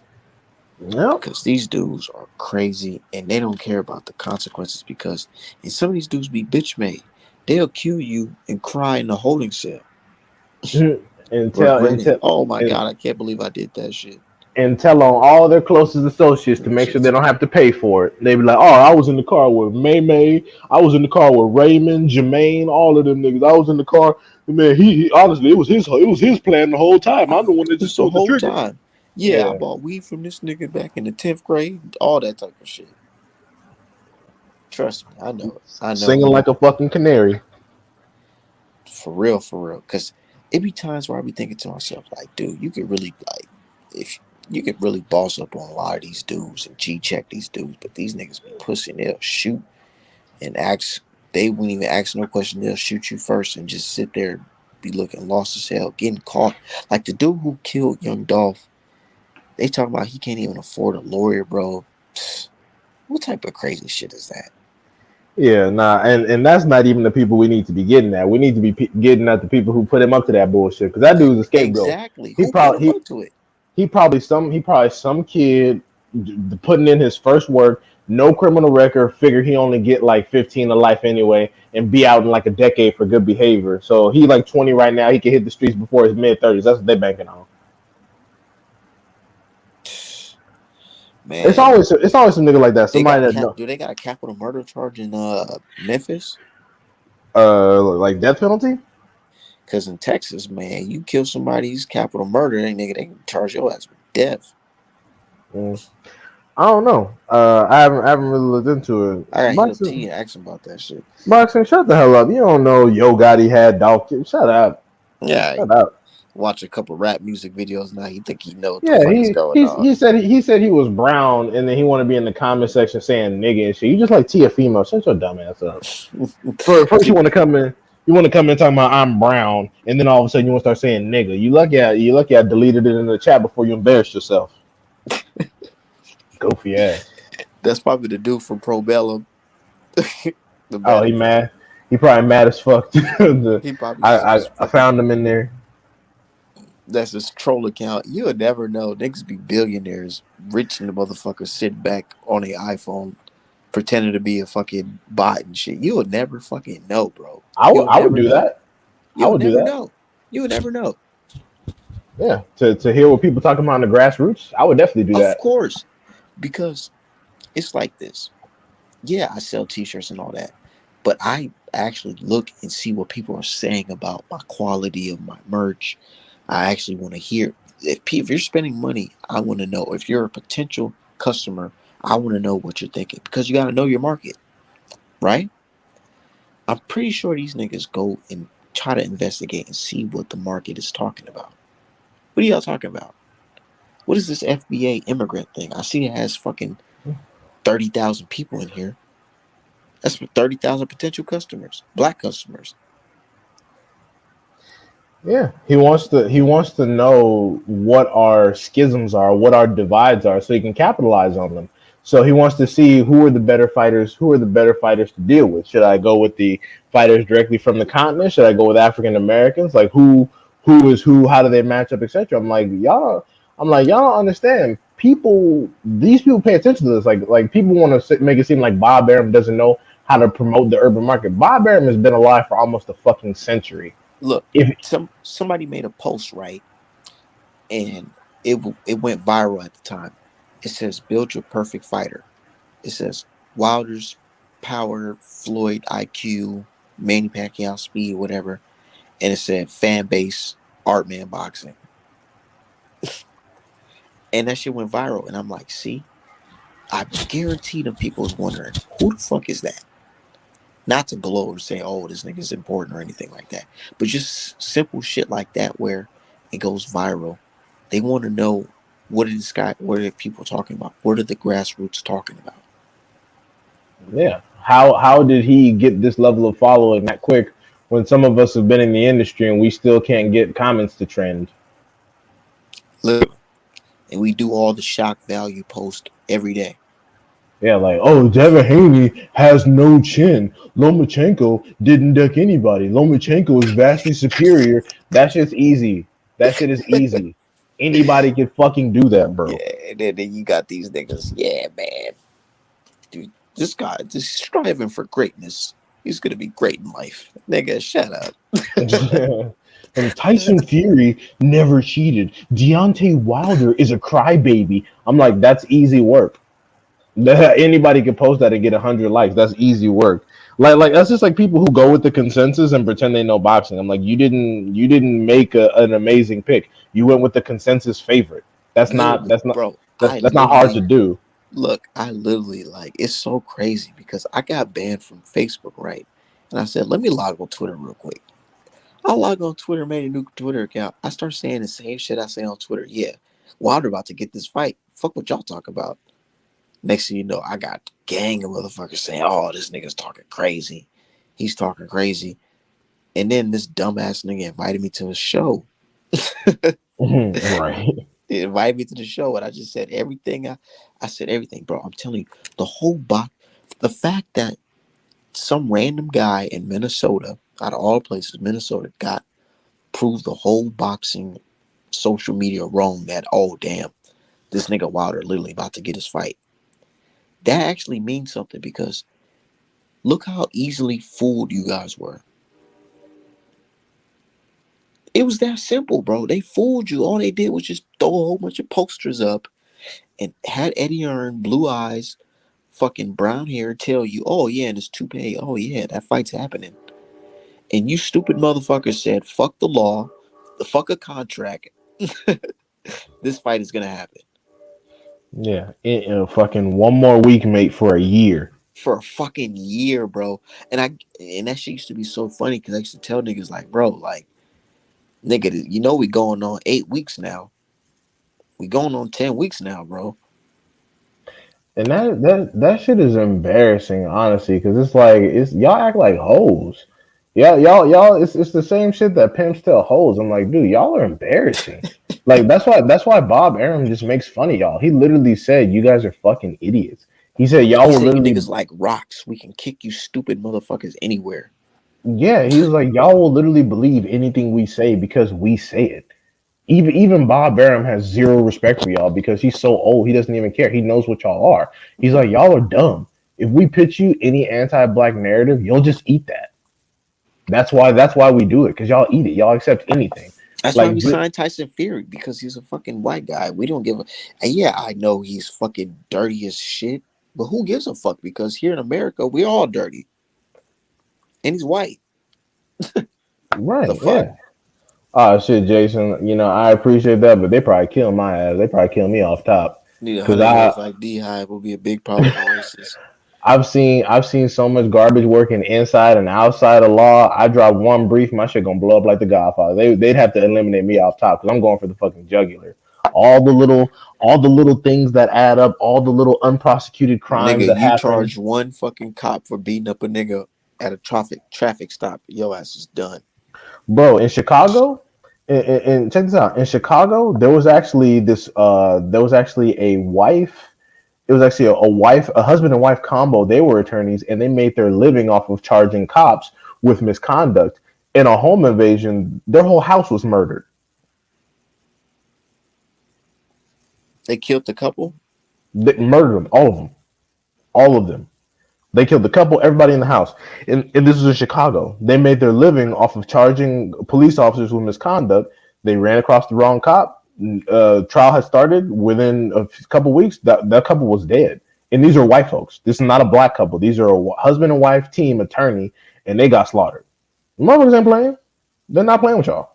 Yep. because these dudes are crazy and they don't care about the consequences. Because and some of these dudes be bitch made. They'll kill you and cry in the holding cell, and tell and regretting. tell Oh my and, god, I can't believe I did that shit. and tell on all their closest associates to That make sure they shit's don't have to pay for it. They be like, "Oh, I was in the car with May May. I was in the car with Raymond, Jermaine, all of them niggas. I was in the car. Man, he honestly, it was his plan the whole time. I'm the one that just It's the pulled the whole trigger." time. Yeah, I Yeah, bought weed from this nigga back in the 10th grade. All that type of shit. Trust me, I know it. I know singing he like a fucking canary. for real, for real. Cause it be times where I be thinking to myself, like, dude, you could really like if you could really boss up on a lot of these dudes and G check these dudes, but these niggas be pussy. They'll shoot and ask. They wouldn't even ask no question. They'll shoot you first and just sit there, be looking lost as hell, getting caught. Like the dude who killed young Dolph. They talking about he can't even afford a lawyer, bro. What type of crazy shit is that? Yeah, nah, and that's not even the people we need to be getting at. We need to be getting at the people who put him up to that bullshit. Because that dude's a scapegoat. Exactly. He Who put probably him he up to it? he probably some kid putting in his first work, no criminal record, figure he only get like 15 to life anyway, and be out in like a decade for good behavior. So he like 20 right now. He can hit the streets before his mid 30s. That's what they banking on. It's Man, always it's always some nigga like that. they Somebody got that know, do they got a capital murder charge in Memphis? like death penalty. Cause in Texas, man, you kill somebody's capital murder, they can charge your ass with death. Mm. I don't know. I haven't really looked into it. I gotta hit up T Boxing, and ask him about that shit. boxing, shut the hell up. You don't know Yo Gotti had dog. Shut up. Yeah, Shut up. watch a couple rap music videos now. He think he know what the Yeah, fuck is going on. he said he was brown, and then he want to be in the comment section saying nigga and shit. You just like Tiafimo. Shut your dumb ass up. First you See, want to come in. You want to come in talking about I'm brown, and then all of a sudden you want to start saying nigga. You lucky I deleted it in the chat before you embarrassed yourself. Goofy ass. that's probably the dude from Pro Bellum, the Oh, bad he boy. mad. He probably mad as fuck. He probably I, just I was I fucking. found him in there. That's his troll account. You would never know. Niggas be billionaires, rich in the motherfuckers sit back on a iPhone pretending to be a fucking bot and shit. You would never fucking know, bro. I would You'll I would never do know. that. I You'll would do never that. know. You would never know. Yeah, to hear what people talking about in the grassroots, I would definitely do Of that. course. Because it's like this. Yeah, I sell t-shirts and all that. But I actually look and see what people are saying about my quality of my merch. I actually want to hear if you're spending money, I want to know if you're a potential customer, I want to know what you're thinking because you got to know your market, right? I'm pretty sure these niggas go and try to investigate and see what the market is talking about. What are y'all talking about? What is this FBA immigrant thing? I see it has fucking 30,000 people in here. That's for 30,000 potential customers, black customers. Yeah, he wants to know what our schisms are, what our divides are, so he can capitalize on them. So he wants to see who are the better fighters. Who are the better fighters to deal with? Should I go with the fighters directly from the continent? Should I go with African Americans? Like who is who? How do they match up, etc. I'm like y'all. I'm like y'all don't understand. People, these people pay attention to this. Like people want to make it seem like Bob Arum doesn't know how to promote the urban market. Bob Arum has been alive for almost a fucking century. Look, If somebody made a post, right, and it went viral at the time. It says, "Build your perfect fighter." It says Wilder's power, Floyd IQ, Manny Pacquiao speed, whatever, and it said fan base, art man boxing, and that shit went viral. And I'm like, see, I guarantee them people is wondering who the fuck is that. Not to glow or say, oh, this nigga's important or anything like that, but just simple shit like that where it goes viral. They want to know what are people talking about? What are the grassroots talking about? yeah, how did he get this level of following that quick when some of us have been in the industry and we still can't get comments to trend? Literally. And we do all the shock value post every day. Yeah, like, oh, Devin Haney has no chin. Lomachenko didn't deck anybody. Lomachenko is vastly superior. That shit's easy. That shit is easy. Anybody can fucking do that, Yeah, bro. and then you got these niggas. Yeah, man, dude, this guy just striving for greatness. He's gonna be great in life, nigga. Shut up. And Tyson Fury never cheated. Deontay Wilder is a crybaby. I'm like, that's easy work. Anybody can post that and get 100 likes. That's easy work. Like that's just like people who go with the consensus and pretend they know boxing. I'm like, you didn't make an amazing pick. You went with the consensus favorite. That's not Literally, that's not bro. that's that's not hard to do. Look, I literally like it's so crazy because I got banned from Facebook, right? And I said, let me log on Twitter real quick. I log on Twitter, made a new Twitter account. I start saying the same shit I say on Twitter. Yeah, Wilder about to get this fight. Fuck what y'all talk about. Next thing you know, I got a gang of motherfuckers saying, "Oh, this nigga's talking crazy. He's talking crazy." And then this dumbass nigga invited me to a show. Right. He invited me to the show, and I just said everything. I said everything, bro. I'm telling you, the whole box. The fact that some random guy in Minnesota, out of all places, Minnesota, got proved the whole boxing social media wrong. That oh damn, this nigga Wilder literally about to get his fight. That actually means something because look how easily fooled you guys were. It was that simple, bro. They fooled you. All they did was just throw a whole bunch of posters up and had Eddie Earn, blue eyes, fucking brown hair, tell you, oh yeah, and it's toupee. Oh yeah, that fight's happening. And you stupid motherfuckers said, fuck the law, the fuck a contract. This fight is gonna happen. Yeah. Fucking one more week, mate, for a year. For a fucking year, bro. And that shit used to be so funny because I used to tell niggas like, bro, like, nigga, you know we going on 8 weeks now. We going on 10 weeks now, bro. And that shit is embarrassing, honestly, because it's like it's y'all act like hoes. Yeah, y'all. It's the same shit that pimps tell hoes. I'm like, dude, y'all are embarrassing. Like that's why Bob Arum just makes fun of y'all. He literally said you guys are fucking idiots. He said y'all He will said you literally, niggas like rocks. We can kick you stupid motherfuckers anywhere. yeah. He was like y'all will literally believe anything we say because we say it. Even Bob Arum has zero respect for y'all because he's so old. He doesn't even care. He knows what y'all are. He's like y'all are dumb. If we pitch you any anti-black narrative, you'll just eat that. That's why we do it because y'all eat it. Y'all accept anything. That's why Like we signed Tyson Fury because he's a fucking white guy. We don't give a. And yeah, I know he's fucking dirty as shit, but who gives a fuck? Because here in America, we're all dirty, and he's white. The right, fuck? yeah. Oh shit, Jason. I appreciate that, but they probably kill my ass. They probably kill me off top Need a because 100 years like D Hive will be a big problem for racists. I've seen so much garbage working inside and outside of law. I drop one brief, my shit gonna blow up like the Godfather. They'd have to eliminate me off top because I'm going for the fucking jugular. All the little all the little things that add up, all the little unprosecuted crimes Nigga, that you happen. charge one fucking cop for beating up a nigga at a traffic stop. Your ass is done. Bro, in Chicago, and check this out. In Chicago, there was actually a wife It was actually a husband and wife combo. They were attorneys, and they made their living off of charging cops with misconduct. In a home invasion, their whole house was murdered. They killed the couple. They murdered them, all of them. They killed the couple, everybody in the house. And this was in Chicago. They made their living off of charging police officers with misconduct. They ran across the wrong cop. Trial had started. Within a couple weeks, that couple was dead. And these are white folks. This is not a black couple. These are a husband and wife team attorney, and they got slaughtered. Motherfuckers ain't playing. They're not playing with y'all.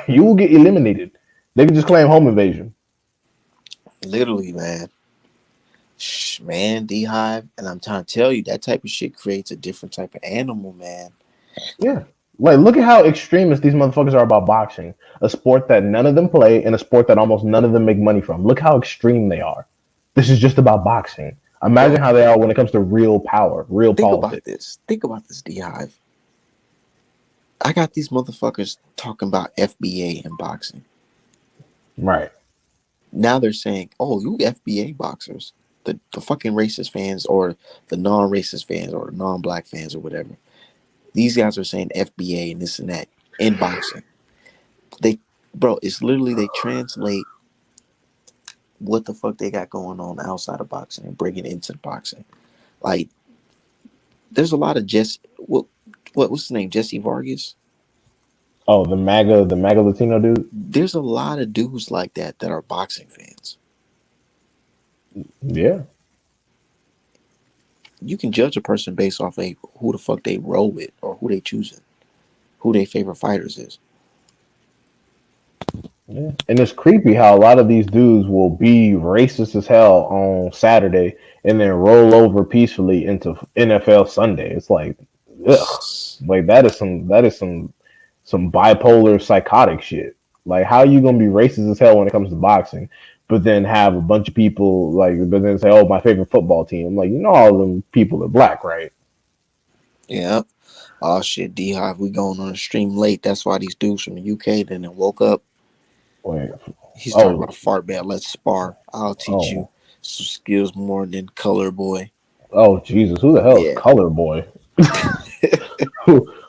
You will get eliminated. They can just claim home invasion. Literally, man. Man, D Hive, and I'm trying to tell you, that type of shit creates a different type of animal, man. Yeah. Like, look at how extremist these motherfuckers are about boxing, a sport that none of them play and a sport that almost none of them make money from. Look how extreme they are. This is just about boxing. Imagine Bro, how they are when it comes to real power, real think about politics. this. Think about this, D Hive. I got these motherfuckers talking about FBA and boxing. Right. Now they're saying, oh, you FBA boxers. The fucking racist fans or the non-racist fans or the non-black fans or whatever. These guys are saying FBA and this and that in boxing. Bro, it's literally they translate what the fuck they got going on outside of boxing and bring it into boxing. Like, there's a lot of what's his name? Jesse Vargas. Oh, the MAGA Latino dude? There's a lot of dudes like that are boxing fans. Yeah. You can judge a person based off of who the fuck they roll with or who they choosing, who their favorite fighters is. Yeah. And it's creepy how a lot of these dudes will be racist as hell on Saturday and then roll over peacefully into NFL Sunday. It's like, ugh. Like that is some bipolar psychotic shit. Like, how are you gonna be racist as hell when it comes to boxing, but then have a bunch of people but then say, "Oh, my favorite football team." I'm like, all of them people are black, right? Yeah. Oh shit, D Hive, we going on a stream late. That's why these dudes from the UK then woke up. Wait, He's talking oh, about fart bad. Let's spar. I'll teach you oh, some skills more than color boy. oh, Jesus! Who the hell is Yeah. Color Boy?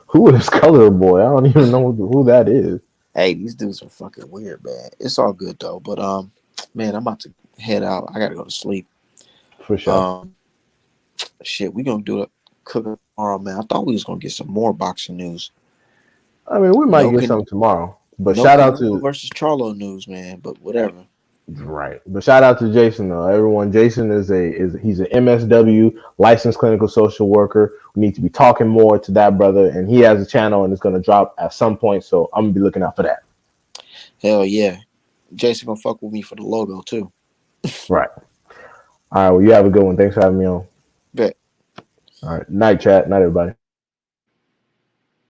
Who is Color Boy? I don't even know who that is. Hey, these dudes are fucking weird, man. It's all good though. But man, I'm about to head out. I gotta go to sleep. For sure. Um shit, we gonna do a cook tomorrow, man. I thought we was gonna get some more boxing news. I mean, we might No get can some tomorrow, but no shout out Canelo to versus Charlo news, man. But whatever. right. But shout out to Jason though. Everyone, Jason he's an MSW licensed clinical social worker. We need to be talking more to that brother, and he has a channel and it's gonna drop at some point. So I'm gonna be looking out for that. Hell yeah. Jason gonna fuck with me for the logo too. Right. All right. Well, you have a good one. Thanks for having me on. Bet. All right. Night, chat. Night, everybody.